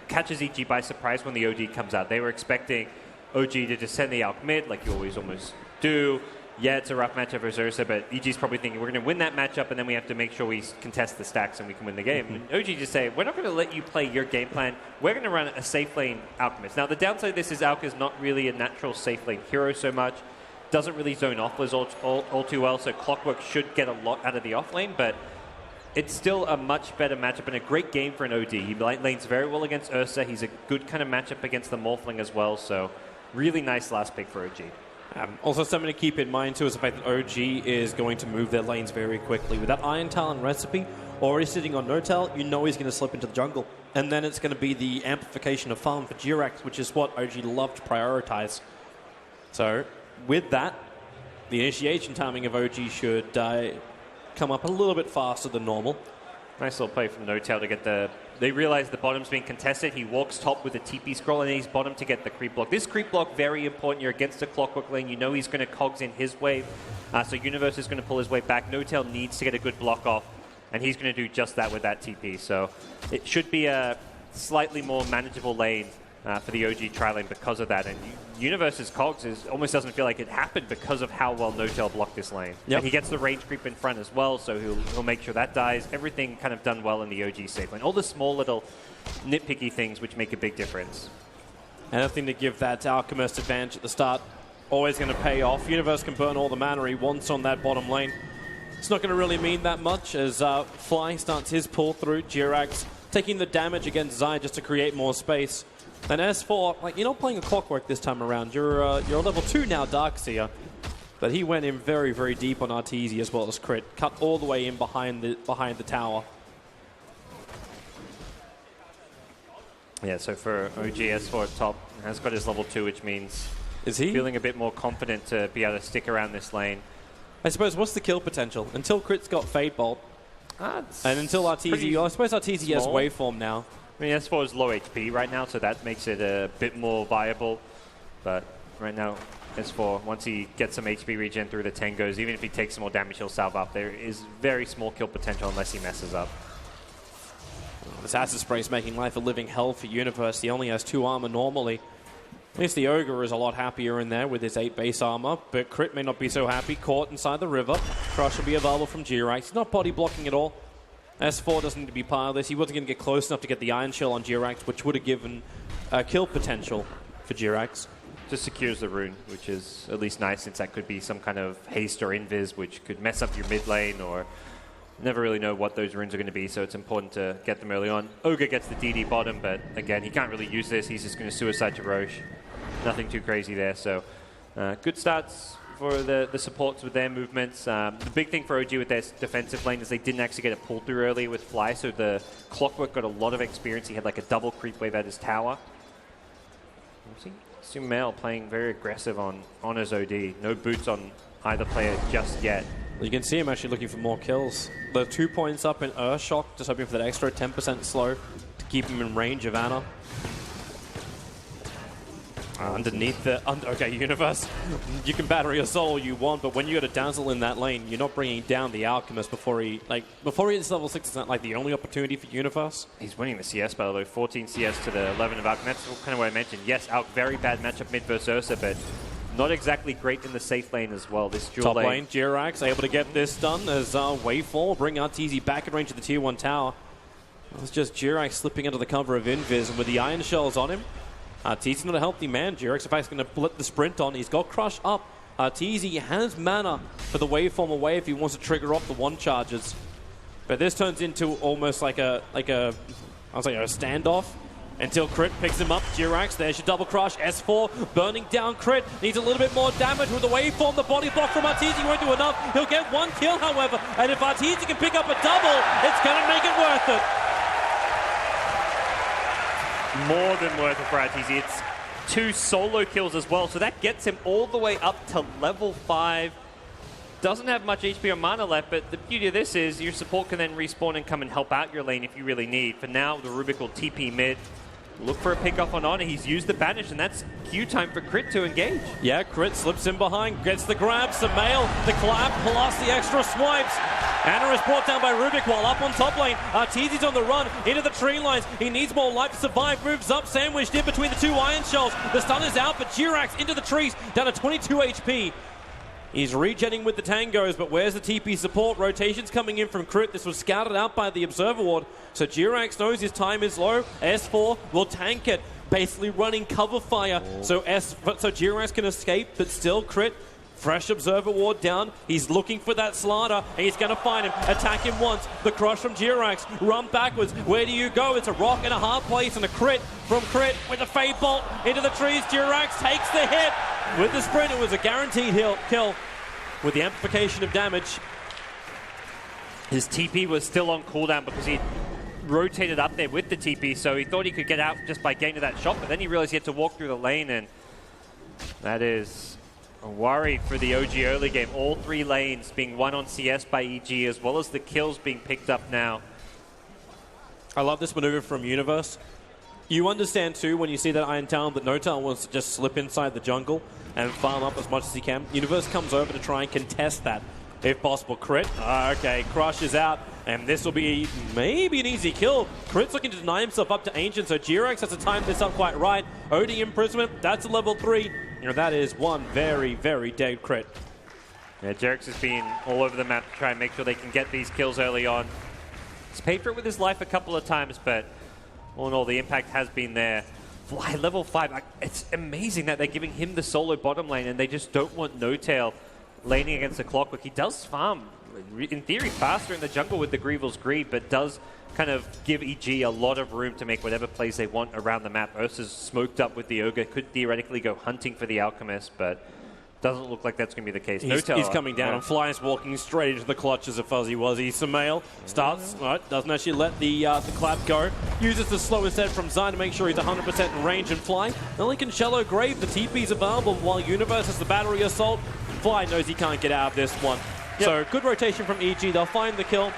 catches EG by surprise when the OD comes out. They were expecting OG to just send the Alch mid, like you always almost do. Yeah, it's a rough matchup versus Ursa, but EG's probably thinking we're going to win that matchup, and then we have to make sure we contest the stacks and we can win the game. And OG just say, we're not going to let you play your game plan. We're going to run a safe lane Alchemist. Now, the downside of this is Alch is not really a natural safe lane hero so much. Doesn't really zone offlers all too well, so Clockwork should get a lot out of the off lane, but it's still a much better matchup and a great game for an OD. He lanes very well against Ursa. He's a good kind of matchup against the Morphling as well, so really nice last pick for OG. Also, something to keep in mind, too, is the fact that OG is going to move their lanes very quickly. With that Iron Talon recipe already sitting on No-Tail, you know he's going to slip into the jungle. And then it's going to be the amplification of farm for G-Rex, which is what OG love to prioritize. So, with that, the initiation timing of OG should come up a little bit faster than normal. Nice little play from No-Tail to get the... They realize the bottom's being contested. He walks top with the TP scroll, and he's bottom to get the creep block. This creep block, very important. You're against the Clockwork lane. You know he's going to cogs in his wave. So Universe is going to pull his wave back. No-Tail needs to get a good block off, and he's going to do just that with that TP. So it should be a slightly more manageable lane for the OG tri-lane because of that. And Universe's cogs almost doesn't feel like it happened because of how well No-Tail blocked this lane. Yep. And he gets the range creep in front as well, so he'll make sure that dies. Everything kind of done well in the OG safe lane. All the small little nitpicky things which make a big difference. Anything to give that Alchemist advantage at the start, always going to pay off. Universe can burn all the mana he wants on that bottom lane. It's not going to really mean that much as Fly starts his pull through. Jirax taking the damage against Zai just to create more space. And S4, like, you're not playing a Clockwork this time around. You're level 2 now, Darkseer. But he went in very, very deep on Arteezy as well as Crit. Cut all the way in behind the tower. Yeah, so for OG, S4 at top has got his level 2, which means is he feeling a bit more confident to be able to stick around this lane. I suppose, what's the kill potential? Until Crit's got Fade Bolt. And until Arteezy, I suppose Arteezy has Waveform now. I mean, S4 is low HP right now, so that makes it a bit more viable. But right now, S4, once he gets some HP regen through the Tangos, even if he takes some more damage, he'll salve up. There is very small kill potential unless he messes up. This Acid Spray is making life a living hell for Universe. He only has 2 armor normally. At least the Ogre is a lot happier in there with his 8 base armor, but Crit may not be so happy. Caught inside the river. Crush will be available from Jirax. He's not body blocking at all. S4 doesn't need to be part of this. He wasn't going to get close enough to get the Iron Shell on Jirax, which would have given kill potential for Jirax. Just secures the rune, which is at least nice, since that could be some kind of haste or invis, which could mess up your mid lane, or never really know what those runes are going to be, so it's important to get them early on. Ogre gets the DD bottom, but again, he can't really use this. He's just going to suicide to Roche. Nothing too crazy there, so good starts for the supports with their movements. The big thing for OG with their defensive lane is they didn't actually get a pull through early with Fly, so the Clockwork got a lot of experience. He had like a double creep wave at his tower. Sumail playing very aggressive on his OD. No boots on either player just yet. You can see him actually looking for more kills. The 2 points up in Earthshock, just hoping for that extra 10% slow to keep him in range of Ana. Underneath the... okay, Universe, you can battery us all you want, but when you got a Dazzle in that lane, you're not bringing down the Alchemist before he hits level 6. Is that like the only opportunity for Universe? He's winning the CS battle though. 14 CS to the 11 of Alchemist. That's kind of what I mentioned. Yes, Alch, very bad matchup mid versus Ursa, but not exactly great in the safe lane as well. This dual Top lane, Jirax able to get this done as Wavefall bring Arteezy back in range of the tier 1 tower. It's just Jirax slipping under the cover of Invis, and with the Iron Shells on him, Arteezy's not a healthy man. Jirax, in fact, is going to blip the sprint on. He's got Crush up. Arteezy has mana for the Waveform away if he wants to trigger off the 1 charges. But this turns into almost like a standoff until Crit picks him up. Jirax, there's your double crush. S4 burning down Crit. Needs a little bit more damage with the Waveform. The body block from Arteezy won't do enough. He'll get 1 kill, however. And if Arteezy can pick up a double, it's going to make it worth it. More than worth it for Arteezy. It's 2 solo kills as well, so that gets him all the way up to level 5. Doesn't have much HP or mana left, but the beauty of this is your support can then respawn and come and help out your lane if you really need. For now, the Rubik will TP mid. Look for a pick-off on Honor. He's used the Banish, and that's Q time for Crit to engage. Yeah, Crit slips in behind, gets the grab, Sumail, the clap, plus the extra swipes. Ana is brought down by Rubik while up on top lane. Arteezy's on the run into the tree lines. He needs more life to survive. Moves up, sandwiched in between the 2 Iron Shells. The stun is out, but Jirax into the trees, down to 22 HP. He's regenning with the Tangos, but where's the TP support? Rotations coming in from Crit. This was scouted out by the Observer Ward, so Jirax knows his time is low. S4 will tank it, basically running cover fire, so Jirax can escape, but still Crit. Fresh Observer Ward down. He's looking for that Slider, and he's going to find him. Attack him once. The crush from Jirax. Run backwards. Where do you go? It's a rock and a hard place, and a crit from Crit with a Fade Bolt into the trees. Jirax takes the hit. With the sprint, it was a guaranteed kill with the amplification of damage. His TP was still on cooldown because he rotated up there with the TP, so he thought he could get out just by getting to that shot, but then he realized he had to walk through the lane, and that is Worried for the OG early game. All 3 lanes being won on CS by EG, as well as the kills being picked up now. I love this maneuver from Universe. You understand too when you see that Iron Talon that Notal wants to just slip inside the jungle and farm up as much as he can. Universe comes over to try and contest that. If possible, Crit. Okay, Crush is out, and this will be maybe an easy kill. Crit's looking to deny himself up to Ancient, so G-Rex has to time this up quite right. OD imprisonment, that's a level 3. And that is one very, very dead Crit. Yeah, Jerix has been all over the map to try and make sure they can get these kills early on. He's paid for it with his life a couple of times, but all in all, the impact has been there. Fly, level 5. It's amazing that they're giving him the solo bottom lane, and they just don't want No-Tail laning against the Clockwork. He does farm, in theory, faster in the jungle with the Greevil's Greed, but does kind of give EG a lot of room to make whatever plays they want around the map. Ursa's smoked up with the Ogre, could theoretically go hunting for the Alchemist, but doesn't look like that's going to be the case. He's coming down, and Fly's walking straight into the clutches of Fuzzy Wuzzy. Sumail starts, doesn't actually let the clap go. Uses the slow instead from Zine to make sure he's 100% in range and flying. Only can Shallow Grave, the TP's available, while Universe has the battery assault. Fly knows he can't get out of this one. Yep. So good rotation from EG. They'll find the kill.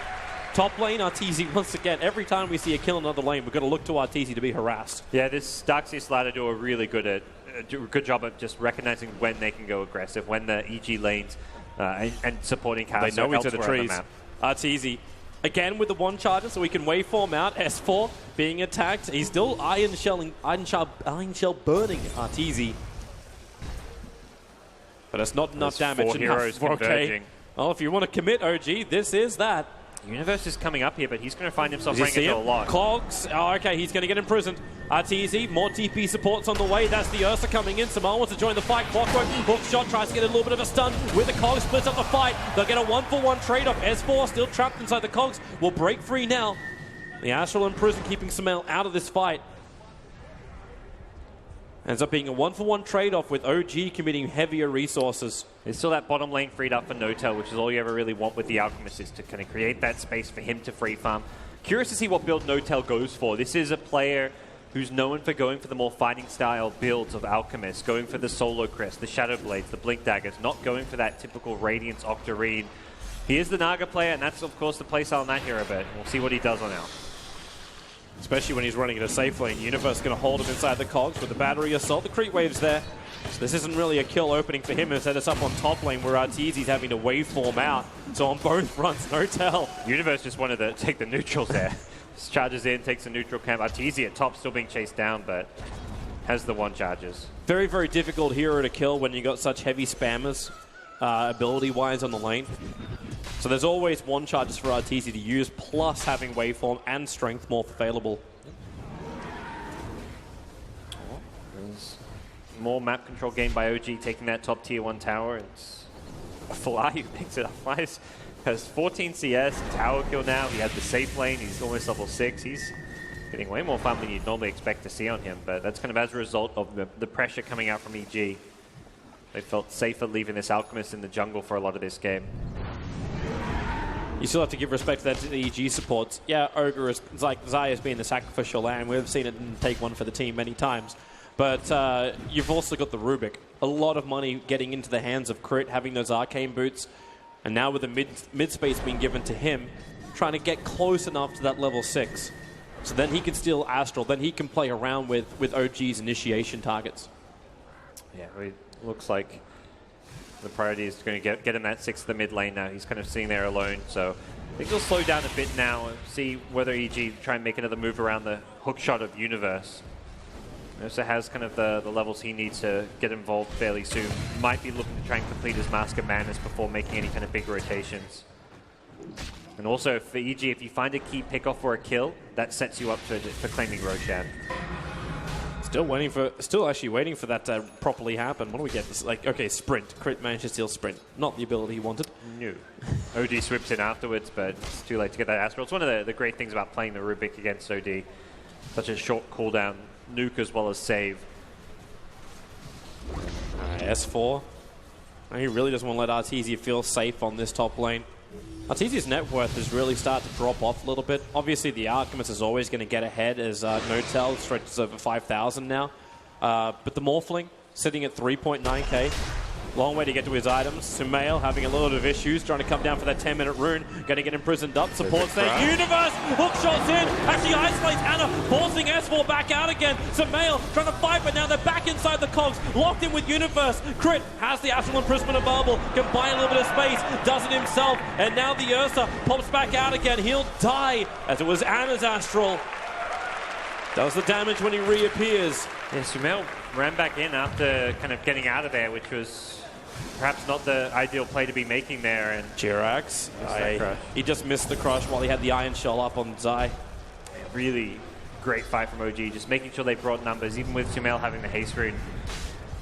Top lane, Arteezy once again. Every time we see a kill in another lane, we've got to look to Arteezy to be harassed. Yeah, this Darkseid ladder do a really good job of just recognizing when they can go aggressive, when the EG lanes and supporting cast. They know into the trees. Arteezy again with the 1 charger, so we can waveform out. S4 being attacked. He's still Iron Shell burning Arteezy. But it's not enough damage. 4 heroes converging. Well, if you want to commit OG, this is that. Universe is coming up here, but he's going to find himself running into a lot. Cogs, okay, he's going to get imprisoned. Arteezy, more TP supports on the way. That's the Ursa coming in. Samal wants to join the fight. Clockwork, hook shot, tries to get a little bit of a stun with the Cogs, splits up the fight. They'll get a 1-for-1 trade-off. S4 still trapped inside the Cogs. Will break free now. The Astral in prison, keeping Samal out of this fight. Ends up being a 1-for-1 trade-off with OG committing heavier resources. There's still that bottom lane freed up for No-Tail, which is all you ever really want with the Alchemist, is to kind of create that space for him to free farm. Curious to see what build No-Tail goes for. This is a player who's known for going for the more fighting style builds of Alchemist, going for the Solo Crest, the Shadow Blades, the Blink Daggers, not going for that typical Radiance Octarine. He is the Naga player, and that's of course the playstyle on that hero, but we'll see what he does on Alch. Especially when he's running in a safe lane. Universe going to hold him inside the Cogs with the battery assault. The creep wave's there. So this isn't really a kill opening for him. Instead, it's up on top lane where Arteezy's having to waveform out. So on both fronts, No-Tail. Universe just wanted to take the neutrals there. Just charges in, takes the neutral camp. Arteezy at top still being chased down, but has the 1 charges. Very, very difficult hero to kill when you got such heavy spammers ability-wise on the lane. So there's always 1 charges for Arteezy to use, plus having waveform and strength more available. There's more map control gained by OG, taking that top tier 1 tower. It's Fly who picks it up. Fly has 14 CS, tower kill now. He had the safe lane. He's almost level 6. He's getting way more farm than you'd normally expect to see on him, but that's kind of as a result of the pressure coming out from EG. They felt safer leaving this Alchemist in the jungle for a lot of this game. You still have to give respect to that to the EG supports. Yeah, Ogre is like Zaya's being the sacrificial lamb. We've seen it take one for the team many times. But you've also got the Rubik. A lot of money getting into the hands of Crit, having those arcane boots. And now with the mid space being given to him, trying to get close enough to that level 6. So then he can steal Astral. Then he can play around with OG's initiation targets. Yeah, it looks like the priority is going to get him that 6th to the mid lane now. He's kind of sitting there alone, so I think he'll slow down a bit now and see whether EG try and make another move around the hook shot of Universe. He also has kind of the levels he needs to get involved fairly soon. Might be looking to try and complete his Mask of Madness before making any kind of big rotations. And also for EG, if you find a key pickoff or a kill, that sets you up for claiming Roshan. Still actually waiting for that to properly happen. What do we get? This, like, okay, sprint. Crit managed to steal sprint. Not the ability he wanted. No. OD swips in afterwards, but it's too late to get that Astral. It's one of the great things about playing the Rubik against OD. Such a short cooldown, nuke as well as save. S4. He really doesn't want to let Arteezy feel safe on this top lane. Arteezy's net worth has really started to drop off a little bit. Obviously, the Alchemist is always going to get ahead as No-Tail stretches over 5,000 now. But the Morphling sitting at 3.9k. Long way to get to his items. Sumail having a little bit of issues, trying to come down for that 10-minute rune. Going to get imprisoned up. Supports there. Universe! Hook shots in. Actually isolates Ana, forcing S4 back out again. Sumail trying to fight, but now they're back inside the cogs. Locked in with Universe. Crit has the astral imprisonment available. Can buy a little bit of space. Does it himself. And now the Ursa pops back out again. He'll die as it was Ana's astral. Does the damage when he reappears. Yeah, Sumail ran back in after kind of getting out of there, which was perhaps not the ideal play to be making there. And Jirax, he just missed the crush while he had the Iron Shell up on Zai. Really great fight from OG, just making sure they brought numbers. Even with Sumail having the haste rune,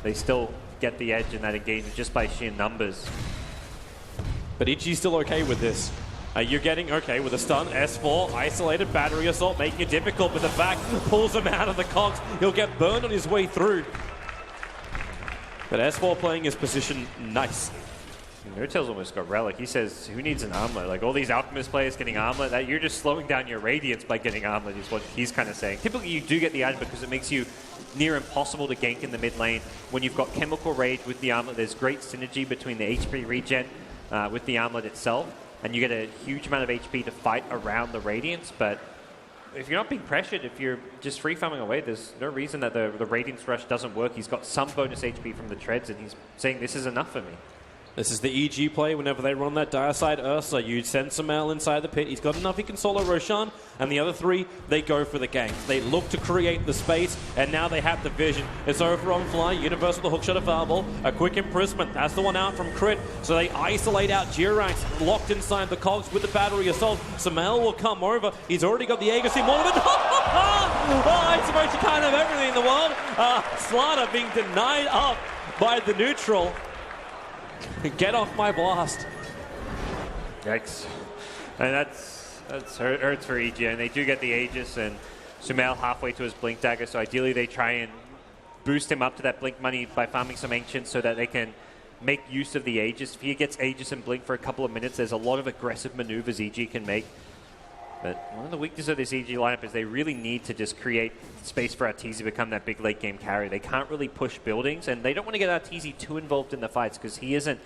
they still get the edge in that engagement just by sheer numbers. But Ichi's still okay with this. You're getting, okay, with a stun, S4, isolated, battery assault, making it difficult, but the back pulls him out of the cogs. He'll get burned on his way through. But S4 playing his position nice. No-Tail's almost got Relic. He says, who needs an armlet? Like, all these Alchemist players getting armlet, that you're just slowing down your Radiance by getting armlet is what he's kind of saying. Typically, you do get the item because it makes you near impossible to gank in the mid lane. When you've got Chemical Rage with the armlet, there's great synergy between the HP regen with the armlet itself, and you get a huge amount of HP to fight around the Radiance, but if you're not being pressured, if you're just free farming away, there's no reason that the Radiance Rush doesn't work. He's got some bonus HP from the treads, and he's saying this is enough for me. This is the EG play. Whenever they run that dire side Ursa, you send Sumail inside the pit. He's got enough. He can solo Roshan. And the other three, they go for the gank. They look to create the space, and now they have the vision. It's over on Fly. Universe with a hookshot available. A quick imprisonment. That's the one out from Crit. So they isolate out Jirax, locked inside the cogs with the battery assault. Sumail will come over. He's already got the Aegis in one of it. I suppose you can't have everything in the world. Slaughter being denied up by the neutral. Get off my blast. Yikes. And that's hurts for EG, and they do get the Aegis, and Sumail halfway to his Blink Dagger, so ideally they try and boost him up to that Blink money by farming some Ancients so that they can make use of the Aegis. If he gets Aegis and Blink for a couple of minutes, there's a lot of aggressive maneuvers EG can make. But one of the weaknesses of this EG lineup is they really need to just create space for Arteezy to become that big late game carry. They can't really push buildings, and they don't want to get Arteezy too involved in the fights because he isn't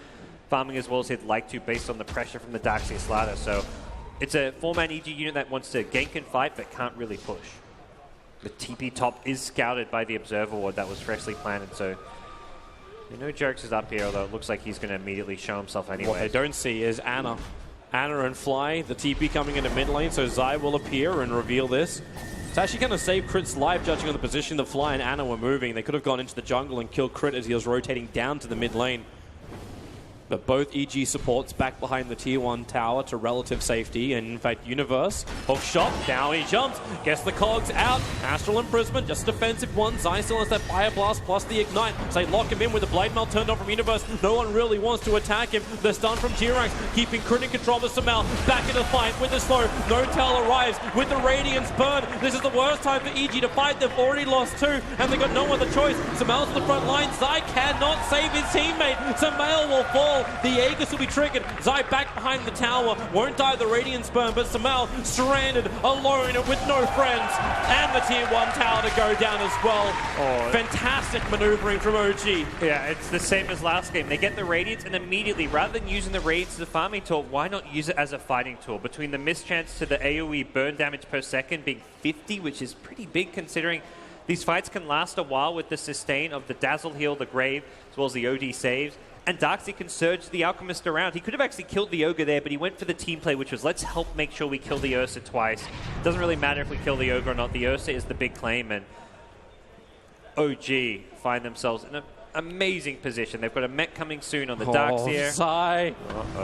farming as well as he'd like to based on the pressure from the Darkseer ladder. So it's a 4-man EG unit that wants to gank and fight but can't really push. The TP top is scouted by the Observer Ward that was freshly planted, so no Jerks is up here, although it looks like he's going to immediately show himself anyway. What they don't see is Ana and Fly, the TP coming into mid lane, so Zai will appear and reveal this. It's actually going to save Crit's life, judging on the position that Fly and Ana were moving. They could have gone into the jungle and killed Crit as he was rotating down to the mid lane. But both EG supports back behind the tier 1 tower to relative safety. And in fact, Universe, hook shot, down he jumps, gets the cogs out. Astral Imprisonment, just a defensive one. Zai still has that Fire Blast plus the Ignite. So they lock him in with the Blade Mail turned on from Universe. No one really wants to attack him. The stun from Jirax, keeping Crit in control of Sumail. Back in the fight with the slow. No-Tail arrives with the Radiance burn. This is the worst time for EG to fight. They've already lost 2, and they've got no other choice. Sumail's on the front line. Zai cannot save his teammate. Sumail will fall. The Aegis will be triggered. Zai back behind the tower. Won't die the Radiance burn, but Sumail stranded alone with no friends. And the tier 1 tower to go down as well. Oh. Fantastic maneuvering from OG. Yeah, it's the same as last game. They get the Radiance, and immediately, rather than using the Radiance as a farming tool, why not use it as a fighting tool? Between the mischance to the AoE burn damage per second being 50, which is pretty big considering these fights can last a while with the sustain of the Dazzle Heal, the Grave, as well as the OD saves. And Darkseer can surge the Alchemist around. He could have actually killed the Ogre there, but he went for the team play, which was let's help make sure we kill the Ursa twice. Doesn't really matter if we kill the Ogre or not. The Ursa is the big claim, and OG find themselves in an amazing position. They've got a mech coming soon on the Darkseer. Zai.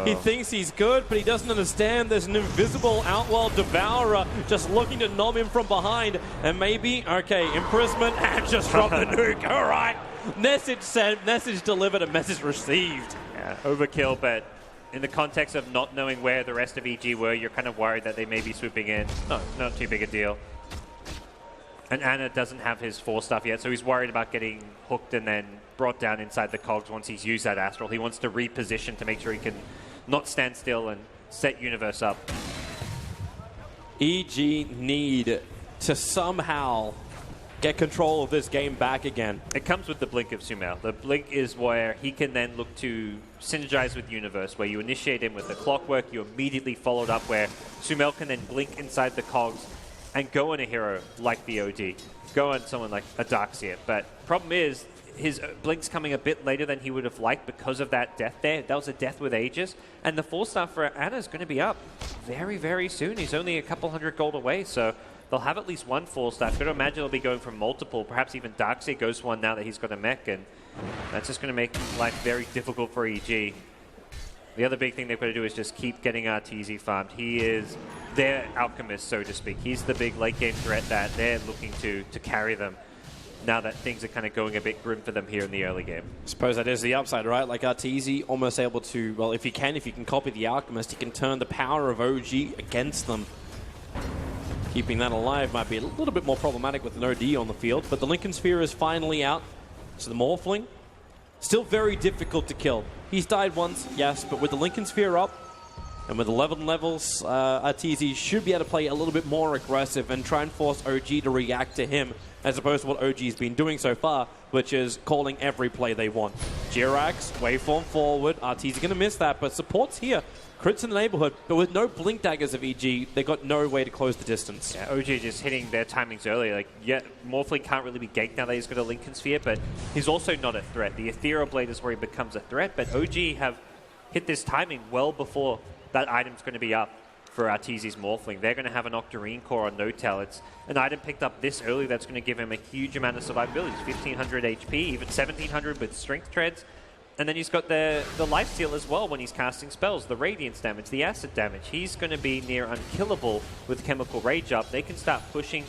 He thinks he's good, but he doesn't understand there's an invisible Outworld Devourer just looking to nom him from behind. And maybe, okay, imprisonment and just drop the nuke. All right. Message sent, message delivered, and message received. Yeah, overkill, but in the context of not knowing where the rest of EG were, you're kind of worried that they may be swooping in. No, not too big a deal. And Ana doesn't have his 4 stuff yet, so he's worried about getting hooked and then brought down inside the cogs once he's used that Astral. He wants to reposition to make sure he can not stand still and set Universe up. EG need to somehow get control of this game back again. It comes with the blink of Sumail. The blink is where he can then look to synergize with Universe, where you initiate him with the clockwork, you immediately followed up where Sumail can then blink inside the cogs and go on a hero like the OD, go on someone like a Darkseer. But problem is, his blink's coming a bit later than he would have liked because of that death there. That was a death with Aegis. And the 4-star for Ana is going to be up very, very soon. He's only a couple hundred gold away, so they'll have at least one 4-star. I've got to imagine they'll be going for multiple. Perhaps even Darkseer goes one now that he's got a mech, and that's just going to make life very difficult for EG. The other big thing they've got to do is just keep getting Arteezy farmed. He is their alchemist, so to speak. He's the big late game threat that they're looking to carry them now that things are kind of going a bit grim for them here in the early game. I suppose that is the upside, right? Like Arteezy almost able to, well, if you can copy the Alchemist, he can turn the power of OG against them. Keeping that alive might be a little bit more problematic with an OD on the field, but the Lincoln Sphere is finally out. So the Morphling, still very difficult to kill. He's died once, yes, but with the Lincoln Sphere up, and with 11 levels, Arteezy should be able to play a little bit more aggressive and try and force OG to react to him, as opposed to what OG's been doing so far, which is calling every play they want. Jirax, waveform forward. Arteezy going to miss that, but support's here. Crits in the neighborhood, but with no blink daggers of EG, they got no way to close the distance. Yeah, OG just hitting their timings early. Like, yeah, Morphling can't really be ganked now that he's got a Lincoln Sphere, but he's also not a threat. The Ethereal Blade is where he becomes a threat, but OG have hit this timing well before that item's going to be up for Arteezy's Morphling. They're going to have an Octarine Core on No-Tail. It's an item picked up this early that's going to give him a huge amount of survivability. 1,500 HP, even 1,700 with Strength Treads. And then he's got the Lifesteal as well when he's casting spells, the Radiance damage, the Acid damage. He's going to be near unkillable with Chemical Rage up. They can start pushing,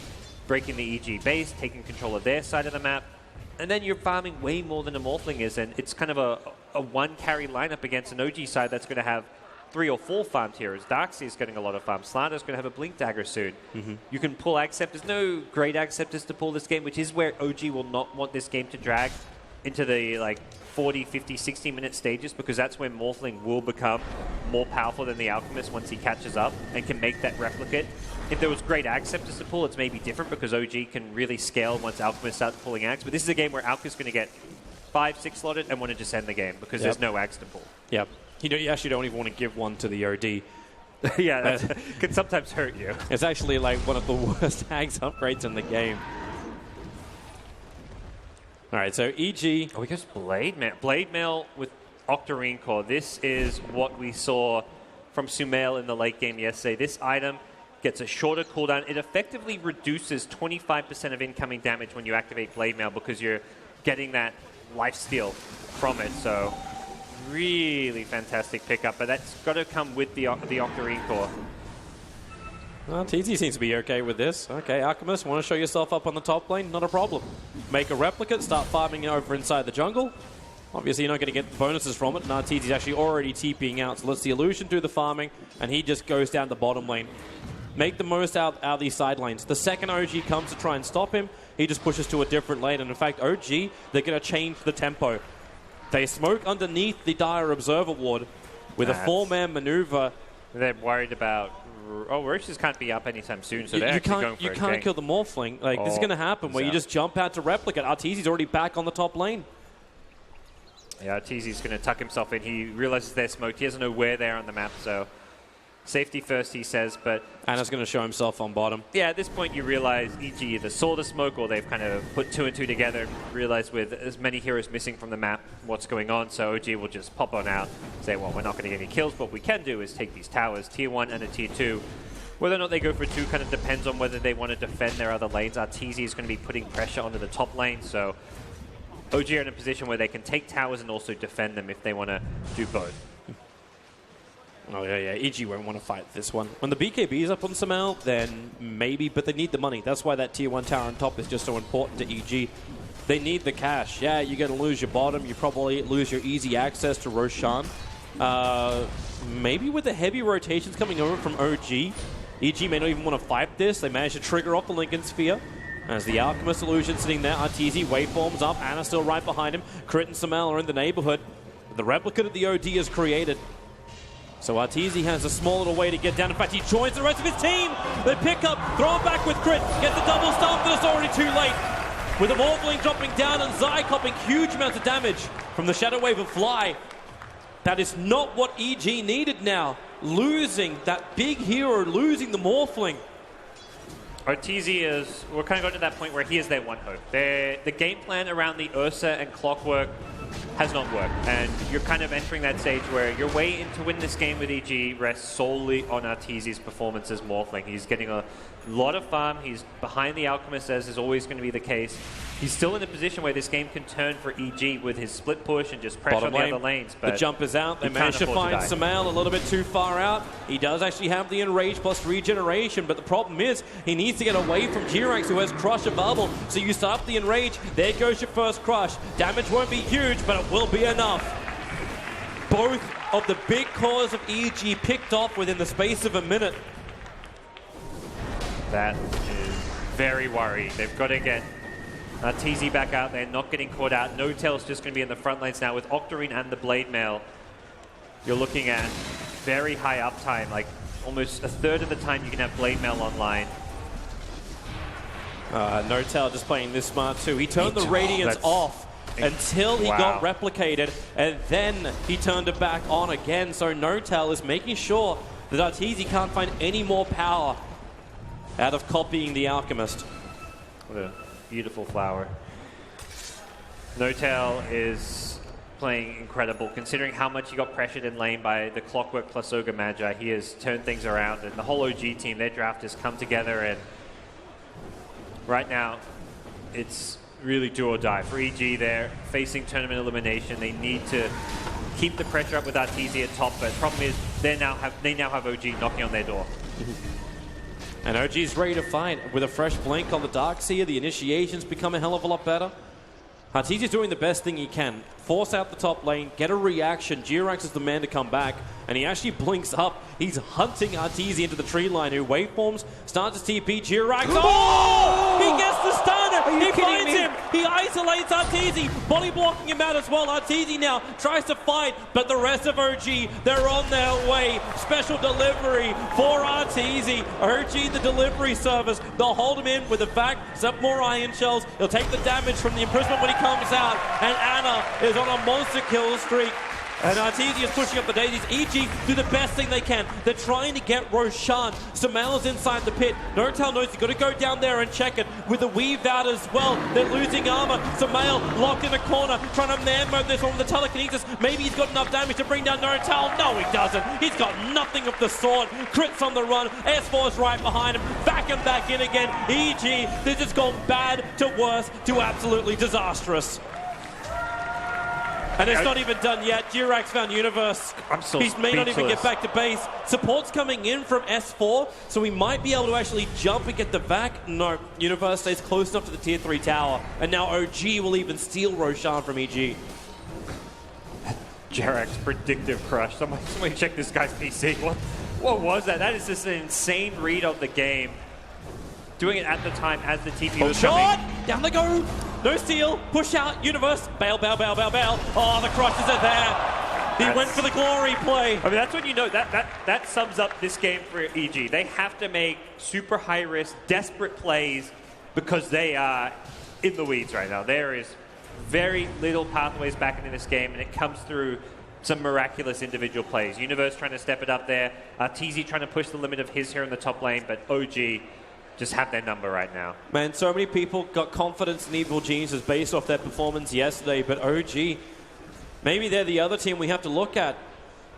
breaking the EG base, taking control of their side of the map. And then you're farming way more than a Morphling is, and it's kind of a one-carry lineup against an OG side that's going to have 3 or 4 farmed heroes. Darkseer's getting a lot of farm. Slander's going to have a Blink Dagger soon. You can pull Accept. There's no great Acceptors to pull this game, which is where OG will not want this game to drag into the like 40, 50, 60-minute stages, because that's when Morphling will become more powerful than the Alchemist once he catches up and can make that replicate. If there was great Acceptors to pull, it's maybe different because OG can really scale once Alchemist starts pulling Axe. But this is a game where Alk is going to get 5, 6 slotted and want to just end the game because there's no Axe to pull. Yep. You actually don't even want to give one to the OD. Yeah, that can sometimes hurt you. It's actually like one of the worst Axe upgrades in the game. All right, so EG. Oh, we got Blade Mail. Blade Mail with Octarine Core. This is what we saw from Sumail in the late game yesterday. This item gets a shorter cooldown. It effectively reduces 25% of incoming damage when you activate Blade Mail because you're getting that lifesteal from it. So really fantastic pickup, but that's got to come with the Octarine Core. Well, TZ seems to be okay with this. Okay, Alchemist, want to show yourself up on the top lane? Not a problem. Make a replicate, start farming over inside the jungle. Obviously, you're not going to get bonuses from it, and Arteezy's actually already TPing out, so let's the Illusion do the farming, and he just goes down the bottom lane. Make the most out of these side lanes. The second OG comes to try and stop him, he just pushes to a different lane, and in fact, OG, they're going to change the tempo. They smoke underneath the Dire Observer Ward with a 4-man maneuver. They're worried about... Oh, Roaches can't be up anytime soon, so they're actually going for You can't kill the Morphling. Like, this is going to happen where you just jump out to replicate. Arteezy's already back on the top lane. Yeah, Arteezy's going to tuck himself in. He realizes they're smoked. He doesn't know where they're on the map, so... Safety first, he says, but... Ana's going to show himself on bottom. Yeah, at this point you realize EG either saw the smoke or they've kind of put 2 and 2 together and realized with as many heroes missing from the map what's going on, so OG will just pop on out, say, well, we're not going to get any kills, but what we can do is take these towers, tier 1 and a tier 2. Whether or not they go for 2 kind of depends on whether they want to defend their other lanes. Arteezy is going to be putting pressure onto the top lane, so OG are in a position where they can take towers and also defend them if they want to do both. Oh, yeah. EG won't want to fight this one. When the BKB is up on Sumail, then maybe, but they need the money. That's why that tier 1 tower on top is just so important to EG. They need the cash. Yeah, you're going to lose your bottom. You probably lose your easy access to Roshan. Maybe with the heavy rotations coming over from OG, EG may not even want to fight this. They managed to trigger off the Lincoln Sphere. As the Alchemist Illusion sitting there, Arteezy waveforms up. Ana still right behind him. Crit and Sumail are in the neighborhood. The replicate of the OD is created. So Arteezy has a small little way to get down. In fact, he joins the rest of his team. They pick up, throw it back with Crit, get the double stomp, but it's already too late. with the Morphling dropping down and Zai copping huge amounts of damage from the Shadow Wave of Fly. That is not what EG needed now. Losing that big hero, losing the Morphling. Arteezy is, we're kind of going to that point where he is their one hope. The game plan around the Ursa and Clockwork has not worked. And you're kind of entering that stage where your way in to win this game with EG rests solely on Arteezy's performance as Morphling. He's getting a lot of farm. He's behind the Alchemist, as is always going to be the case. He's still in a position where this game can turn for EG with his split push and just pressure on the other lanes. But the jump is out. They managed to find Samael a little bit too far out. He does actually have the Enrage plus regeneration, but the problem is he needs to get away from G-Rex, who has Crush and Bubble. So you start up the Enrage. There goes your first Crush. Damage won't be huge, but it will be enough. Both of the big cores of EG picked off within the space of a minute. That is very worrying. They've got to get Arteezy back out there, not getting caught out. No-Tail's just going to be in the front lanes now with Octarine and the Blade Mail. You're looking at very high uptime, like almost a third of the time you can have Blade Mail online. No-Tail just playing this smart too. He turned the Radiance off until he got replicated, and then he turned it back on again. So No-Tail is making sure that Arteezy can't find any more power out of copying the Alchemist. What a beautiful flower. No-Tail is playing incredible, considering how much he got pressured in lane by the Clockwork plus Ogre Magi. He has turned things around, and the whole OG team, their draft has come together, and right now it's really do or die. For EG, they're facing tournament elimination. They need to keep the pressure up with Arteezy at top, but the problem is they now have OG knocking on their door. And OG's ready to fight with a fresh blink on the Darkseer. The initiations become a hell of a lot better. Arteezy's doing the best thing he can. Force out the top lane, get a reaction. G-Rex is the man to come back, and he actually blinks up. He's hunting Arteezy into the tree line, who waveforms, starts to TP G-Rex. Oh! He gets the stunner! He finds him! He isolates Arteezy, body blocking him out as well. Arteezy now tries to fight, but the rest of OG, they're on their way. Special delivery for Arteezy. OG, the delivery service. They'll hold him in with the fact, some more Iron Shells. He'll take the damage from the imprisonment when he comes out, and Ana is on a monster kill streak. And Arteezy is pushing up the daisies. EG do the best thing they can. They're trying to get Roshan. Samael's inside the pit. No-Tail knows he's got to go down there and check it. With the weave out as well. They're losing armor. Samael locked in a corner, trying to man mode this one with the telekinesis. Maybe he's got enough damage to bring down No-Tail. No, he doesn't. He's got nothing of the sort. Crits on the run. S4's right behind him. Back and back in again. EG, they've just gone bad to worse to absolutely disastrous. And it's not even done yet. G-Rex found Universe. He may not even get back to base. Support's coming in from S4, so we might be able to actually jump and get the back. No, Universe stays close enough to the tier 3 tower. And now OG will even steal Roshan from EG. G-Rex predictive crush. Somebody check this guy's PC. What was that? That is just an insane read of the game. Doing it at the time as the TP was coming. Down they go! No steal, push out, Universe, bail, bail, bail, bail, bail. Oh, the crushes are there. He went for the glory play. I mean, that's when you know that sums up this game for EG. They have to make super high risk, desperate plays because they are in the weeds right now. There is very little pathways back into this game, and it comes through some miraculous individual plays. Universe trying to step it up there. Arteezy trying to push the limit of his here in the top lane, but OG just have their number right now. Man, so many people got confidence in Evil Geniuses based off their performance yesterday, but OG, maybe they're the other team we have to look at.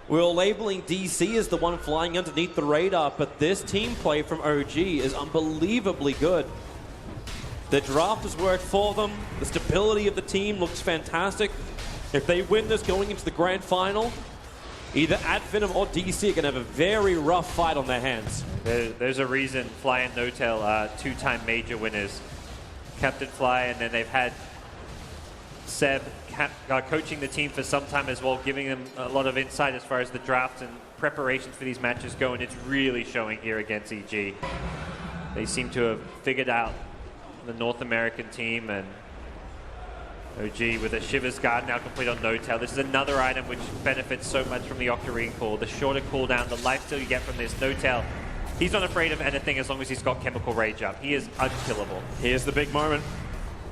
We're labeling DC as the one flying underneath the radar, but this team play from OG is unbelievably good. The draft has worked for them. The stability of the team looks fantastic. If they win this going into the grand final, either Advenom or DC are going to have a very rough fight on their hands. There's a reason Fly and No-Tail are two-time major winners. Captain Fly, and then they've had Seb coaching the team for some time as well, giving them a lot of insight as far as the draft and preparations for these matches go, and it's really showing here against EG. They seem to have figured out the North American team, and OG with a Shiver's Guard now complete on No-Tail. This is another item which benefits so much from the Octarine Call. The shorter cooldown, the lifesteal you get from this. No-Tail, he's not afraid of anything as long as he's got Chemical Rage up. He is unkillable. Here's the big moment.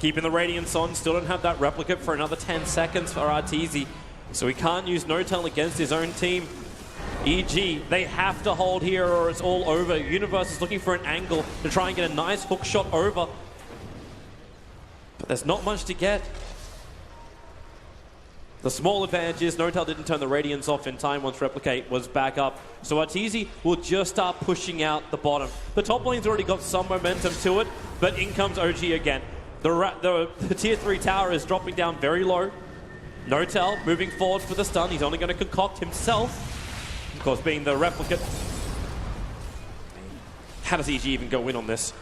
Keeping the Radiance on, still don't have that replicate for another 10 seconds for Arteezy. So he can't use No-Tail against his own team. EG, they have to hold here or it's all over. Universe is looking for an angle to try and get a nice hook shot over. But there's not much to get. The small advantage is No-Tail didn't turn the Radiance off in time once Replicate was back up. So Arteezy will just start pushing out the bottom. The top lane's already got some momentum to it, but in comes OG again. The tier 3 tower is dropping down very low. No-Tail moving forward for the stun. He's only going to concoct himself. Of course, being the replicate. How does EG even go in on this?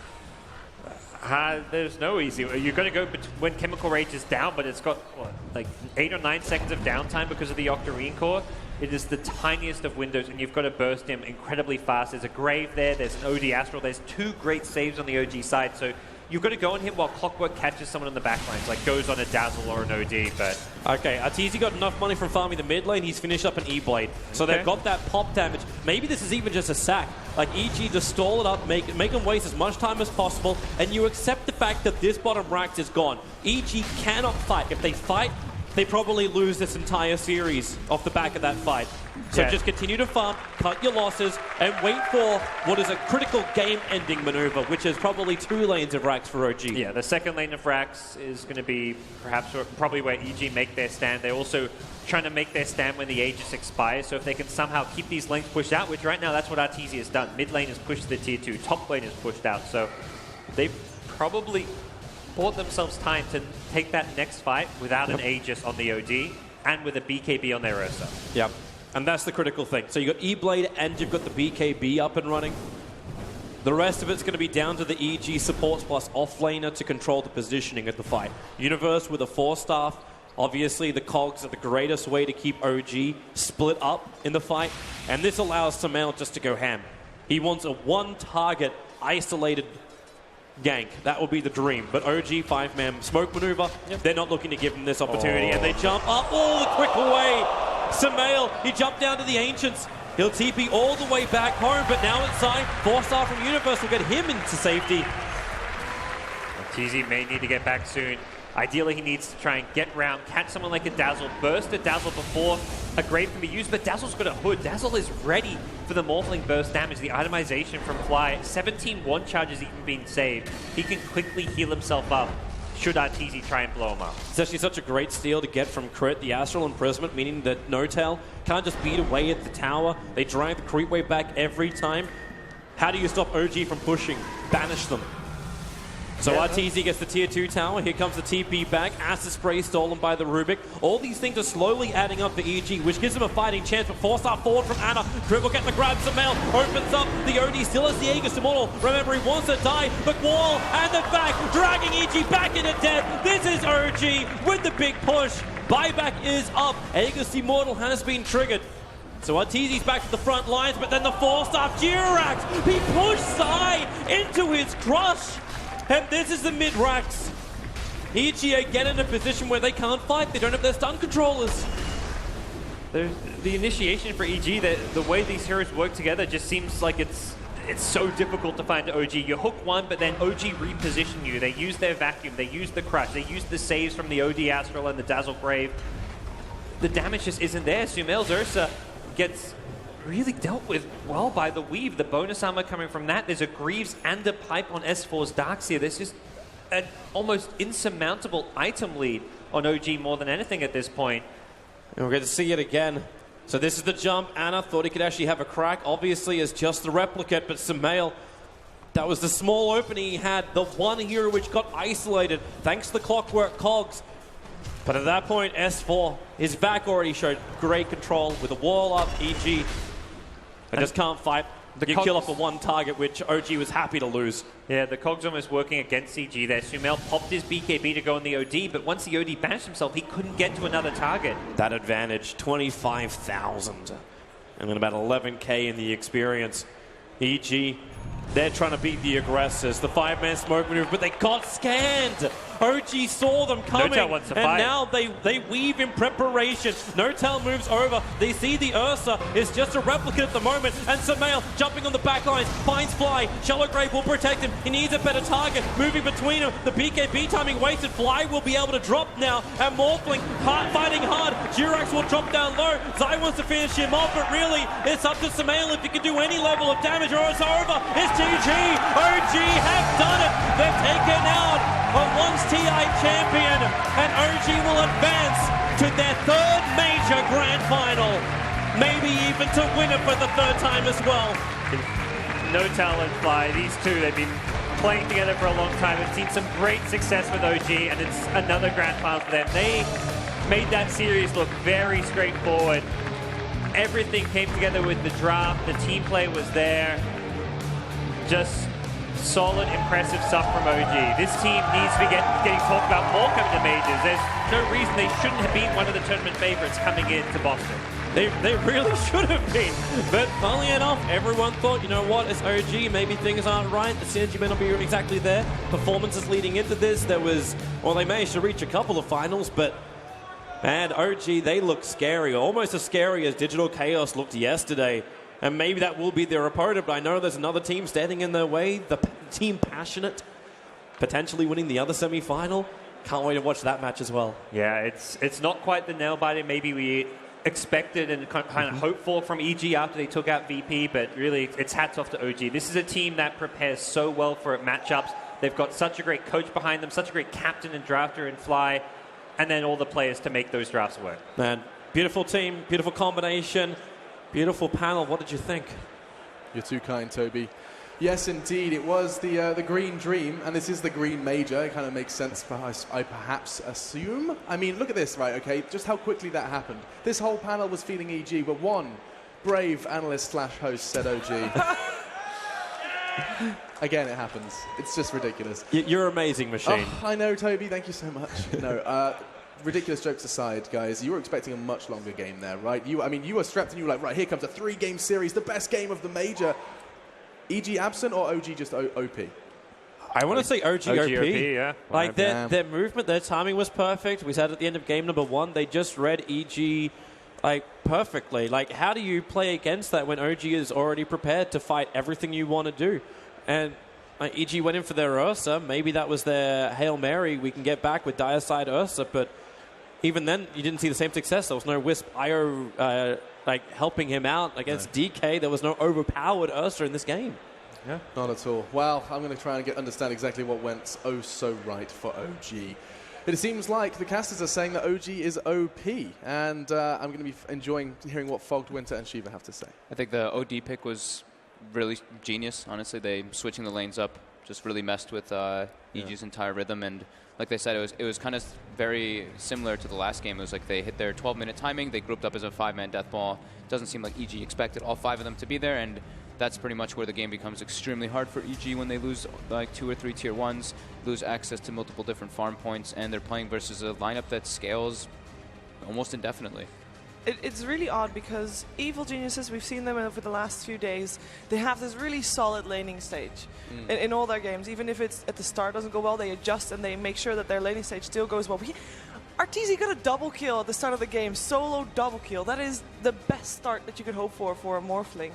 There's no easy. You're going to go when Chemical Rage is down, but it's got, what, like 8 or 9 seconds of downtime because of the Octarine core. It is the tiniest of windows, and you've got to burst him incredibly fast. There's a Grave there, there's an OD Astral, there's 2 great saves on the OG side, so you've got to go on him while Clockwork catches someone in the back lines, like goes on a Dazzle or an OD, but... Okay, Arteezy got enough money from farming the mid lane, he's finished up an E-Blade. So they've got that pop damage. Maybe this is even just a sack. Like, EG to stall it up, make them waste as much time as possible, and you accept the fact that this bottom Rax is gone. EG cannot fight. If they fight, they probably lose this entire series off the back of that fight. So just continue to farm, cut your losses, and wait for what is a critical game-ending maneuver, which is probably 2 lanes of Rax for OG. Yeah, the second lane of Rax is going to be probably where EG make their stand. They're also trying to make their stand when the Aegis expires, so if they can somehow keep these lanes pushed out, which right now that's what Arteezy has done. Mid lane has pushed the tier 2, top lane is pushed out, so they probably bought themselves time to take that next fight without an Aegis on the OD and with a BKB on their Ursa. Yep. And that's the critical thing. So you've got E-Blade and you've got the BKB up and running. The rest of it's going to be down to the EG supports plus offlaner to control the positioning of the fight. Universe with a 4-staff. Obviously, the cogs are the greatest way to keep OG split up in the fight. And this allows Semifinal just to go ham. He wants a 1-target, isolated gank. That will be the dream. But OG 5-man smoke maneuver, they're not looking to give him this opportunity. And they jump up all the quick away. Semifinal, he jumped down to the Ancients. He'll TP all the way back home, but now inside, 4-star from Universe will get him into safety. Arteezy may need to get back soon. Ideally, he needs to try and get round, catch someone like a Dazzle, burst a Dazzle before a Grave can be used, but Dazzle's got a hood. Dazzle is ready for the Morphling burst damage. The itemization from Fly, 17 1 charges even being saved. He can quickly heal himself up should Arteezy try and blow him up. It's actually such a great steal to get from Crit, the Astral Imprisonment, meaning that No-Tail can't just beat away at the tower. They drag the creep wave back every time. How do you stop OG from pushing? Banish them. So Arteezy gets the tier 2 tower. Here comes the TP back. Acid Spray stolen by the Rubik. All these things are slowly adding up for EG, which gives them a fighting chance. But 4-star forward from Ana. Dribble get the grab. Semifinal opens up. The OD still has the Aegis Immortal. Remember, he wants to die. McWall and the back, dragging EG back into death. This is OG with the big push. Buyback is up. Aegis Immortal has been triggered. So Arteezy's back to the front lines, but then the 4-star Jirax. He pushed Sai into his crush. And this is the mid-racks. EG again in a position where they can't fight. They don't have their stun controllers. The initiation for EG, the way these heroes work together just seems like it's so difficult to find OG. You hook one, but then OG reposition you. They use their vacuum, they use the crush, they use the saves from the OD Astral and the Dazzle Grave. The damage just isn't there. Sumail's Ursa gets really dealt with well by the Weave. The bonus armor coming from that. There's a Greaves and a pipe on S4's Darkseer. There's just an almost insurmountable item lead on OG more than anything at this point. And we're going to see it again. So this is the jump. Ana thought he could actually have a crack. Obviously, as just the replicate, but Semifinal, that was the small opening he had. The one hero which got isolated thanks to the Clockwork cogs. But at that point, S4, his back already showed great control with a wall up, EG. And just can't fight. You kill off the 1 target, which OG was happy to lose. Yeah, the Cog's almost working against EG there. Sumail popped his BKB to go on the OD, but once the OD banished himself, he couldn't get to another target. That advantage, 25,000. And then about 11k in the experience. EG, they're trying to beat the aggressors. The 5-man smoke maneuver, but they got scanned. OG saw them coming, Notel wants to and fight. now they weave in preparation. Notel moves over. They see the Ursa is just a replicant at the moment, and Semail jumping on the back lines, finds Fly. Shallow Grave will protect him. He needs a better target. Moving between them. The BKB timing wasted. Fly will be able to drop now, and Morphling fighting hard. Durax will drop down low. Zai wants to finish him off, but really, it's up to Semail if he can do any level of damage, or it's over. It's GG. OG have done it. They've taken out a once TI champion, and OG will advance to their third major grand final. Maybe even to win it for the third time as well. Notel and Fly, these two, they've been playing together for a long time. They've seen some great success with OG, and it's another grand final for them. They made that series look very straightforward. Everything came together with the draft. The team play was there. Just solid, impressive stuff from OG. This team needs to be getting talked about more coming to majors. There's no reason they shouldn't have been one of the tournament favorites coming into Boston. They really should have been. But funnily enough, everyone thought, you know what, it's OG, maybe things aren't right. The synergy may not be exactly there. Performances leading into this, they managed to reach a couple of finals, but man, OG, they look scary. Almost as scary as Digital Chaos looked yesterday. And maybe that will be their opponent, but I know there's another team standing in their way. The team Passionate, potentially winning the other semi-final. Can't wait to watch that match as well. Yeah, it's not quite the nail-biter maybe we expected and kind of hoped for from EG after they took out VP, but really it's hats off to OG. This is a team that prepares so well for matchups. They've got such a great coach behind them, such a great captain and drafter in Fly, and then all the players to make those drafts work. Man, beautiful team, beautiful combination, beautiful panel. What did you think? You're too kind, Toby. Yes, indeed. It was the Green Dream, and this is the Green Major. It kind of makes sense for us, I perhaps assume. I mean, look at this, right, okay? Just how quickly that happened. This whole panel was feeling EG, but one brave analyst/host said OG. Again, it happens. It's just ridiculous. You're amazing, Machine. Oh, I know, Toby. Thank you so much. No, ridiculous jokes aside, guys, you were expecting a much longer game there, right? You were strapped and you were like, right, here comes a 3-game series, the best game of the major. EG absent or OG just OP? I want to say OG OP. Yeah. Like their movement, their timing was perfect. We said at the end of game number 1, they just read EG like perfectly. Like, how do you play against that when OG is already prepared to fight everything you want to do? And EG went in for their Ursa. Maybe that was their Hail Mary. We can get back with Dire Side Ursa, but even then, you didn't see the same success. There was no Wisp IO helping him out against DK. There was no overpowered Ursa in this game. Yeah, not at all. Well, I'm going to try and understand exactly what went oh so right for OG. It seems like the casters are saying that OG is OP, and I'm going to be enjoying hearing what Fogged Winter and Shiva have to say. I think the OD pick was really genius, honestly. They switching the lanes up just really messed with EG's entire rhythm, and like they said, it was kind of very similar to the last game. It was like they hit their 12-minute timing, they grouped up as a 5-man death ball. Doesn't seem like EG expected all 5 of them to be there, and that's pretty much where the game becomes extremely hard for EG when they lose like 2 or 3 tier 1s, lose access to multiple different farm points, and they're playing versus a lineup that scales almost indefinitely. It's really odd because Evil Geniuses, we've seen them over the last few days, they have this really solid laning stage in all their games. Even if it's at the start doesn't go well, they adjust and they make sure that their laning stage still goes well. RTZ got a double kill at the start of the game, solo double kill. That is the best start that you could hope for a Morphling.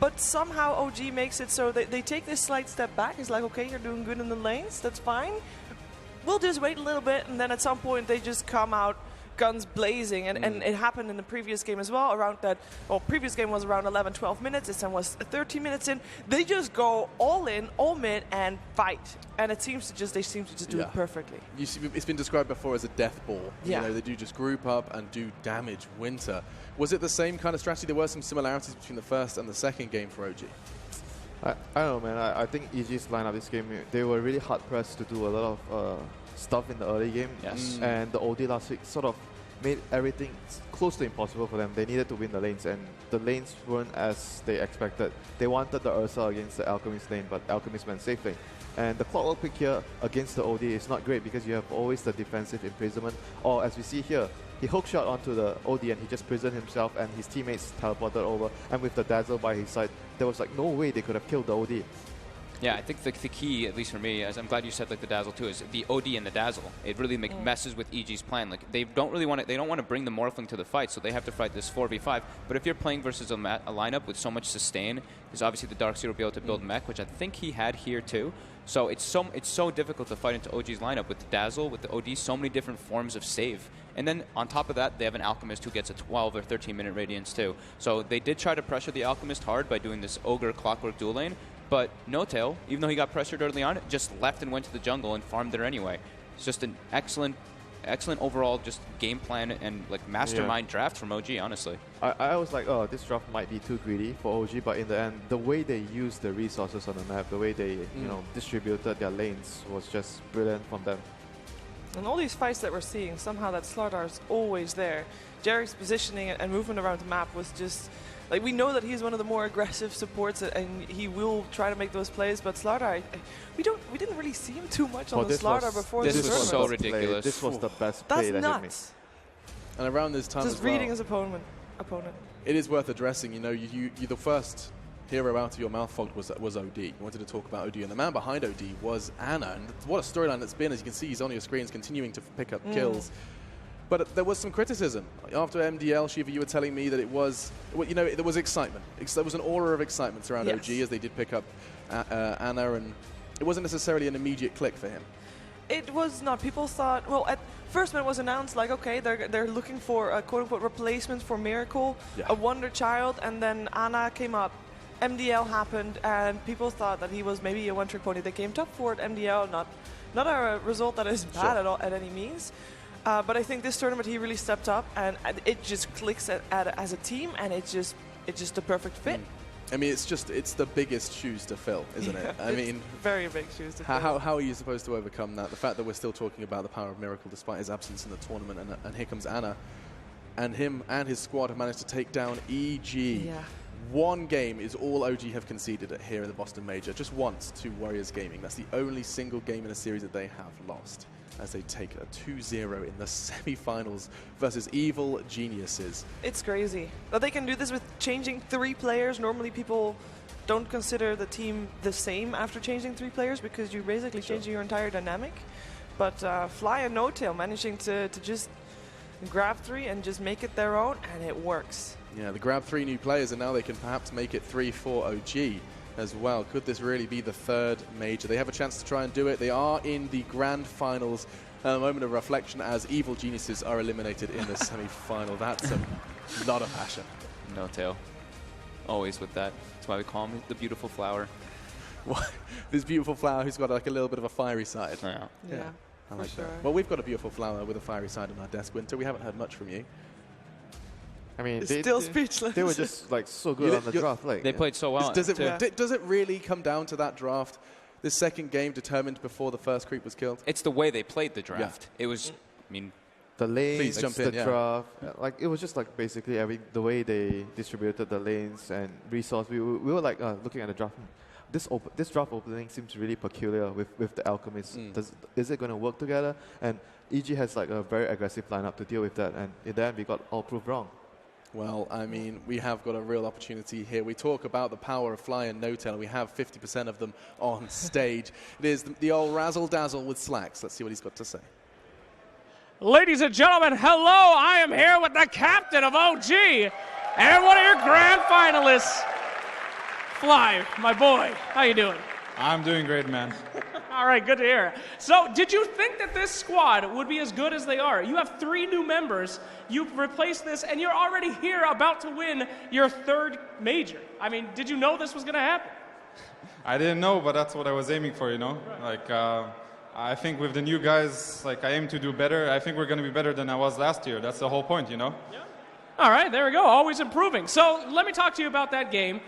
But somehow OG makes it so that they take this slight step back. It's like, okay, you're doing good in the lanes, that's fine. We'll just wait a little bit, and then at some point they just come out guns blazing, and it happened in the previous game as well. Around that, previous game was around 11-12 minutes. This time was 13 minutes in. They just go all in, all mid, and fight. And they seem to just do it perfectly. You see, it's been described before as a death ball. Yeah. They do just group up and do damage. Winter, was it the same kind of strategy? There were some similarities between the first and the second game for OG. I don't know, man. I think EG's lineup this game, they were really hard pressed to do a lot of stuff in the early game. Yes. And the OD last week sort of made everything close to impossible for them. They needed to win the lanes, and the lanes weren't as they expected. They wanted the Ursa against the Alchemist lane, but Alchemist went safe lane. And the Clockwork pick here against the OD is not great because you have always the defensive imprisonment, or as we see here, he hook shot onto the OD and he just prisoned himself and his teammates teleported over, and with the Dazzle by his side, there was like no way they could have killed the OD. Yeah, I think the key, at least for me, as I'm glad you said like the dazzle too, is the OD and the dazzle. It really messes with EG's plan. Like they don't want to bring the Morphling to the fight, so they have to fight this 4v5. But if you're playing versus a lineup with so much sustain, because obviously the Darkseer will be able to build mech, which I think he had here too. So it's so difficult to fight into OG's lineup with the dazzle, with the OD, so many different forms of save. And then on top of that, they have an Alchemist who gets a 12 or 13 minute radiance too. So they did try to pressure the Alchemist hard by doing this Ogre Clockwork dual lane. But No-Tail, even though he got pressured early on, just left and went to the jungle and farmed there anyway. It's just an excellent overall just game plan and like mastermind draft from OG, honestly. I was like, oh, this draft might be too greedy for OG, but in the end, the way they used the resources on the map, the way they distributed their lanes was just brilliant from them. And all these fights that we're seeing, somehow that Slardar's always there. Jerry's positioning and movement around the map was just... Like, we know that he's one of the more aggressive supports, and he will try to make those plays, but Slardar, we didn't really see him too much on the Slardar before this tournament. This was so ridiculous. This was the best play that That's nuts. And around this time just as well, reading his opponent. It is worth addressing. You know, you the first hero out of your mouth fogged was OD. You wanted to talk about OD, and the man behind OD was Ana. And what a storyline that's been. As you can see, he's on your screens continuing to pick up kills. But there was some criticism. After MDL, Shiva, you were telling me that it was, well, you know, there was excitement. There was an aura of excitement around OG as they did pick up Ana, and it wasn't necessarily an immediate click for him. It was not. People thought, well, at first when it was announced, like, okay, they're looking for a quote-unquote replacement for Miracle, a Wonder Child, and then Ana came up. MDL happened, and people thought that he was maybe a one-trick pony. They came top 4 at MDL, not a result that is bad at all, at any means. But I think this tournament he really stepped up, and it just clicks as a team, and it's just the perfect fit. I mean, it's the biggest shoes to fill, isn't it? I mean, very big shoes to fill. How are you supposed to overcome that? The fact that we're still talking about the power of Miracle despite his absence in the tournament, and here comes Ana, and him and his squad have managed to take down EG. Yeah. One game is all OG have conceded here in the Boston Major, just once to Warriors Gaming. That's the only single game in a series that they have lost, as they take a 2-0 in the semi-finals versus Evil Geniuses. It's crazy that they can do this with changing 3 players. Normally people don't consider the team the same after changing 3 players because you're basically changing your entire dynamic. But Fly and No-Tail managing to just grab 3 and just make it their own, and it works. Yeah, they grab 3 new players, and now they can perhaps make it 3 for OG as well. Could this really be the 3rd major? They have a chance to try and do it. They are in the grand finals. A moment of reflection as Evil Geniuses are eliminated in the semi-final. That's a lot of passion. No-Tail. Always with that. That's why we call him the beautiful flower. This beautiful flower who's got like a little bit of a fiery side. Yeah, I like sure. that. Well, we've got a beautiful flower with a fiery side on our desk, Winter. We haven't heard much from you. I mean, still speechless. They were just like so good on the draft. Like they played so well. Does it really come down to that draft? This second game determined before the first creep was killed? It's the way they played the draft. It was, I mean, the lanes, the draft. Like it was just like basically the way they distributed the lanes and resource. We were like looking at the draft. This draft opening seems really peculiar with the Alchemist. Is it going to work together? And EG has like a very aggressive lineup to deal with that, and in the end we got all proved wrong. Well, I mean, we have got a real opportunity here. We talk about the power of Fly and No-Tail, and we have 50% of them on stage. It is the old razzle-dazzle with Slacks. Let's see what he's got to say. Ladies and gentlemen, hello. I am here with the captain of OG and one of your grand finalists, Fly, my boy. How you doing? I'm doing great, man. All right, good to hear. So, did you think that this squad would be as good as they are? You have 3 new members. You've replaced this, and you're already here about to win your 3rd major. I mean, did you know this was going to happen? I didn't know, but that's what I was aiming for, you know? Right. Like, I think with the new guys, like, I aim to do better. I think we're going to be better than I was last year. That's the whole point, you know? Yeah. All right, there we go. Always improving. So, let me talk to you about that game.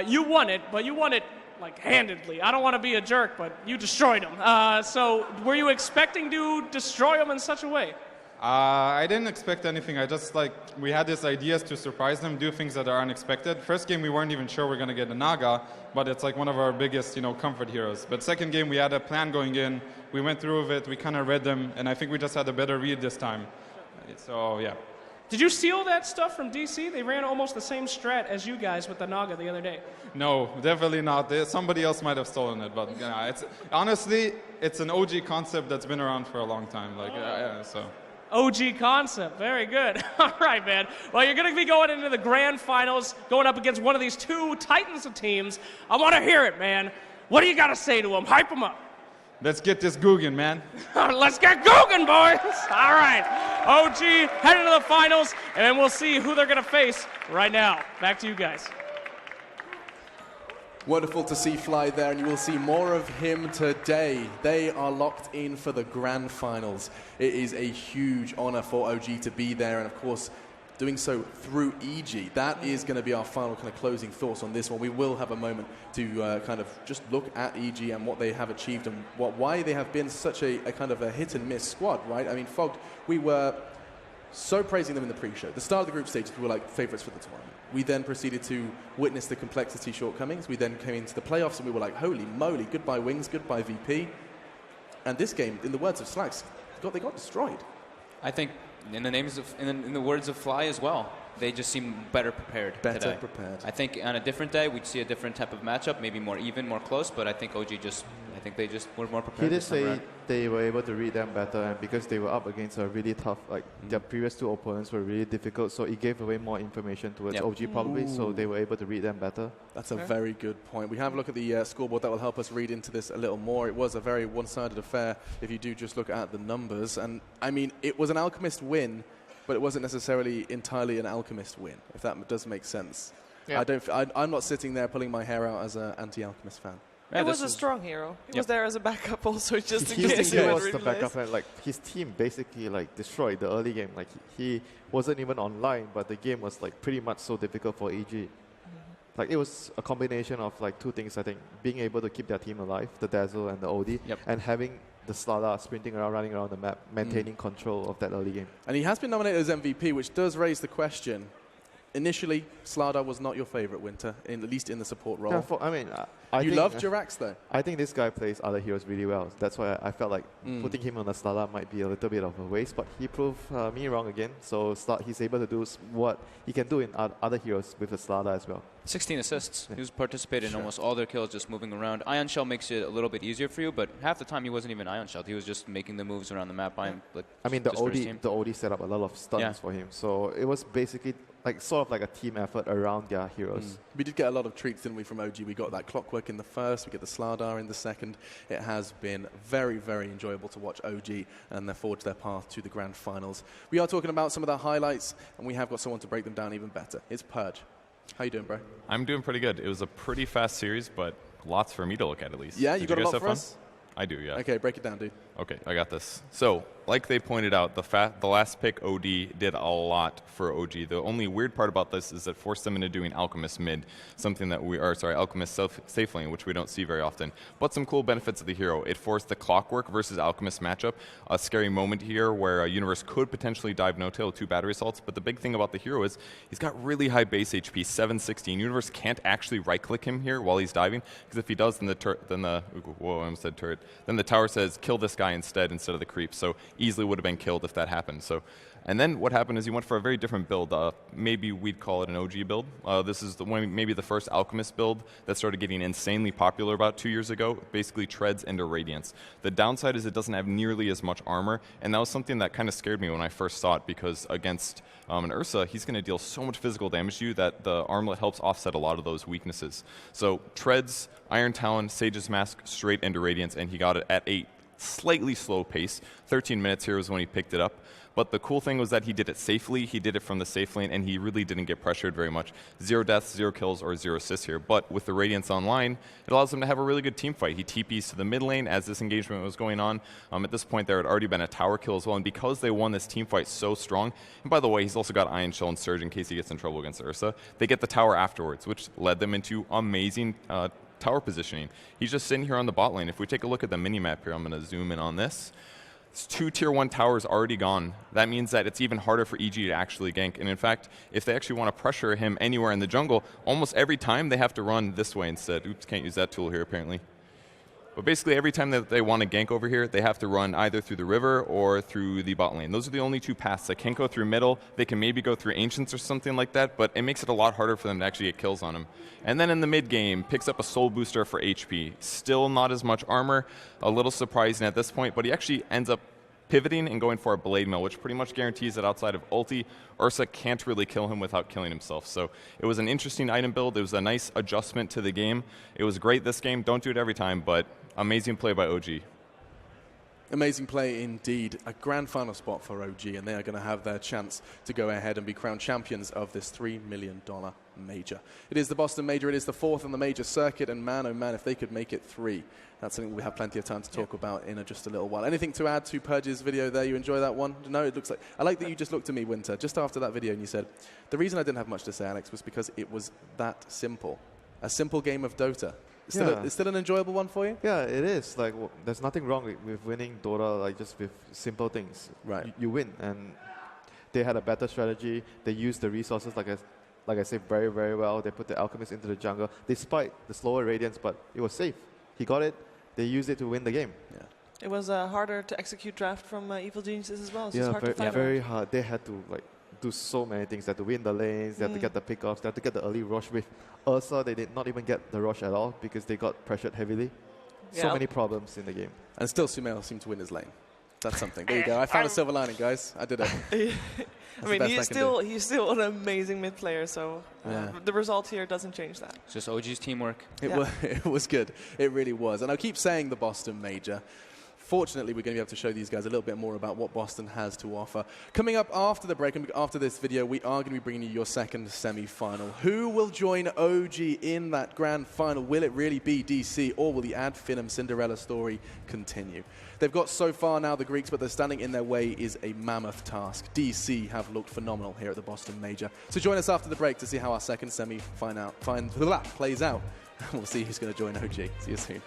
You won it, but you won it like handedly. I don't want to be a jerk, but you destroyed him. So were you expecting to destroy him in such a way? I didn't expect anything. I just we had these ideas to surprise them, do things that are unexpected. First game we weren't even sure we're going to get a Naga, but it's like one of our biggest, comfort heroes. But second game we had a plan going in. We went through with it. We kind of read them, and I think we just had a better read this time. So yeah. Did you steal that stuff from DC? They ran almost the same strat as you guys with the Naga the other day. No, definitely not. Somebody else might have stolen it, but honestly, it's an OG concept that's been around for a long time. So. OG concept, very good. All right, man. Well, you're going to be going into the grand finals, going up against one of these two titans of teams. I want to hear it, man. What do you got to say to them? Hype them up. Let's get this Guggen, man. Let's get Guggen, boys. All right. OG heading to the finals, and then we'll see who they're going to face right now. Back to you guys. Wonderful to see Fly there, and you will see more of him today. They are locked in for the grand finals. It is a huge honor for OG to be there, and of course, doing so through EG. That is going to be our final kind of closing thoughts on this one. We will have a moment to kind of just look at EG and what they have achieved and why they have been such a kind of a hit and miss squad, right? I mean, Fogged, we were so praising them in the pre-show. The start of the group stages, we were like favorites for the tournament. We then proceeded to witness the complexity shortcomings. We then came into the playoffs and we were like, holy moly, goodbye Wings, goodbye VP. And this game, in the words of Slacks, they got destroyed. I think in the words of Fly as well, they just seem better prepared today. Prepared. I think on a different day we'd see a different type of matchup, maybe more even, more close. But I think they just were more prepared. He did say they were able to read them better, and because they were up against a really tough, their previous two opponents were really difficult, so it gave away more information towards OG probably, so they were able to read them better. That's a very good point. We have a look at the scoreboard that will help us read into this a little more. It was a very one-sided affair if you do just look at the numbers, and I mean, it was an Alchemist win, but it wasn't necessarily entirely an Alchemist win, if that does make sense. Yeah. I'm not sitting there pulling my hair out as an anti-Alchemist fan. Yeah, it was a strong hero. He was there as a backup also, just in case he was the backup, and his team basically destroyed the early game. He wasn't even online, but the game was pretty much so difficult for EG. It was a combination of two things, I think. Being able to keep their team alive, the Dazzle and the OD, and having the Slada sprinting around, running around the map, maintaining control of that early game. And he has been nominated as MVP, which does raise the question. Initially, Slada was not your favorite, Winter, at least in the support role. Yeah, you love Jirax, though. I think this guy plays other heroes really well. That's why I felt like putting him on the Slada might be a little bit of a waste, but he proved me wrong again. So he's able to do what he can do in other heroes with the Slada as well. 16 assists. He was participating in almost all their kills, just moving around. Ion Shell makes it a little bit easier for you, but half the time he wasn't even Ion Shelled. He was just making the moves around the map. The OD set up a lot of stuns for him, so it was basically sort of like a team effort around their heroes. We did get a lot of treats, didn't we, from OG? We got that Clockwork in the first, we get the Slardar in the second. It has been very, very enjoyable to watch OG and forge their path to the grand finals. We are talking about some of the highlights, and we have got someone to break them down even better. It's Purge. How you doing, bro? I'm doing pretty good. It was a pretty fast series, but lots for me to look at least. Yeah, you got a lot for us? I do, yeah. Okay, break it down, dude. Okay, I got this. So, like they pointed out, the last pick, OD, did a lot for OG. The only weird part about this is it forced them into doing Alchemist mid, Alchemist safe lane, which we don't see very often. But some cool benefits of the hero. It forced the Clockwork versus Alchemist matchup, a scary moment here where a Universe could potentially dive no-tail with 2 battery assaults, but the big thing about the hero is he's got really high base HP, 716. Universe can't actually right-click him here while he's diving, because if he does, then the tower says, kill this guy instead of the creep. So easily would have been killed if that happened. And then what happened is he went for a very different build. Maybe we'd call it an OG build. This is maybe the first Alchemist build that started getting insanely popular about 2 years ago. Basically treads into Radiance. The downside is it doesn't have nearly as much armor, and that was something that kind of scared me when I first saw it, because against an Ursa, he's going to deal so much physical damage to you that the armlet helps offset a lot of those weaknesses. So treads, Iron Talon, Sage's Mask, straight into Radiance, and he got it at a slightly slow pace. 13 minutes here was when he picked it up. But the cool thing was that he did it safely. He did it from the safe lane, and he really didn't get pressured very much. 0 deaths, 0 kills, or 0 assists here. But with the Radiance online, it allows him to have a really good team fight. He TPs to the mid lane as this engagement was going on. At this point, there had already been a tower kill as well, and because they won this team fight so strong, and by the way, he's also got Iron Shell and Surge in case he gets in trouble against Ursa, they get the tower afterwards, which led them into amazing tower positioning. He's just sitting here on the bot lane. If we take a look at the mini-map here, I'm going to zoom in on this. It's 2 tier 1 towers already gone. That means that it's even harder for EG to actually gank. And in fact, if they actually want to pressure him anywhere in the jungle, almost every time they have to run this way instead. Oops, can't use that tool here apparently. But basically, every time that they want to gank over here, they have to run either through the river or through the bot lane. Those are the only two paths. They can't go through middle. They can maybe go through Ancients or something like that, but it makes it a lot harder for them to actually get kills on him. And then in the mid game, picks up a soul booster for HP. Still not as much armor. A little surprising at this point, but he actually ends up pivoting and going for a Blade Mill, which pretty much guarantees that outside of ulti, Ursa can't really kill him without killing himself. So it was an interesting item build. It was a nice adjustment to the game. It was great this game. Don't do it every time, but amazing play by OG. Amazing play indeed. A grand final spot for OG, and they are going to have their chance to go ahead and be crowned champions of this $3 million major. It is the Boston Major. It is the 4th on the major circuit, and man, oh man, if they could make it 3, that's something we have plenty of time to talk about in just a little while. Anything to add to Purge's video there? You enjoy that one? No, it looks like... I like that you just looked at me, Winter, just after that video, and you said, the reason I didn't have much to say, Alex, was because it was that simple. A simple game of Dota. It's still an enjoyable one for you? Yeah, it is. Like, there's nothing wrong with winning Dota, like just with simple things. Right. You win, and they had a better strategy. They used the resources, like I said, very, very well. They put the Alchemist into the jungle, despite the slower Radiance, but it was safe. He got it. They used it to win the game. Yeah. It was a harder to execute draft from Evil Geniuses as well. So it's hard to fight very hard. They had to do so many things. They had to win the lanes. They had to get the pickoffs. They had to get the early rush with Ursa. They did not even get the rush at all because they got pressured heavily. So many problems in the game. And still, Sumail seemed to win his lane. That's something. There you go. I found a silver lining, guys. I did it. I mean, he's still an amazing mid player, so the result here doesn't change that. It's just OG's teamwork. It was good. It really was. And I keep saying the Boston Major. Fortunately, we're going to be able to show these guys a little bit more about what Boston has to offer. Coming up after the break and after this video, we are going to be bringing you your second semi-final. Who will join OG in that grand final? Will it really be DC, or will the Ad Finum Cinderella story continue? They've got so far now the Greeks, but they're standing in their way is a mammoth task. DC have looked phenomenal here at the Boston Major. So join us after the break to see how our second semi-final plays out. We'll see who's going to join OG. See you soon.